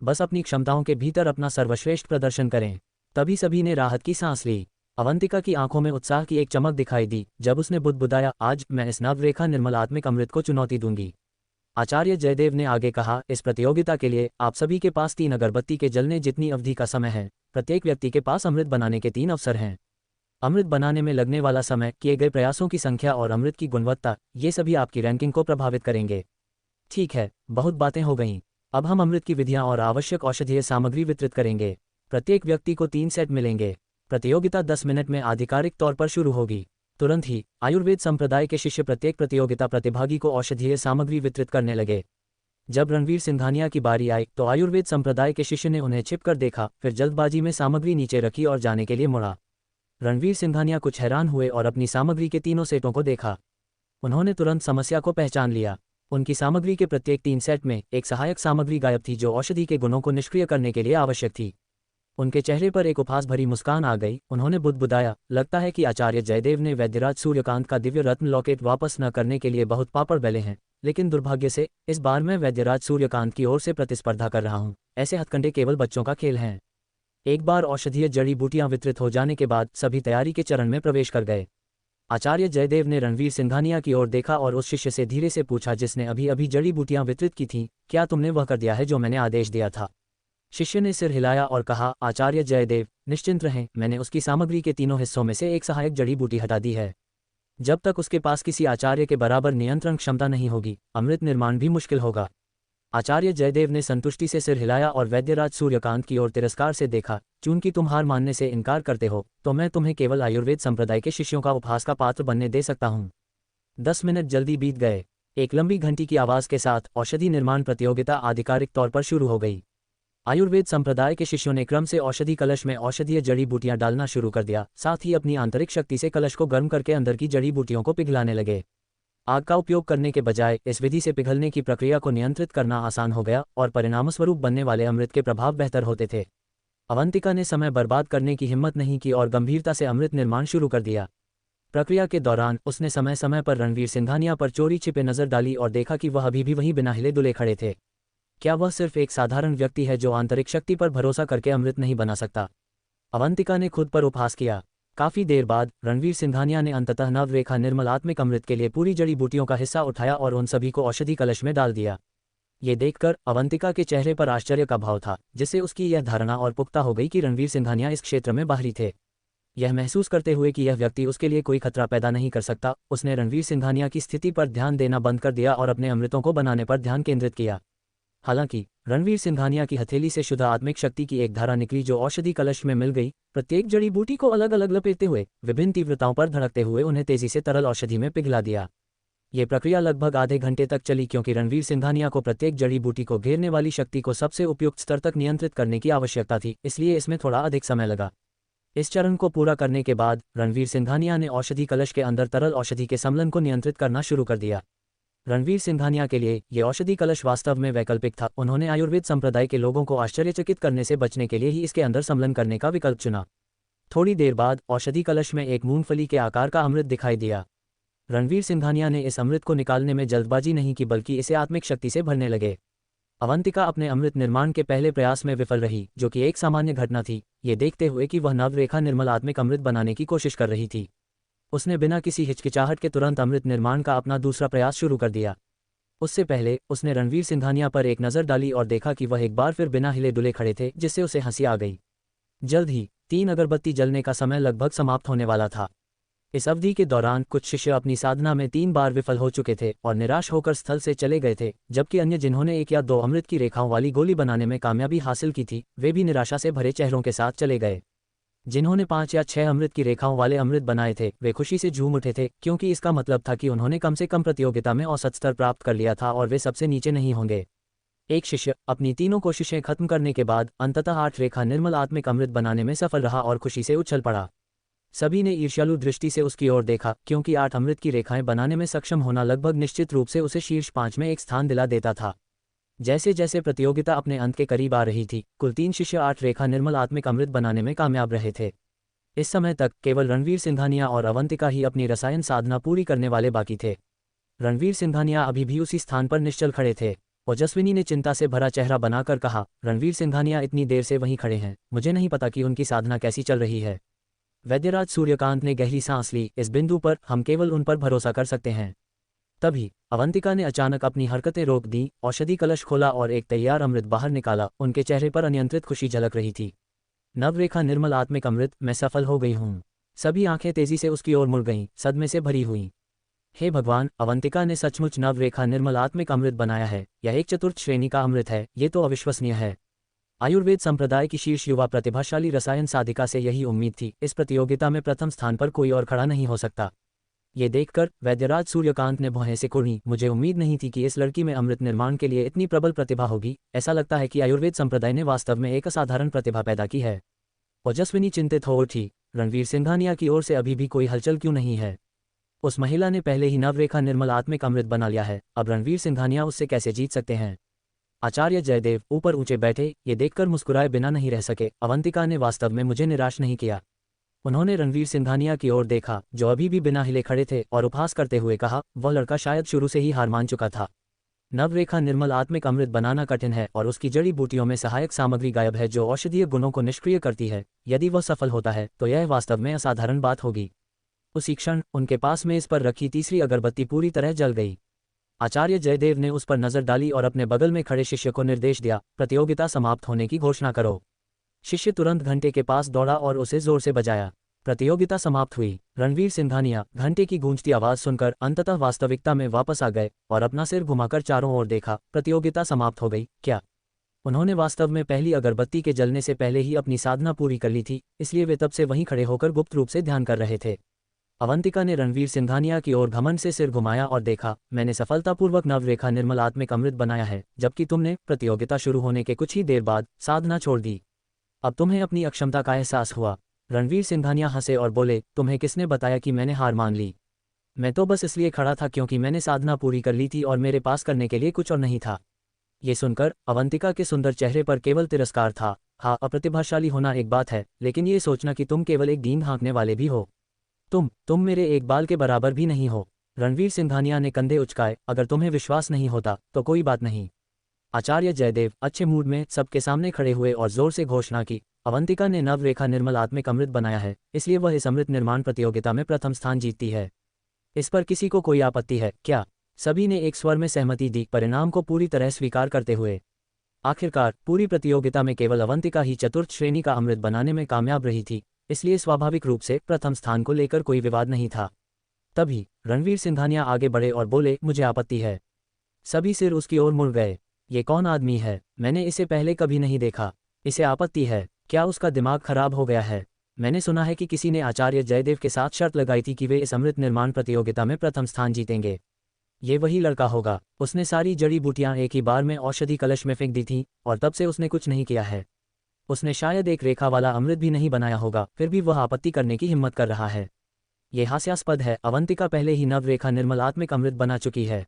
बस अपनी क्षमताओं के भीतर अपना सर्वश्रेष्ठ प्रदर्शन करें। तभी सभी ने राहत की सांस ली। अवंतिका की आंखों में उत्साह की एक चमक दिखाई दी जब उसने बुदबुदाया, आज मैं इस नवरेखा निर्मल आत्मिक अमृत को चुनौती दूंगी। आचार्य जयदेव ने आगे कहा, इस प्रतियोगिता के लिए आप सभी के पास 3 अगरबत्ती के जलने जितनी अवधि का समय है। प्रत्येक व्यक्ति के पास अमृत बनाने के 3 अवसर हैं। अमृत बनाने में लगने वाला समय, किए गए प्रयासों की संख्या और अमृत की गुणवत्ता, ये सभी आपकी रैंकिंग को प्रभावित करेंगे। ठीक है, बहुत बातें हो गईं। अब हम अमृत की विधियां और आवश्यक औषधीय सामग्री वितरित करेंगे। प्रत्येक व्यक्ति को 3 सेट मिलेंगे। प्रतियोगिता 10 मिनट में आधिकारिक तौर पर शुरू होगी। तुरंत ही आयुर्वेद संप्रदाय के शिष्य प्रत्येक प्रतियोगिता प्रतिभागी को औषधीय सामग्री वितरित करने लगे। जब रणवीर सिंघानिया की बारी आई तो आयुर्वेद संप्रदाय के शिष्य ने उन्हें छिपकर देखा, फिर जल्दबाजी में सामग्री नीचे रखी और जाने के लिए मुड़ा। रणवीर सिंघानिया कुछ हैरान हुए और अपनी सामग्री के 3 सेटों को देखा। उन्होंने तुरंत समस्या को पहचान लिया। उनकी सामग्री के प्रत्येक 3 सेट में एक सहायक सामग्री गायब थी जो औषधि के गुणों को निष्क्रिय करने के लिए आवश्यक थी। उनके चेहरे पर एक उपहास भरी मुस्कान आ गई। उन्होंने बुदबुदाया, लगता है कि आचार्य जयदेव ने वैद्यराज सूर्यकांत का दिव्य रत्न लॉकेट वापस न करने के लिए बहुत पापड़ बेले हैं, लेकिन दुर्भाग्य से इस बार मैं वैद्यराज सूर्यकांत की ओर से प्रतिस्पर्धा कर रहा हूं। ऐसे हथकंडे केवल बच्चों का खेल हैं। एक बार औषधीय जड़ी बूटियां वितरित हो जाने के बाद सभी तैयारी के चरण में प्रवेश कर गए। आचार्य जयदेव ने रणवीर सिंघानिया की ओर देखा और उस शिष्य से धीरे से पूछा जिसने अभी अभी जड़ी बूटियां वितरित की थीं, क्या तुमने वह कर दिया है जो मैंने आदेश दिया था? शिष्य ने सिर हिलाया और कहा, आचार्य जयदेव, निश्चिंत रहें, मैंने उसकी सामग्री के 3 हिस्सों में से एक सहायक जड़ी बूटी हटा दी है। जब तक उसके पास किसी आचार्य के बराबर नियंत्रण क्षमता नहीं होगी, अमृत निर्माण भी मुश्किल होगा। आचार्य जयदेव ने संतुष्टि से सिर हिलाया और वैद्यराज सूर्यकांत की ओर तिरस्कार से देखा, चूंकि तुम हार मानने से इनकार करते हो तो मैं तुम्हें केवल आयुर्वेद संप्रदाय के शिष्यों का उपहास का पात्र बनने दे सकता हूँ। 10 मिनट जल्दी बीत गए। एक लंबी घंटी की आवाज के साथ औषधि निर्माण प्रतियोगिता आधिकारिक तौर पर शुरू हो गई। आयुर्वेद संप्रदाय के शिष्यों ने क्रम से औषधि कलश में औषधीय जड़ी बूटियां डालना शुरू कर दिया, साथ ही अपनी आंतरिक शक्ति से कलश को गर्म करके अंदर की जड़ी बूटियों को पिघलाने लगे। आग का उपयोग करने के बजाय इस विधि से पिघलने की प्रक्रिया को नियंत्रित करना आसान हो गया और परिणामस्वरूप बनने वाले अमृत के प्रभाव बेहतर होते थे। अवंतिका ने समय बर्बाद करने की हिम्मत नहीं की और गंभीरता से अमृत निर्माण शुरू कर दिया। प्रक्रिया के दौरान उसने समय समय पर रणवीर सिंघानिया पर चोरी छिपे नजर डाली और देखा कि वह अभी भी वहीं बिना हिले डुले खड़े थे। क्या वह सिर्फ एक साधारण व्यक्ति है जो आंतरिक शक्ति पर भरोसा करके अमृत नहीं बना सकता? अवंतिका ने खुद पर उपहास किया। काफी देर बाद रणवीर सिंघानिया ने अंततः नवरेखा निर्मल आत्मिक अमृत के लिए पूरी जड़ी बूटियों का हिस्सा उठाया और उन सभी को औषधि कलश में डाल दिया। ये देखकर अवंतिका के चेहरे पर आश्चर्य का भाव था, जिससे उसकी यह धारणा और पुख्ता हो गई कि रणवीर सिंघानिया इस क्षेत्र में बाहरी थे। यह महसूस करते हुए कि यह व्यक्ति उसके लिए कोई खतरा पैदा नहीं कर सकता, उसने रणवीर सिंघानिया की स्थिति पर ध्यान देना बंद कर दिया और अपने अमृतों को बनाने पर ध्यान केंद्रित किया। हालांकि रणवीर सिंघानिया की हथेली से शुद्ध आत्मिक शक्ति की एक धारा निकली जो औषधि कलश में मिल गई। प्रत्येक जड़ी बूटी को अलग अलग लपेटते हुए, विभिन्न तीव्रताओं पर धड़कते हुए उन्हें तेजी से तरल औषधि में पिघला दिया। ये प्रक्रिया लगभग आधे घंटे तक चली क्योंकि रणवीर सिंघानिया को प्रत्येक जड़ी बूटी को घेरने वाली शक्ति को सबसे उपयुक्त स्तर तक नियंत्रित करने की आवश्यकता थी, इसलिए इसमें थोड़ा अधिक समय लगा। इस चरण को पूरा करने के बाद रणवीर सिंघानिया ने औषधि कलश के अंदर तरल औषधि के सम्लन को नियंत्रित करना शुरू कर दिया। रणवीर सिंघानिया के लिए ये औषधि कलश वास्तव में वैकल्पिक था। उन्होंने आयुर्वेद संप्रदाय के लोगों को आश्चर्यचकित करने से बचने के लिए ही इसके अंदर सम्लन करने का विकल्प चुना। थोड़ी देर बाद औषधि कलश में एक मूंगफली के आकार का अमृत दिखाई दिया। रणवीर सिंघानिया ने इस अमृत को निकालने में जल्दबाजी नहीं की बल्कि इसे आत्मिक शक्ति से भरने लगे। अवंतिका अपने अमृत निर्माण के पहले प्रयास में विफल रही, जो कि एक सामान्य घटना थी, ये देखते हुए कि वह नवरेखा निर्मल आत्मिक अमृत बनाने की कोशिश कर रही थी। उसने बिना किसी हिचकिचाहट के तुरंत अमृत निर्माण का अपना दूसरा प्रयास शुरू कर दिया। उससे पहले उसने रणवीर सिंघानिया पर एक नज़र डाली और देखा कि वह एक बार फिर बिना हिले डुले खड़े थे, जिससे उसे हंसी आ गई। जल्द ही 3 अगरबत्ती जलने का समय लगभग समाप्त होने वाला था। इस अवधि के दौरान कुछ शिष्य अपनी साधना में 3 बार विफल हो चुके थे और निराश होकर स्थल से चले गए थे, जबकि अन्य जिन्होंने 1 या 2 अमृत की रेखाओं वाली गोली बनाने में कामयाबी हासिल की थी, वे भी निराशा से भरे चेहरों के साथ चले गए। जिन्होंने 5 या 6 अमृत की रेखाओं वाले अमृत बनाए थे, वे खुशी से झूम उठे थे, क्योंकि इसका मतलब था कि उन्होंने कम से कम प्रतियोगिता में औसत स्तर प्राप्त कर लिया था और वे सबसे नीचे नहीं होंगे। एक शिष्य अपनी तीनों कोशिशें खत्म करने के बाद अंततः 8 रेखा निर्मल आत्मिक अमृत बनाने में सफल रहा और खुशी से उछल पड़ा। सभी ने ईर्ष्यालु दृष्टि से उसकी ओर देखा, क्योंकि 8 अमृत की रेखाएं बनाने में सक्षम होना लगभग निश्चित रूप से उसे शीर्ष 5 में एक स्थान दिला देता था। जैसे जैसे प्रतियोगिता अपने अंत के करीब आ रही थी, कुल 3 शिष्य 8 रेखा निर्मल आत्मिक अमृत बनाने में कामयाब रहे थे। इस समय तक केवल रणवीर सिंघानिया और अवंतिका ही अपनी रसायन साधना पूरी करने वाले बाकी थे। रणवीर सिंघानिया अभी भी उसी स्थान पर निश्चल खड़े थे। ओजस्विनी ने चिंता से भरा चेहरा बनाकर कहा, रणवीर सिंघानिया इतनी देर से वहीं खड़े हैं, मुझे नहीं पता कि उनकी साधना कैसी चल रही है। वैद्यराज सूर्यकांत ने गहरी सांस ली, इस बिंदु पर हम केवल उन पर भरोसा कर सकते हैं। तभी अवंतिका ने अचानक अपनी हरकतें रोक दी, औषधि कलश खोला और एक तैयार अमृत बाहर निकाला। उनके चेहरे पर अनियंत्रित खुशी झलक रही थी। नवरेखा निर्मल आत्मिक अमृत, मैं सफल हो गई हूँ। सभी आंखें तेजी से उसकी ओर मुड़ गईं, सदमे से भरी हुई। हे भगवान, अवंतिका ने सचमुच नवरेखा निर्मल आत्मिक अमृत बनाया है। यह एक चतुर्थ श्रेणी का अमृत है, ये तो अविश्वसनीय है। आयुर्वेद संप्रदाय की शीर्ष युवा प्रतिभाशाली रसायन साधिका से यही उम्मीद थी। इस प्रतियोगिता में प्रथम स्थान पर कोई और खड़ा नहीं हो सकता। ये देखकर वैद्यराज सूर्यकांत ने भौहें से कुर्नी, मुझे उम्मीद नहीं थी कि इस लड़की में अमृत निर्माण के लिए इतनी प्रबल प्रतिभा होगी। ऐसा लगता है कि आयुर्वेद संप्रदाय ने वास्तव में एक असाधारण प्रतिभा पैदा की है। ओजस्विनी चिंतित हो उठी, रणवीर सिंघानिया की ओर से अभी भी कोई हलचल क्यों नहीं है? उस महिला ने पहले ही नवरेखा निर्मल आत्मिक अमृत बना लिया है, अब रणवीर सिंघानिया उससे कैसे जीत सकते हैं? आचार्य जयदेव ऊपर ऊंचे बैठे ये देखकर मुस्कुराए बिना नहीं रह सके। अवंतिका ने वास्तव में मुझे निराश नहीं किया। उन्होंने रणवीर सिंघानिया की ओर देखा, जो अभी भी बिना हिले खड़े थे, और उपहास करते हुए कहा, वह लड़का शायद शुरू से ही हार मान चुका था। नवरेखा निर्मल आत्मिक अमृत बनाना कठिन है और उसकी जड़ी बूटियों में सहायक सामग्री गायब है जो औषधीय गुणों को निष्क्रिय करती है। यदि वह सफल होता है तो यह वास्तव में असाधारण बात होगी। उसी क्षण उनके पास मेज पर रखी तीसरी अगरबत्ती पूरी तरह जल गई। आचार्य जयदेव ने उस पर नजर डाली और अपने बगल में खड़े शिष्य को निर्देश दिया, प्रतियोगिता समाप्त होने की घोषणा करो। शिष्य तुरंत घंटे के पास दौड़ा और उसे जोर से बजाया। प्रतियोगिता समाप्त हुई। रणवीर सिंघानिया घंटे की गूंजती आवाज सुनकर अंततः वास्तविकता में वापस आ गए और अपना सिर घुमाकर चारों ओर देखा। प्रतियोगिता समाप्त हो गई क्या? उन्होंने वास्तव में पहली अगरबत्ती के जलने से पहले ही अपनी साधना पूरी कर ली थी, इसलिए वे तब से वहीं खड़े होकर गुप्त रूप से ध्यान कर रहे थे। अवंतिका ने रणवीर सिंघानिया की ओर घमंड से सिर घुमाया और देखा, मैंने सफलतापूर्वक नवरेखा निर्मल आत्मिक अमृत बनाया है, जबकि तुमने प्रतियोगिता शुरू होने के कुछ ही देर बाद साधना छोड़ दी। अब तुम्हें अपनी अक्षमता का एहसास हुआ। रणवीर सिंघानिया हंसे और बोले, तुम्हें किसने बताया कि मैंने हार मान ली? मैं तो बस इसलिए खड़ा था क्योंकि मैंने साधना पूरी कर ली थी और मेरे पास करने के लिए कुछ और नहीं था। ये सुनकर अवंतिका के सुंदर चेहरे पर केवल तिरस्कार था। हाँ, अप्रतिभाशाली होना एक बात है, लेकिन ये सोचना कि तुम केवल एक दीन हाँकने वाले भी हो। तुम मेरे एक बाल के बराबर भी नहीं हो। रणवीर सिंघानिया ने कंधे उचकाए, अगर तुम्हें विश्वास नहीं होता तो कोई बात नहीं। आचार्य जयदेव अच्छे मूड में सबके सामने खड़े हुए और जोर से घोषणा की, अवंतिका ने नवरेखा निर्मल आत्मिक अमृत बनाया है, इसलिए वह इस अमृत निर्माण प्रतियोगिता में प्रथम स्थान जीतती है। इस पर किसी को कोई आपत्ति है क्या? सभी ने एक स्वर में सहमति दी, परिणाम को पूरी तरह स्वीकार करते हुए। आखिरकार पूरी प्रतियोगिता में केवल अवंतिका ही चतुर्थ श्रेणी का अमृत बनाने में कामयाब रही थी, इसलिए स्वाभाविक रूप से प्रथम स्थान को लेकर कोई विवाद नहीं था। तभी रणवीर सिंघानिया आगे बढ़े और बोले, मुझे आपत्ति है। सभी सिर उसकी ओर मुड़ गए। ये कौन आदमी है? मैंने इसे पहले कभी नहीं देखा। इसे आपत्ति है? क्या उसका दिमाग खराब हो गया है? मैंने सुना है कि किसी ने आचार्य जयदेव के साथ शर्त लगाई थी कि वे इस अमृत निर्माण प्रतियोगिता में प्रथम स्थान जीतेंगे। ये वही लड़का होगा। उसने सारी जड़ी बूटियां एक ही बार में औषधि कलश में फेंक दी थीं और तब से उसने कुछ नहीं किया है। उसने शायद एक रेखा वाला अमृत भी नहीं बनाया होगा, फिर भी वह आपत्ति करने की हिम्मत कर रहा है। ये हास्यास्पद है। अवंतिका पहले ही नवरेखा निर्मल आत्मिक अमृत बना चुकी है।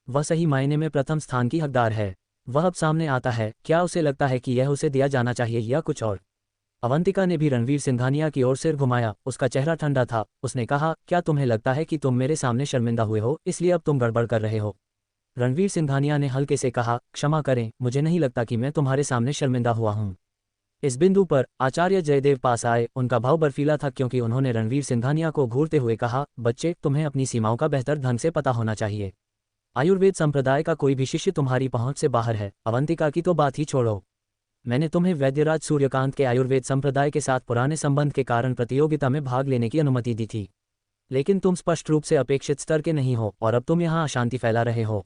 वह सही मायने में प्रथम स्थान की हकदार है। वह अब सामने आता है। क्या उसे लगता है कि यह उसे दिया जाना चाहिए या कुछ और? अवंतिका ने भी रणवीर सिंघानिया की ओर सिर घुमाया। उसका चेहरा ठंडा था। उसने कहा, क्या तुम्हें लगता है कि तुम मेरे सामने शर्मिंदा हुए हो, इसलिए अब तुम गड़बड़ कर रहे हो? रणवीर सिंघानिया ने हल्के से कहा, क्षमा करें, मुझे नहीं लगता कि मैं तुम्हारे सामने शर्मिंदा हुआ हूँ। इस बिंदु पर आचार्य जयदेव पास आए। उनका भाव बर्फीला था क्योंकि उन्होंने रणवीर सिंघानिया को घूरते हुए कहा, बच्चे, तुम्हें अपनी सीमाओं का बेहतर ढंग से पता होना चाहिए। आयुर्वेद संप्रदाय का कोई भी शिष्य तुम्हारी पहुंच से बाहर है, अवंतिका की तो बात ही छोड़ो। मैंने तुम्हें वैद्यराज सूर्यकांत के आयुर्वेद संप्रदाय के साथ पुराने संबंध के कारण प्रतियोगिता में भाग लेने की अनुमति दी थी, लेकिन तुम स्पष्ट रूप से अपेक्षित स्तर के नहीं हो और अब तुम यहाँ अशांति फैला रहे हो।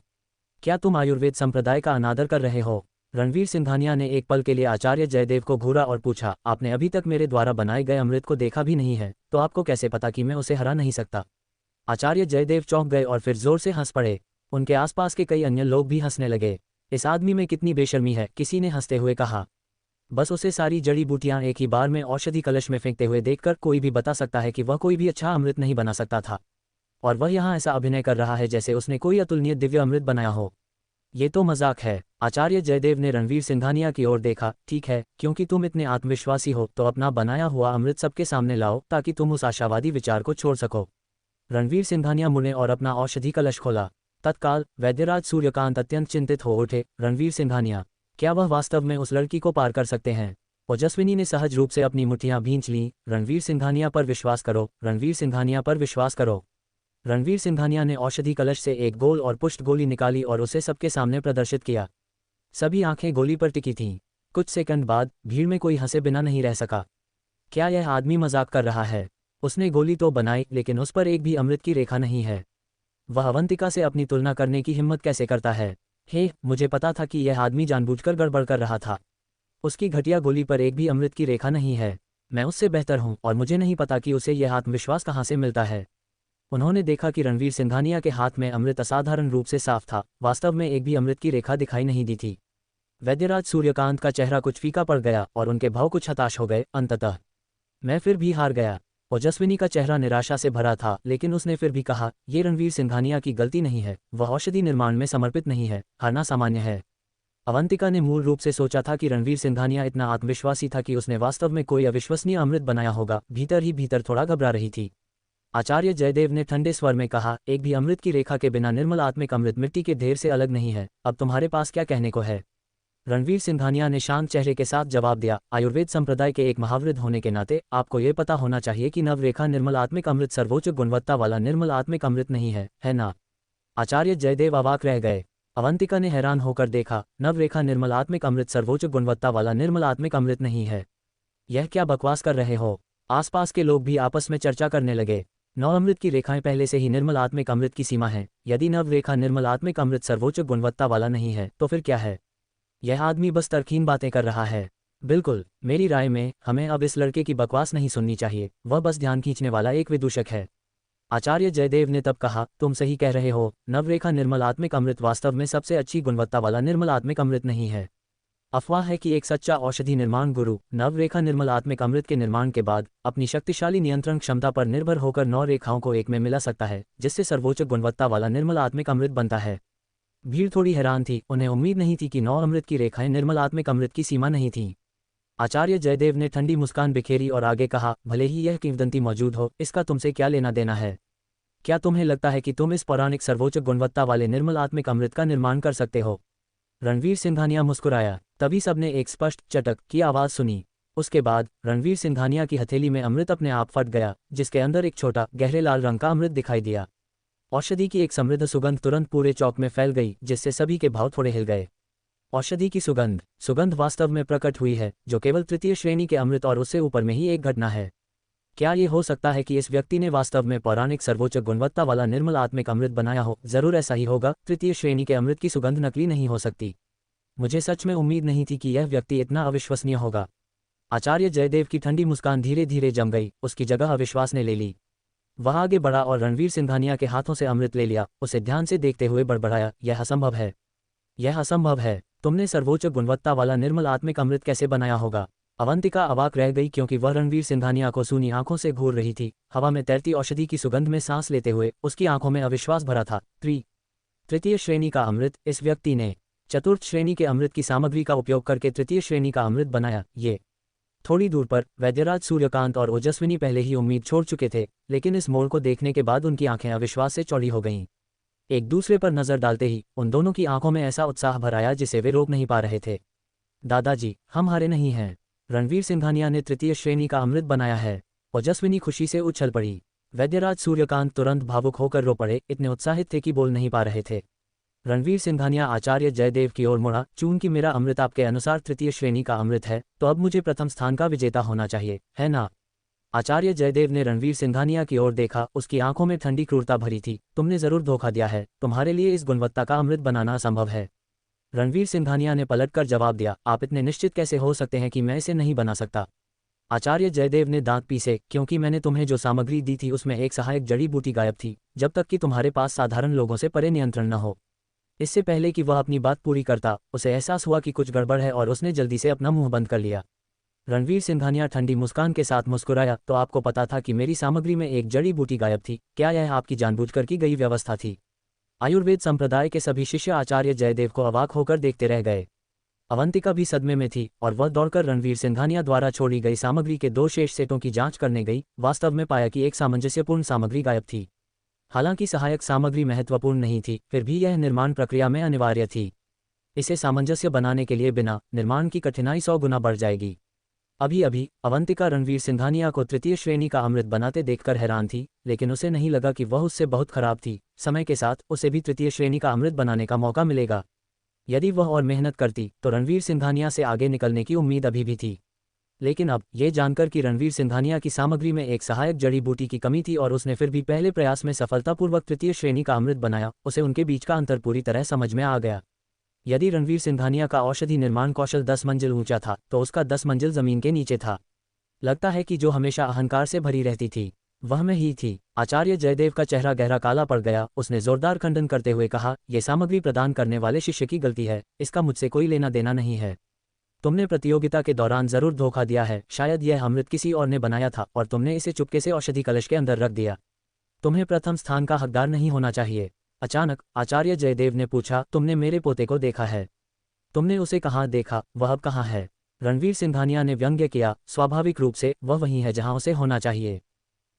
क्या तुम आयुर्वेद संप्रदाय का अनादर कर रहे हो? रणवीर सिंघानिया ने एक पल के लिए आचार्य जयदेव को घूरा और पूछा, आपने अभी तक मेरे द्वारा बनाए गए अमृत को देखा भी नहीं है, तो आपको कैसे पता कि मैं उसे हरा नहीं सकता? आचार्य जयदेव चौंक गए और फिर जोर से हंस पड़े। उनके आसपास के कई अन्य लोग भी हंसने लगे। इस आदमी में कितनी बेशर्मी है, किसी ने हंसते हुए कहा। बस उसे सारी जड़ी बूटियां एक ही बार में औषधि कलश में फेंकते हुए देखकर कोई भी बता सकता है कि वह कोई भी अच्छा अमृत नहीं बना सकता था, और वह यहाँ ऐसा अभिनय कर रहा है जैसे उसने कोई अतुलनीय दिव्य अमृत बनाया हो। ये तो मजाक है। आचार्य जयदेव ने रणवीर सिंघानिया की ओर देखा। ठीक है, क्योंकि तुम इतने आत्मविश्वासी हो तो अपना बनाया हुआ अमृत सबके सामने लाओ ताकि तुम उस आशावादी विचार को छोड़ सको। रणवीर सिंघानिया मुड़े और अपना औषधि कलश खोला। तत्काल वैद्यराज सूर्यकांत अत्यंत चिंतित हो उठे। रणवीर सिंघानिया, क्या वह वास्तव में उस लड़की को पार कर सकते हैं? ओजस्विनी ने सहज रूप से अपनी मुट्ठियां भींच लीं। रणवीर सिंघानिया पर विश्वास करो, रणवीर सिंघानिया पर विश्वास करो। रणवीर सिंघानिया ने औषधि कलश से एक गोल और पुष्ट गोली निकाली और उसे सबके सामने प्रदर्शित किया। सभी आंखें गोली पर टिकी थीं। कुछ सेकंड बाद भीड़ में कोई हंसे बिना नहीं रह सका। क्या यह आदमी मजाक कर रहा है? उसने गोली तो बनाई, लेकिन उस पर एक भी अमृत की रेखा नहीं है। वह अवंतिका से अपनी तुलना करने की हिम्मत कैसे करता है? हे, मुझे पता था कि यह आदमी जानबूझकर गड़बड़ कर रहा था। उसकी घटिया गोली पर एक भी अमृत की रेखा नहीं है। मैं उससे बेहतर हूं और मुझे नहीं पता कि उसे यह आत्मविश्वास कहाँ से मिलता है। उन्होंने देखा कि रणवीर सिंघानिया के हाथ में अमृत असाधारण रूप से साफ था। वास्तव में एक भी अमृत की रेखा दिखाई नहीं दी थी। वैद्यराज सूर्यकांत का चेहरा कुछ फीका पड़ गया और उनके भाव कुछ हताश हो गए। अंततः मैं फिर भी हार गया। ओजस्विनी का चेहरा निराशा से भरा था, लेकिन उसने फिर भी कहा, ये रणवीर सिंघानिया की गलती नहीं है, वह औषधि निर्माण में समर्पित नहीं है, हारना सामान्य है। अवंतिका ने मूल रूप से सोचा था कि रणवीर सिंघानिया इतना आत्मविश्वासी था कि उसने वास्तव में कोई अविश्वसनीय अमृत बनाया होगा। भीतर ही भीतर थोड़ा घबरा रही थी। आचार्य जयदेव ने ठंडे स्वर में कहा, एक भी अमृत की रेखा के बिना निर्मल आत्मिक अमृत मिट्टी के ढेर से अलग नहीं है। अब तुम्हारे पास क्या कहने को है? रणवीर सिंघानिया ने शांत चेहरे के साथ जवाब दिया, आयुर्वेद संप्रदाय के एक महावृद्ध होने के नाते आपको ये पता होना चाहिए कि नवरेखा निर्मल आत्मिक अमृत सर्वोच्च गुणवत्ता वाला निर्मल आत्मिक अमृत नहीं है ना? आचार्य जयदेव अवाक रह गए। अवंतिका ने हैरान होकर देखा, नवरेखा निर्मल आत्मिक अमृत सर्वोच्च गुणवत्ता वाला निर्मल आत्मिक अमृत नहीं है? यह क्या बकवास कर रहे हो? आसपास के लोग भी आपस में चर्चा करने लगे। नौ अमृत की रेखाएं पहले से ही निर्मल आत्मिक अमृत की सीमा है। यदि नवरेखा निर्मल आत्मिक अमृत सर्वोच्च गुणवत्ता वाला नहीं है तो फिर क्या है? यह आदमी बस तरकीन बातें कर रहा है। बिल्कुल, मेरी राय में हमें अब इस लड़के की बकवास नहीं सुननी चाहिए। वह बस ध्यान खींचने वाला एक विदूषक है। आचार्य जयदेव ने तब कहा, तुम सही कह रहे हो, नवरेखा निर्मल आत्मिक अमृत वास्तव में सबसे अच्छी गुणवत्ता वाला निर्मल आत्मिक अमृत नहीं है। अफवाह है कि एक सच्चा औषधि निर्माण गुरु नवरेखा निर्मल आत्मिक अमृत के निर्माण के बाद अपनी शक्तिशाली नियंत्रण क्षमता पर निर्भर होकर 9 रेखाओं को एक में मिला सकता है, जिससे सर्वोच्च गुणवत्ता वाला निर्मल आत्मिक अमृत बनता है। भीड़ थोड़ी हैरान थी। उन्हें उम्मीद नहीं थी कि 9 अमृत की रेखाएं निर्मल आत्मिक अमृत की सीमा नहीं थीं। आचार्य जयदेव ने ठंडी मुस्कान बिखेरी और आगे कहा, भले ही यह किंवदंती मौजूद हो, इसका तुमसे क्या लेना देना है? क्या तुम्हें लगता है कि तुम इस पौराणिक सर्वोच्च गुणवत्ता वाले निर्मल आत्मिक अमृत का निर्माण कर सकते हो? रणवीर सिंघानिया मुस्कुराया। तभी सबने एक स्पष्ट चटक की आवाज सुनी। उसके बाद रणवीर सिंघानिया की हथेली में अमृत अपने आप फट गया, जिसके अंदर एक छोटा गहरे लाल रंग का अमृत दिखाई दिया। औषधि की एक समृद्ध सुगंध तुरंत पूरे चौक में फैल गई, जिससे सभी के भाव थोड़े हिल गए। औषधि की सुगंध वास्तव में प्रकट हुई है, जो केवल तृतीय श्रेणी के अमृत और उससे ऊपर में ही एक घटना है। क्या ये हो सकता है कि इस व्यक्ति ने वास्तव में पौराणिक सर्वोच्च गुणवत्ता वाला निर्मल आत्मिक अमृत बनाया हो? जरूर ऐसा ही होगा। तृतीय श्रेणी के अमृत की सुगंध नकली नहीं हो सकती। मुझे सच में उम्मीद नहीं थी कि यह व्यक्ति इतना अविश्वसनीय होगा। आचार्य जयदेव की ठंडी मुस्कान धीरे धीरे जम गई। उसकी जगह अविश्वास ने ले ली। वह आगे बढ़ा और रणवीर सिंघानिया के हाथों से अमृत ले लिया। उसे ध्यान से देखते हुए बड़बड़ाया, यह असंभव है, यह असंभव है। तुमने सर्वोच्च गुणवत्ता वाला निर्मल आत्मिक अमृत कैसे बनाया होगा? अवंतिका अवाक रह गई, क्योंकि वह रणवीर सिंघानिया को सूनी आंखों से घूर रही थी। हवा में तैरती औषधि की सुगंध में सांस लेते हुए उसकी आंखों में अविश्वास भरा था। तृतीय श्रेणी का अमृत? इस व्यक्ति ने चतुर्थ श्रेणी के अमृत की सामग्री का उपयोग करके तृतीय श्रेणी का अमृत बनाया। ये थोड़ी दूर पर वैद्यराज सूर्यकांत और ओजस्विनी पहले ही उम्मीद छोड़ चुके थे, लेकिन इस मोड़ को देखने के बाद उनकी आंखें अविश्वास से चौड़ी हो गईं। एक दूसरे पर नजर डालते ही उन दोनों की आंखों में ऐसा उत्साह भर आया जिसे वे रोक नहीं पा रहे थे। दादाजी, हम हारे नहीं हैं। रणवीर सिंघानिया ने तृतीय श्रेणी का अमृत बनाया है। ओजस्विनी खुशी से उछल पड़ी। वैद्यराज सूर्यकांत तुरंत भावुक होकर रो पड़े, इतने उत्साहित थे कि बोल नहीं पा रहे थे। रणवीर सिंघानिया आचार्य जयदेव की ओर मुड़ा, चूंकि मेरा अमृत आपके अनुसार तृतीय श्रेणी का अमृत है, तो अब मुझे प्रथम स्थान का विजेता होना चाहिए, है ना? आचार्य जयदेव ने रणवीर सिंघानिया की ओर देखा, उसकी आंखों में ठंडी क्रूरता भरी थी। तुमने जरूर धोखा दिया है, तुम्हारे लिए इस गुणवत्ता का अमृत बनाना असंभव है। रणवीर सिंघानिया ने पलटकर जवाब दिया, आप इतने निश्चित कैसे हो सकते हैं कि मैं इसे नहीं बना सकता? आचार्य जयदेव ने दांत पीसे, क्योंकि मैंने तुम्हें जो सामग्री दी थी उसमें एक सहायक जड़ी बूटी गायब थी, जब तक कि तुम्हारे पास साधारण लोगों से परे नियंत्रण न हो। इससे पहले कि वह अपनी बात पूरी करता, उसे एहसास हुआ कि कुछ गड़बड़ है और उसने जल्दी से अपना मुंह बंद कर लिया। रणवीर सिंघानिया ठंडी मुस्कान के साथ मुस्कुराया, तो आपको पता था कि मेरी सामग्री में एक जड़ी बूटी गायब थी? क्या यह आपकी जानबूझकर की गई व्यवस्था थी? आयुर्वेद संप्रदाय के सभी शिष्य आचार्य जयदेव को अवाक होकर देखते रह गए। अवंतिका भी सदमे में थी और वह दौड़कर रणवीर सिंघानिया द्वारा छोड़ी गई सामग्री के 2 शेष सेटों की जांच करने गई। वास्तव में पाया कि एक सामंजस्यपूर्ण सामग्री गायब थी। हालांकि सहायक सामग्री महत्वपूर्ण नहीं थी, फिर भी यह निर्माण प्रक्रिया में अनिवार्य थी। इसे सामंजस्य बनाने के लिए बिना निर्माण की कठिनाई 100 गुना बढ़ जाएगी। अभी अभी अवंतिका रणवीर सिंघानिया को तृतीय श्रेणी का अमृत बनाते देखकर हैरान थी, लेकिन उसे नहीं लगा कि वह उससे बहुत खराब थी। समय के साथ उसे भी तृतीय श्रेणी का अमृत बनाने का मौका मिलेगा। यदि वह और मेहनत करती तो रणवीर सिंघानिया से आगे निकलने की उम्मीद अभी भी थी। लेकिन अब ये जानकर कि रणवीर सिंघानिया की सामग्री में एक सहायक जड़ी बूटी की कमी थी और उसने फिर भी पहले प्रयास में सफलतापूर्वक तृतीय श्रेणी का अमृत बनाया, उसे उनके बीच का अंतर पूरी तरह समझ में आ गया। यदि रणवीर सिंघानिया का औषधि निर्माण कौशल 10 मंजिल ऊंचा था, तो उसका 10 मंजिल जमीन के नीचे था। लगता है कि जो हमेशा अहंकार से भरी रहती थी, वह मैं ही थी। आचार्य जयदेव का चेहरा गहरा काला पड़ गया। उसने जोरदार खंडन करते हुए कहा, यह सामग्री प्रदान करने वाले शिष्य की गलती है, इसका मुझसे कोई लेना देना नहीं है। तुमने प्रतियोगिता के दौरान जरूर धोखा दिया है। शायद यह अमृत किसी और ने बनाया था और तुमने इसे चुपके से औषधि कलश के अंदर रख दिया। तुम्हें प्रथम स्थान का हकदार नहीं होना चाहिए। अचानक आचार्य जयदेव ने पूछा, तुमने मेरे पोते को देखा है? तुमने उसे कहाँ देखा? वह अब कहाँ है? रणवीर सिंघानिया ने व्यंग्य किया, स्वाभाविक रूप से वह वहीं है जहाँ उसे होना चाहिए।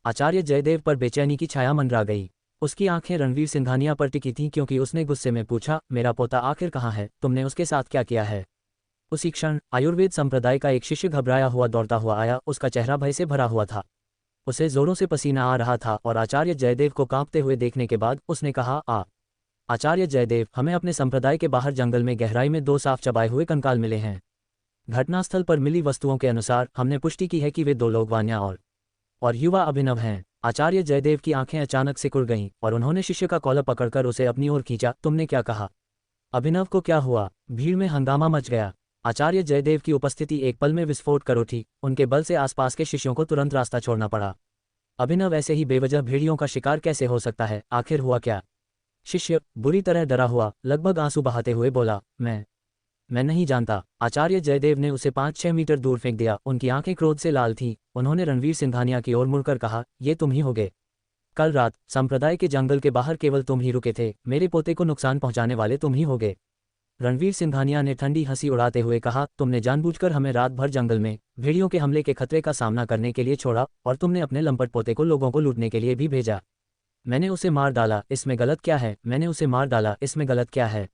आचार्य जयदेव पर बेचैनी की छाया मंडरा गई। उसकी आंखें रणवीर सिंघानिया पर टिकी थीं, क्योंकि उसने गुस्से में पूछा, मेरा पोता आखिर कहाँ है? तुमने उसके साथ क्या किया है? उसी क्षण आयुर्वेद संप्रदाय का एक शिष्य घबराया हुआ दौड़ता हुआ आया। उसका चेहरा भय से भरा हुआ था। उसे जोरों से पसीना आ रहा था और आचार्य जयदेव को कांपते हुए देखने के बाद उसने कहा, आचार्य जयदेव, हमें अपने संप्रदाय के बाहर जंगल में गहराई में 2 साफ चबाए हुए कंकाल मिले हैं। घटनास्थल पर मिली वस्तुओं के अनुसार हमने पुष्टि की है कि वे 2 लोग वान्या और युवा अभिनव हैं। आचार्य जयदेव की आंखें अचानक सिकुड़ गईं और उन्होंने शिष्य का कॉलर पकड़कर उसे अपनी ओर खींचा। तुमने क्या कहा? अभिनव को क्या हुआ? भीड़ में हंगामा मच गया। आचार्य जयदेव की उपस्थिति एक पल में विस्फोट कर उठी। उनके बल से आसपास के शिष्यों को तुरंत रास्ता छोड़ना पड़ा। अभिनव ऐसे ही बेवजह भेड़ियों का शिकार कैसे हो सकता है? आखिर हुआ क्या? शिष्य बुरी तरह डरा हुआ, लगभग आंसू बहाते हुए बोला, मैं नहीं जानता। आचार्य जयदेव ने उसे 5-6 मीटर दूर फेंक दिया। उनकी आंखें क्रोध से लाल थीं। उन्होंने रणवीर सिंघानिया की ओर मुड़कर कहा, ये तुम ही होगे। कल रात संप्रदाय के जंगल के बाहर केवल तुम ही रुके थे। मेरे पोते को नुकसान पहुंचाने वाले तुम ही होगे। रणवीर सिंघानिया ने ठंडी हंसी उड़ाते हुए कहा, तुमने जानबूझकर हमें रात भर जंगल में भेड़ियों के हमले के खतरे का सामना करने के लिए छोड़ा और तुमने अपने लंपट पोते को लोगों को लूटने के लिए भी भेजा। मैंने उसे मार डाला, इसमें गलत क्या है? मैंने उसे मार डाला, इसमें गलत क्या है?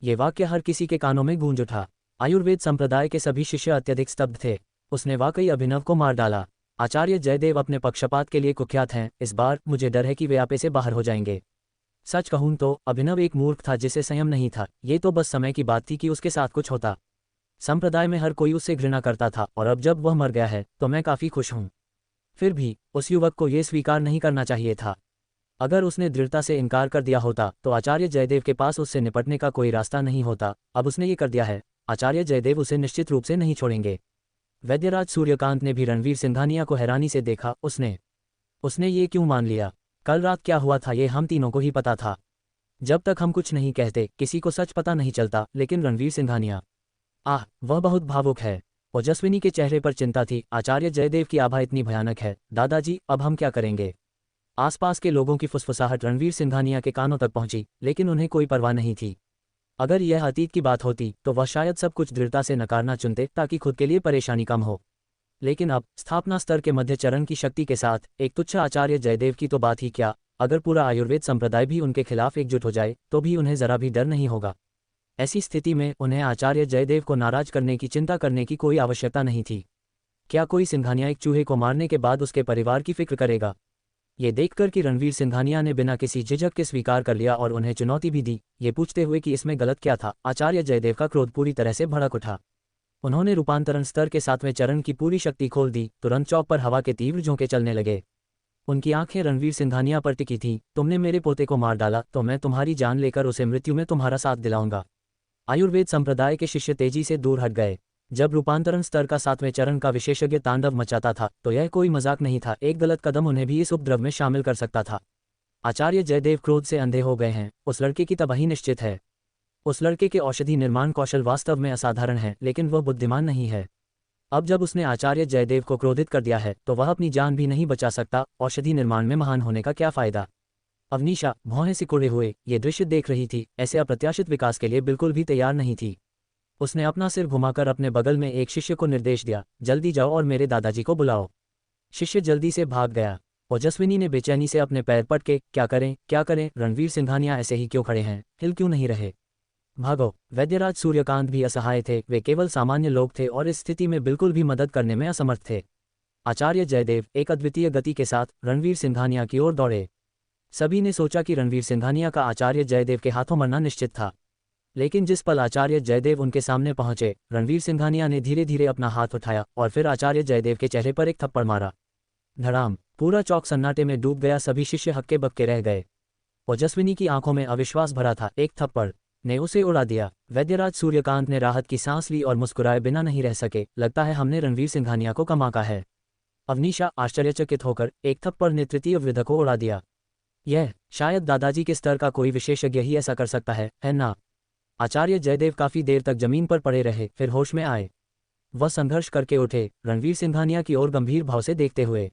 ये वाक्य हर किसी के कानों में गूंज उठा। आयुर्वेद संप्रदाय के सभी शिष्य अत्यधिक स्तब्ध थे। उसने वाकई अभिनव को मार डाला। आचार्य जयदेव अपने पक्षपात के लिए कुख्यात हैं। इस बार मुझे डर है कि वे आपे से बाहर हो जाएंगे। सच कहूं तो अभिनव एक मूर्ख था जिसे संयम नहीं था। ये तो बस समय की बात थी कि उसके साथ कुछ होता। संप्रदाय में हर कोई उससे घृणा करता था और अब जब वह मर गया है तो मैं काफी खुश हूं। फिर भी उस युवक को यह स्वीकार नहीं करना चाहिए था। अगर उसने दृढ़ता से इनकार कर दिया होता तो आचार्य जयदेव के पास उससे निपटने का कोई रास्ता नहीं होता। अब उसने ये कर दिया है। आचार्य जयदेव उसे निश्चित रूप से नहीं छोड़ेंगे। वैद्यराज सूर्यकांत ने भी रणवीर सिंघानिया को हैरानी से देखा। उसने ये क्यों मान लिया? कल रात क्या हुआ था ये हम तीनों को ही पता था। जब तक हम कुछ नहीं कहते किसी को सच पता नहीं चलता। लेकिन रणवीर सिंघानिया, वह बहुत भावुक है। ओजस्विनी के चेहरे पर चिंता थी। आचार्य जयदेव की आभा इतनी भयानक है। दादाजी, अब हम क्या करेंगे? आसपास के लोगों की फुसफुसाहट रणवीर सिंघानिया के कानों तक पहुंची, लेकिन उन्हें कोई परवाह नहीं थी। अगर यह अतीत की बात होती तो वह शायद सब कुछ दृढ़ता से नकारना चुनते ताकि खुद के लिए परेशानी कम हो। लेकिन अब स्थापना स्तर के मध्य चरण की शक्ति के साथ एक तुच्छ आचार्य जयदेव की तो बात ही क्या, अगर पूरा आयुर्वेद संप्रदाय भी उनके खिलाफ एकजुट हो जाए तो भी उन्हें जरा भी डर नहीं होगा। ऐसी स्थिति में उन्हें आचार्य जयदेव को नाराज करने की चिंता करने की कोई आवश्यकता नहीं थी। क्या कोई सिंघानिया एक चूहे को मारने के बाद उसके परिवार की फिक्र करेगा? ये देखकर कि रणवीर सिंघानिया ने बिना किसी झिझक के स्वीकार कर लिया और उन्हें चुनौती भी दी, ये पूछते हुए कि इसमें गलत क्या था, आचार्य जयदेव का क्रोध पूरी तरह से भड़क उठा। उन्होंने रूपांतरण स्तर के 7वें चरण की पूरी शक्ति खोल दी। तुरंत चौक पर हवा के तीव्र झोंके चलने लगे। उनकी आंखें रणवीर सिंघानिया पर टिकी थीं। तुमने मेरे पोते को मार डाला तो मैं तुम्हारी जान लेकर उसे मृत्यु में तुम्हारा साथ दिलाऊंगा। आयुर्वेद संप्रदाय के शिष्य तेजी से दूर हट गए। जब रूपांतरण स्तर का 7वें चरण का विशेषज्ञ तांडव मचाता था तो यह कोई मजाक नहीं था। एक गलत कदम उन्हें भी इस उपद्रव में शामिल कर सकता था। आचार्य जयदेव क्रोध से अंधे हो गए हैं। उस लड़के की तबाही निश्चित है। उस लड़के के औषधि निर्माण कौशल वास्तव में असाधारण है, लेकिन वह बुद्धिमान नहीं है। अब जब उसने आचार्य जयदेव को क्रोधित कर दिया है तो वह अपनी जान भी नहीं बचा सकता। औषधि निर्माण में महान होने का क्या फायदा? अवनीशा भौहें सिकुड़े हुए ये दृश्य देख रही थी। ऐसे अप्रत्याशित विकास के लिए बिल्कुल भी तैयार नहीं थी। उसने अपना सिर घुमाकर अपने बगल में एक शिष्य को निर्देश दिया, जल्दी जाओ और मेरे दादाजी को बुलाओ। शिष्य जल्दी से भाग गया। ओजस्विनी ने बेचैनी से अपने पैर पटके, क्या करें क्या करें? रणवीर सिंघानिया ऐसे ही क्यों खड़े हैं, हिल क्यों नहीं रहे? भागो। वैद्यराज सूर्यकांत भी असहाय थे। वे केवल सामान्य लोग थे और इस स्थिति में बिल्कुल भी मदद करने में असमर्थ थे। आचार्य जयदेव एक अद्वितीय गति के साथ रणवीर सिंघानिया की ओर दौड़े। सभी ने सोचा कि रणवीर सिंघानिया का आचार्य जयदेव के हाथों मरना निश्चित था, लेकिन जिस पल आचार्य जयदेव उनके सामने पहुंचे, रणवीर सिंघानिया ने धीरे धीरे अपना हाथ उठाया और फिर आचार्य जयदेव के चेहरे पर एक थप्पड़ मारा। धड़ाम। पूरा चौक सन्नाटे में डूब गया। सभी शिष्य हक्के बक्के रह गए। ओजस्विनी की आंखों में अविश्वास भरा था। एक थप्पड़ ने उसे उड़ा दिया। वैद्यराज सूर्यकांत ने राहत की सांस ली और मुस्कुराए बिना नहीं रह सके। लगता है हमने रणवीर सिंघानिया को कम आंका है। अवनीशा आश्चर्यचकित होकर, एक थप्पड़ ने तृतीय वृद्ध को उड़ा दिया। यह शायद दादाजी के स्तर का कोई विशेषज्ञ ही ऐसा कर सकता है ना? आचार्य जयदेव काफी देर तक जमीन पर पड़े रहे, फिर होश में आए। वह संघर्ष करके उठे, रणवीर सिंघानिया की ओर गंभीर भाव से देखते हुए।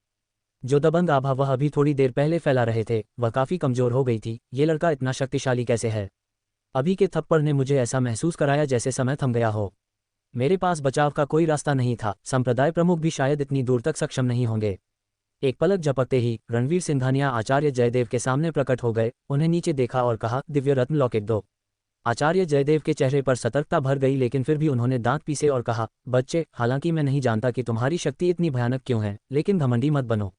जो दबंग आभा वह अभी थोड़ी देर पहले फैला रहे थे, वह काफी कमजोर हो गई थी। ये लड़का इतना शक्तिशाली कैसे है? अभी के थप्पड़ ने मुझे ऐसा महसूस कराया जैसे समय थम गया हो। मेरे पास बचाव का कोई रास्ता नहीं था। संप्रदाय प्रमुख भी शायद इतनी दूर तक सक्षम नहीं होंगे। एक पलक झपकते ही रणवीर सिंघानिया आचार्य जयदेव के सामने प्रकट हो गए। उन्हें नीचे देखा और कहा, दिव्य रत्न लॉकेट दो। आचार्य जयदेव के चेहरे पर सतर्कता भर गई, लेकिन फिर भी उन्होंने दांत पीसे और कहा, बच्चे, हालांकि मैं नहीं जानता कि तुम्हारी शक्ति इतनी भयानक क्यों है, लेकिन घमंडी मत बनो।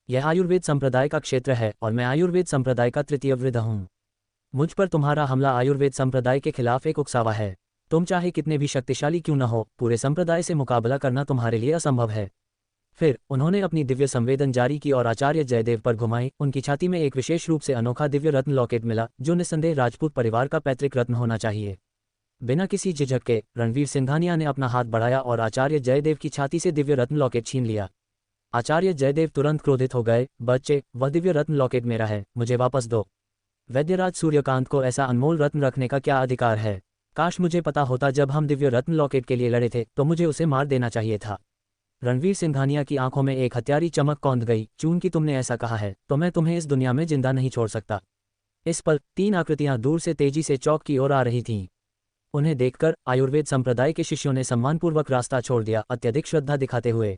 यह आयुर्वेद संप्रदाय का क्षेत्र है और मैं आयुर्वेद संप्रदाय का तृतीय वृद्ध हूँ। मुझ पर तुम्हारा हमला आयुर्वेद संप्रदाय के खिलाफ एक उकसावा है। तुम चाहे कितने भी शक्तिशाली क्यों न हो, पूरे संप्रदाय से मुकाबला करना तुम्हारे लिए असंभव है। फिर उन्होंने अपनी दिव्य संवेदन जारी की और आचार्य जयदेव पर घुमाई। उनकी छाती में एक विशेष रूप से अनोखा दिव्य रत्न लॉकेट मिला, जो निस्संदेह राजपूत परिवार का पैतृक रत्न होना चाहिए। बिना किसी झिझक के रणवीर सिंघानिया ने अपना हाथ बढ़ाया और आचार्य जयदेव की छाती से दिव्य रत्न लॉकेट छीन लिया। आचार्य जयदेव तुरंत क्रोधित हो गए, बच्चे, वह दिव्य रत्न लॉकेट मेरा है, मुझे वापस दो। वैद्यराज सूर्यकांत को ऐसा अनमोल रत्न रखने का क्या अधिकार है? काश मुझे पता होता जब हम दिव्य रत्न लॉकेट के लिए लड़े थे तो मुझे उसे मार देना चाहिए था। रणवीर सिंघानिया की आंखों में एक हत्यारी चमक कौंध गई। चूंकि तुमने ऐसा कहा है तो मैं तुम्हें इस दुनिया में जिंदा नहीं छोड़ सकता। इस पल 3 आकृतियां दूर से तेजी से चौक की ओर आ रही थीं। उन्हें देखकर आयुर्वेद संप्रदाय के शिष्यों ने सम्मानपूर्वक रास्ता छोड़ दिया, अत्यधिक श्रद्धा दिखाते हुए,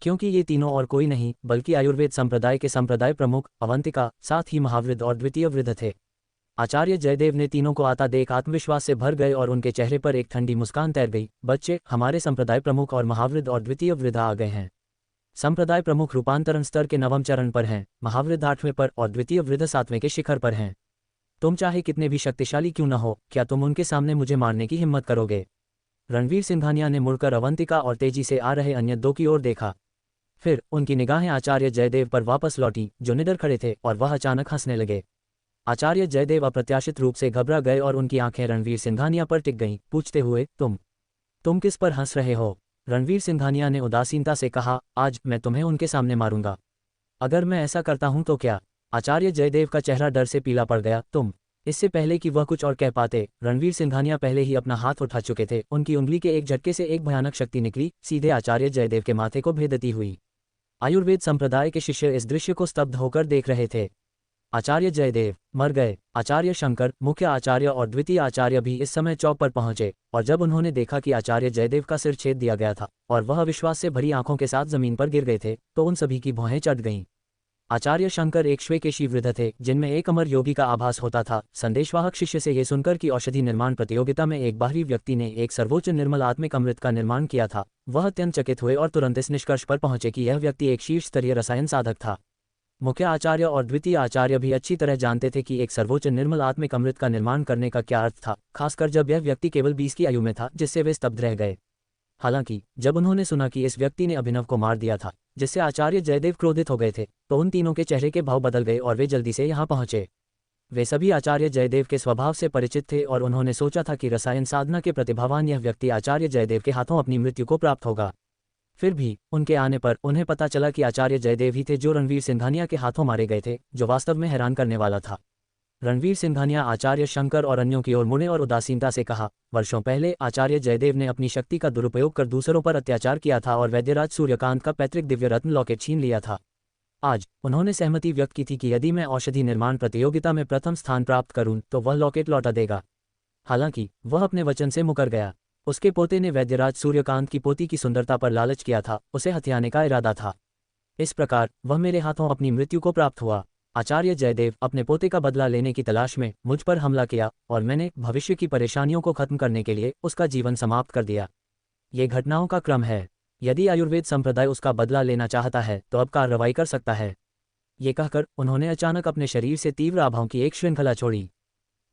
क्योंकि ये तीनों और कोई नहीं बल्कि आयुर्वेद संप्रदाय के संप्रदाय प्रमुख अवंतिका, साथ ही महावृद्ध और द्वितीय वृद्ध थे। आचार्य जयदेव ने तीनों को आता देख आत्मविश्वास से भर गए और उनके चेहरे पर एक ठंडी मुस्कान तैर गई। बच्चे, हमारे संप्रदाय प्रमुख और महावृद्ध और द्वितीय वृद्ध आ गए हैं। संप्रदाय प्रमुख रूपांतरण स्तर के 9वें चरण पर हैं, महावृद्ध 8वें पर और द्वितीय वृद्ध 7वें के शिखर पर हैं। तुम चाहे कितने भी शक्तिशाली क्यों न हो, क्या तुम उनके सामने मुझे मारने की हिम्मत करोगे? रणवीर सिंघानिया ने मुड़कर अवंतिका और तेजी से आ रहे अन्य 2 की ओर देखा। फिर उनकी निगाहें आचार्य जयदेव पर वापस लौटी, जो निडर खड़े थे, और वह अचानक हंसने लगे। आचार्य जयदेव अप्रत्याशित रूप से घबरा गए और उनकी आंखें रणवीर सिंघानिया पर टिक गईं, पूछते हुए, तुम किस पर हंस रहे हो? रणवीर सिंघानिया ने उदासीनता से कहा, आज मैं तुम्हें उनके सामने मारूंगा। अगर मैं ऐसा करता हूं तो क्या? आचार्य जयदेव का चेहरा डर से पीला पड़ गया। इससे पहले कि वह कुछ और कह पाते, रणवीर सिंघानिया पहले ही अपना हाथ उठा चुके थे। उनकी उंगली के एक झटके से एक भयानक शक्ति निकली, सीधे आचार्य जयदेव के माथे को भेदती हुई। आयुर्वेद संप्रदाय के शिष्य इस दृश्य को स्तब्ध होकर देख रहे थे। आचार्य जयदेव मर गए। आचार्य शंकर, मुख्य आचार्य और द्वितीय आचार्य भी इस समय चौक पर पहुंचे, और जब उन्होंने देखा कि आचार्य जयदेव का सिर छेद दिया गया था और वह विश्वास से भरी आंखों के साथ जमीन पर गिर गए थे, तो उन सभी की भौहें चढ़ गईं। आचार्य शंकर एक श्वेकेशी वृद्ध थे जिनमें एक अमर योगी का आभास होता था। संदेशवाहक शिष्य से ये सुनकर कि औषधि निर्माण प्रतियोगिता में एक बाहरी व्यक्ति ने एक सर्वोच्च निर्मल आत्मिक अमृत का निर्माण किया था, वह अत्यंत चकित हुए और तुरंत इस निष्कर्ष पर पहुंचे कि यह व्यक्ति एक शीर्ष स्तरीय रसायन साधक था। मुख्य आचार्य और द्वितीय आचार्य भी अच्छी तरह जानते थे कि एक सर्वोच्च निर्मल आत्मिक अमृत का निर्माण करने का क्या अर्थ था, खासकर जब यह व्यक्ति केवल 20 की आयु में था, जिससे वे स्तब्ध रह गए। हालांकि जब उन्होंने सुना कि इस व्यक्ति ने अभिनव को मार दिया था, जिससे आचार्य जयदेव क्रोधित हो गए थे, तो उन तीनों के चेहरे के भाव बदल गए और वे जल्दी से यहाँ पहुंचे। वे सभी आचार्य जयदेव के स्वभाव से परिचित थे और उन्होंने सोचा था कि रसायन साधना के प्रतिभावान यह व्यक्ति आचार्य जयदेव के हाथों अपनी मृत्यु को प्राप्त होगा। फिर भी उनके आने पर उन्हें पता चला कि आचार्य जयदेव ही थे जो रणवीर सिंघानिया के हाथों मारे गए थे, जो वास्तव में हैरान करने वाला था। रणवीर सिंघानिया आचार्य शंकर और अन्यों की ओर मुड़े और उदासीनता से कहा, वर्षों पहले आचार्य जयदेव ने अपनी शक्ति का दुरुपयोग कर दूसरों पर अत्याचार किया था और वैद्यराज सूर्यकांत का पैतृक दिव्य रत्न लॉकेट छीन लिया था। आज उन्होंने सहमति व्यक्त की थी कि यदि मैं औषधि निर्माण प्रतियोगिता में प्रथम स्थान प्राप्त करूं तो वह लॉकेट लौटा देगा। हालांकि वह अपने वचन से मुकर गया। उसके पोते ने वैद्यराज सूर्यकांत की पोती की सुंदरता पर लालच किया था, उसे हथियाने का इरादा था। इस प्रकार वह मेरे हाथों अपनी मृत्यु को प्राप्त हुआ। आचार्य जयदेव अपने पोते का बदला लेने की तलाश में मुझ पर हमला किया और मैंने भविष्य की परेशानियों को खत्म करने के लिए उसका जीवन समाप्त कर दिया। ये घटनाओं का क्रम है। यदि आयुर्वेद संप्रदाय उसका बदला लेना चाहता है तो अब कार्रवाई कर सकता है। ये कहकर उन्होंने अचानक अपने शरीर से तीव्र आभाओं की एक श्रृंखला छोड़ी।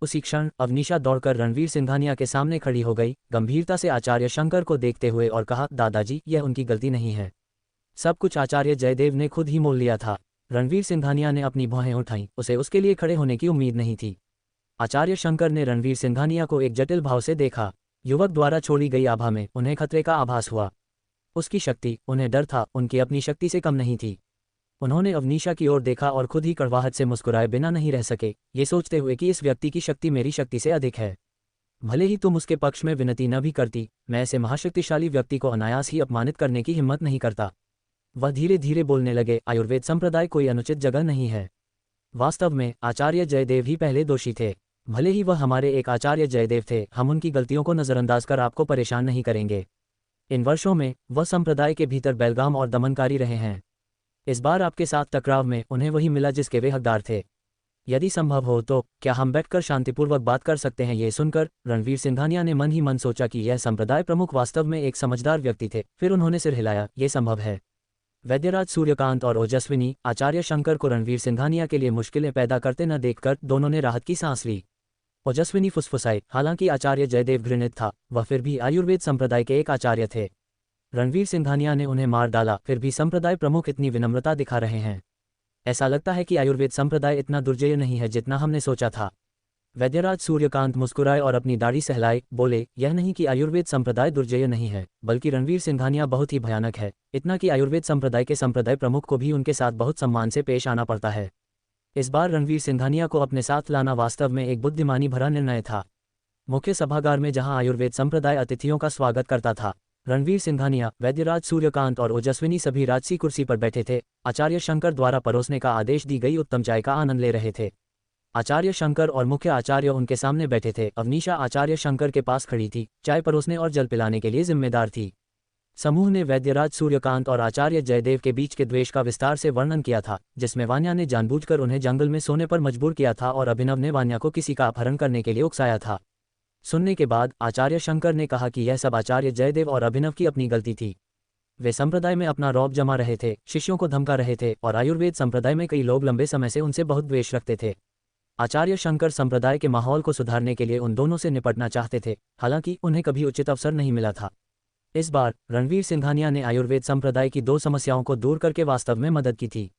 उसी क्षण अवनीशा दौड़कर रणवीर सिंघानिया के सामने खड़ी हो गई, गंभीरता से आचार्य शंकर को देखते हुए, और कहा, दादाजी, यह उनकी गलती नहीं है। सब कुछ आचार्य जयदेव ने खुद ही मोल लिया था। रणवीर सिंघानिया ने अपनी भौहें उठाईं, उसे उसके लिए खड़े होने की उम्मीद नहीं थी। आचार्य शंकर ने रणवीर सिंघानिया को एक जटिल भाव से देखा। युवक द्वारा छोड़ी गई आभा में उन्हें खतरे का आभास हुआ। उसकी शक्ति, उन्हें डर था, उनकी अपनी शक्ति से कम नहीं थी। उन्होंने अवनीशा की ओर देखा और खुद ही कड़वाहट से मुस्कुराए बिना नहीं रह सके, ये सोचते हुए कि इस व्यक्ति की शक्ति मेरी शक्ति से अधिक है। भले ही तुम उसके पक्ष में विनती न भी करती, मैं ऐसे महाशक्तिशाली व्यक्ति को अनायास ही अपमानित करने की हिम्मत नहीं करता। वह धीरे धीरे बोलने लगे, आयुर्वेद संप्रदाय कोई अनुचित जगह नहीं है। वास्तव में आचार्य जयदेव ही पहले दोषी थे। भले ही वह हमारे एक आचार्य जयदेव थे, हम उनकी गलतियों को नज़रअंदाज कर आपको परेशान नहीं करेंगे। इन वर्षों में वह संप्रदाय के भीतर बेलगाम और दमनकारी रहे हैं। इस बार आपके साथ टकराव में उन्हें वही मिला जिसके वे हकदार थे। यदि संभव हो तो क्या हम बैठकर शांतिपूर्वक बात कर सकते हैं। ये सुनकर रणवीर सिंघानिया ने मन ही मन सोचा कि यह संप्रदाय प्रमुख वास्तव में एक समझदार व्यक्ति थे। फिर उन्होंने सिर हिलाया, ये संभव है। वैद्यराज सूर्यकांत और ओजस्विनी आचार्य शंकर को रणवीर सिंघानिया के लिए मुश्किलें पैदा करते न देखकर दोनों ने राहत की सांस ली। ओजस्विनी फुसफुसाई, हालांकि आचार्य जयदेव घृणित था, वह फिर भी आयुर्वेद संप्रदाय के एक आचार्य थे। रणवीर सिंघानिया ने उन्हें मार डाला, फिर भी संप्रदाय प्रमुख इतनी विनम्रता दिखा रहे हैं। ऐसा लगता है कि आयुर्वेद संप्रदाय इतना दुर्जय नहीं है जितना हमने सोचा था। वैद्यराज सूर्यकांत मुस्कुराए और अपनी दाढ़ी सहलाए, बोले, यह नहीं कि आयुर्वेद संप्रदाय दुर्जय नहीं है, बल्कि रणवीर सिंघानिया बहुत ही भयानक है। इतना कि आयुर्वेद संप्रदाय के संप्रदाय प्रमुख को भी उनके साथ बहुत सम्मान से पेश आना पड़ता है। इस बार रणवीर सिंघानिया को अपने साथ लाना वास्तव में एक बुद्धिमानी भरा निर्णय था। मुख्य सभागार में जहां आयुर्वेद संप्रदाय अतिथियों का स्वागत करता था, रणवीर सिंघानिया, वैद्यराज सूर्यकांत और ओजस्विनी सभी राजसी कुर्सी पर बैठे थे। आचार्य शंकर द्वारा परोसने का आदेश दी गई उत्तम चाय का आनंद ले रहे थे। आचार्य शंकर और मुख्य आचार्य उनके सामने बैठे थे। अवनीशा आचार्य शंकर के पास खड़ी थी, चाय परोसने और जल पिलाने के लिए जिम्मेदार थी। समूह ने वैद्यराज सूर्यकांत और आचार्य जयदेव के बीच के द्वेष का विस्तार से वर्णन किया था, जिसमें वान्या ने जानबूझकर उन्हें जंगल में सोने पर मजबूर किया था और अभिनव ने वान्या को किसी का अपहरण करने के लिए उकसाया था। सुनने के बाद आचार्य शंकर ने कहा कि यह सब आचार्य जयदेव और अभिनव की अपनी गलती थी। वे संप्रदाय में अपना रौब जमा रहे थे, शिष्यों को धमका रहे थे और आयुर्वेद संप्रदाय में कई लोग लंबे समय से उनसे बहुत द्वेष रखते थे। आचार्य शंकर संप्रदाय के माहौल को सुधारने के लिए उन दोनों से निपटना चाहते थे, हालांकि उन्हें कभी उचित अवसर नहीं मिला था। इस बार रणवीर सिंघानिया ने आयुर्वेद संप्रदाय की दो समस्याओं को दूर करके वास्तव में मदद की थी।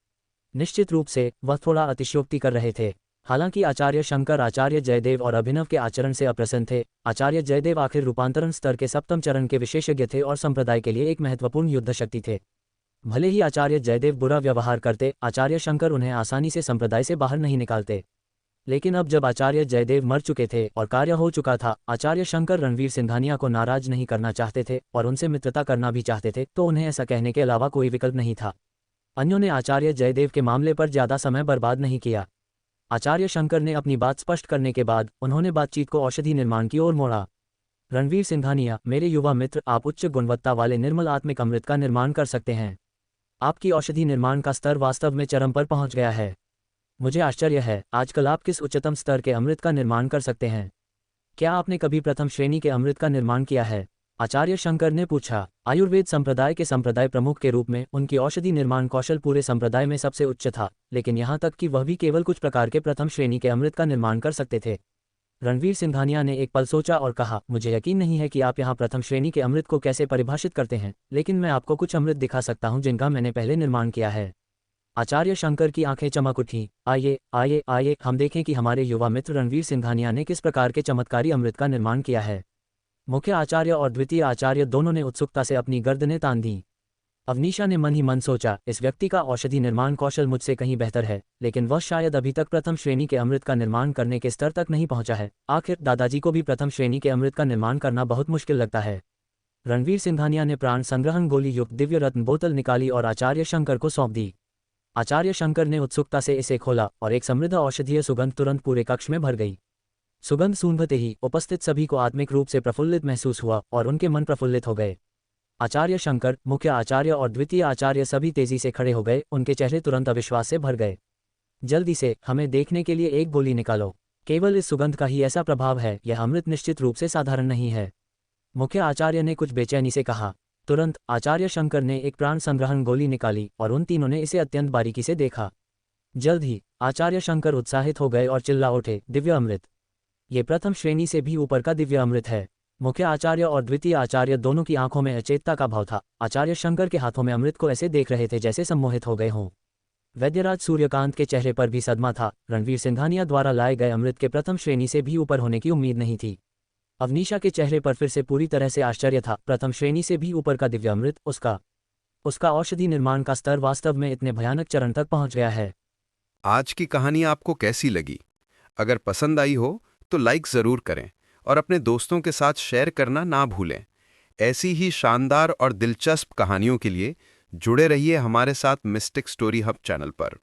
निश्चित रूप से वह थोड़ा अतिशयोक्ति कर रहे थे। हालांकि आचार्य शंकर आचार्य जयदेव और अभिनव के आचरण से अप्रसन्न थे। आचार्य जयदेव आखिर रूपांतरण स्तर के सप्तम चरण के विशेषज्ञ थे और संप्रदाय के लिए एक महत्वपूर्ण युद्ध शक्ति थे। भले ही आचार्य जयदेव बुरा व्यवहार करते, आचार्य शंकर उन्हें आसानी से संप्रदाय से बाहर नहीं निकालते। लेकिन अब जब आचार्य जयदेव मर चुके थे और कार्य हो चुका था, आचार्य शंकर रणवीर सिंघानिया को नाराज नहीं करना चाहते थे और उनसे मित्रता करना भी चाहते थे, तो उन्हें ऐसा कहने के अलावा कोई विकल्प नहीं था। अन्यों ने आचार्य जयदेव के मामले पर ज्यादा समय बर्बाद नहीं किया। आचार्य शंकर ने अपनी बात स्पष्ट करने के बाद उन्होंने बातचीत को औषधि निर्माण की ओर मोड़ा। रणवीर सिंघानिया, मेरे युवा मित्र, आप उच्च गुणवत्ता वाले निर्मल आत्मिक अमृत का निर्माण कर सकते हैं। आपकी औषधि निर्माण का स्तर वास्तव में चरम पर पहुंच गया है। मुझे आश्चर्य है, आजकल आप किस उच्चतम स्तर के अमृत का निर्माण कर सकते हैं? क्या आपने कभी प्रथम श्रेणी के अमृत का निर्माण किया है? आचार्य शंकर ने पूछा। आयुर्वेद संप्रदाय के संप्रदाय प्रमुख के रूप में उनकी औषधि निर्माण कौशल पूरे संप्रदाय में सबसे उच्च था, लेकिन यहाँ तक कि वह भी केवल कुछ प्रकार के प्रथम श्रेणी के अमृत का निर्माण कर सकते थे। रणवीर सिंघानिया ने एक पल सोचा और कहा, मुझे यकीन नहीं है कि आप यहाँ प्रथम श्रेणी के अमृत को कैसे परिभाषित करते हैं, लेकिन मैं आपको कुछ अमृत दिखा सकता हूँ जिनका मैंने पहले निर्माण किया है। आचार्य शंकर की आंखें चमक उठीं। आइए आइए आइए, हम देखें कि हमारे युवा मित्र रणवीर सिंघानिया ने किस प्रकार के चमत्कारी अमृत का निर्माण किया है। मुख्य आचार्य और द्वितीय आचार्य दोनों ने उत्सुकता से अपनी गर्दनें तान दीं। अवनीशा ने मन ही मन सोचा, इस व्यक्ति का औषधि निर्माण कौशल मुझसे कहीं बेहतर है, लेकिन वह शायद अभी तक प्रथम श्रेणी के अमृत का निर्माण करने के स्तर तक नहीं पहुंचा है। आखिर दादाजी को भी प्रथम श्रेणी के अमृत का निर्माण करना बहुत मुश्किल लगता है। रणवीर सिंघानिया ने प्राण संग्रहण गोली युक्त दिव्य रत्न बोतल निकाली और आचार्य शंकर को सौंप दी। आचार्य शंकर ने उत्सुकता से इसे खोला और एक समृद्ध औषधीय सुगंध तुरंत पूरे कक्ष में भर गई। सुगंध सूंघते ही उपस्थित सभी को आत्मिक रूप से प्रफुल्लित महसूस हुआ और उनके मन प्रफुल्लित हो गए। आचार्य शंकर, मुख्य आचार्य और द्वितीय आचार्य सभी तेजी से खड़े हो गए, उनके चेहरे तुरंत अविश्वास से भर गए। जल्दी से हमें देखने के लिए एक गोली निकालो। केवल इस सुगंध का ही ऐसा प्रभाव है, यह अमृत निश्चित रूप से साधारण नहीं है। मुख्य आचार्य ने कुछ बेचैनी से कहा। तुरंत आचार्य शंकर ने एक प्राण संग्रहण गोली निकाली और उन तीनों ने इसे अत्यंत बारीकी से देखा। जल्द ही आचार्य शंकर उत्साहित हो गए और चिल्ला उठे, दिव्य अमृत! ये प्रथम श्रेणी से भी ऊपर का दिव्य अमृत है। मुख्य आचार्य और द्वितीय आचार्य दोनों की आंखों में अचेतता का भाव था। आचार्य शंकर के हाथों में अमृत को ऐसे देख रहे थे जैसे सम्मोहित हो गए हों। वैद्यराज सूर्यकांत के चेहरे पर भी सदमा था। रणवीर सिंघानिया द्वारा लाए गए अमृत के प्रथम श्रेणी से भी ऊपर होने की उम्मीद नहीं थी। अवनीशा के चेहरे पर फिर से पूरी तरह से आश्चर्य था। प्रथम श्रेणी से भी ऊपर का दिव्य अमृत, उसका औषधि निर्माण का स्तर वास्तव में इतने भयानक चरण तक पहुंच गया है। आज की कहानी आपको कैसी लगी? अगर पसंद आई हो तो लाइक ज़रूर करें और अपने दोस्तों के साथ शेयर करना ना भूलें। ऐसी ही शानदार और दिलचस्प कहानियों के लिए जुड़े रहिए हमारे साथ मिस्टिक स्टोरी हब चैनल पर।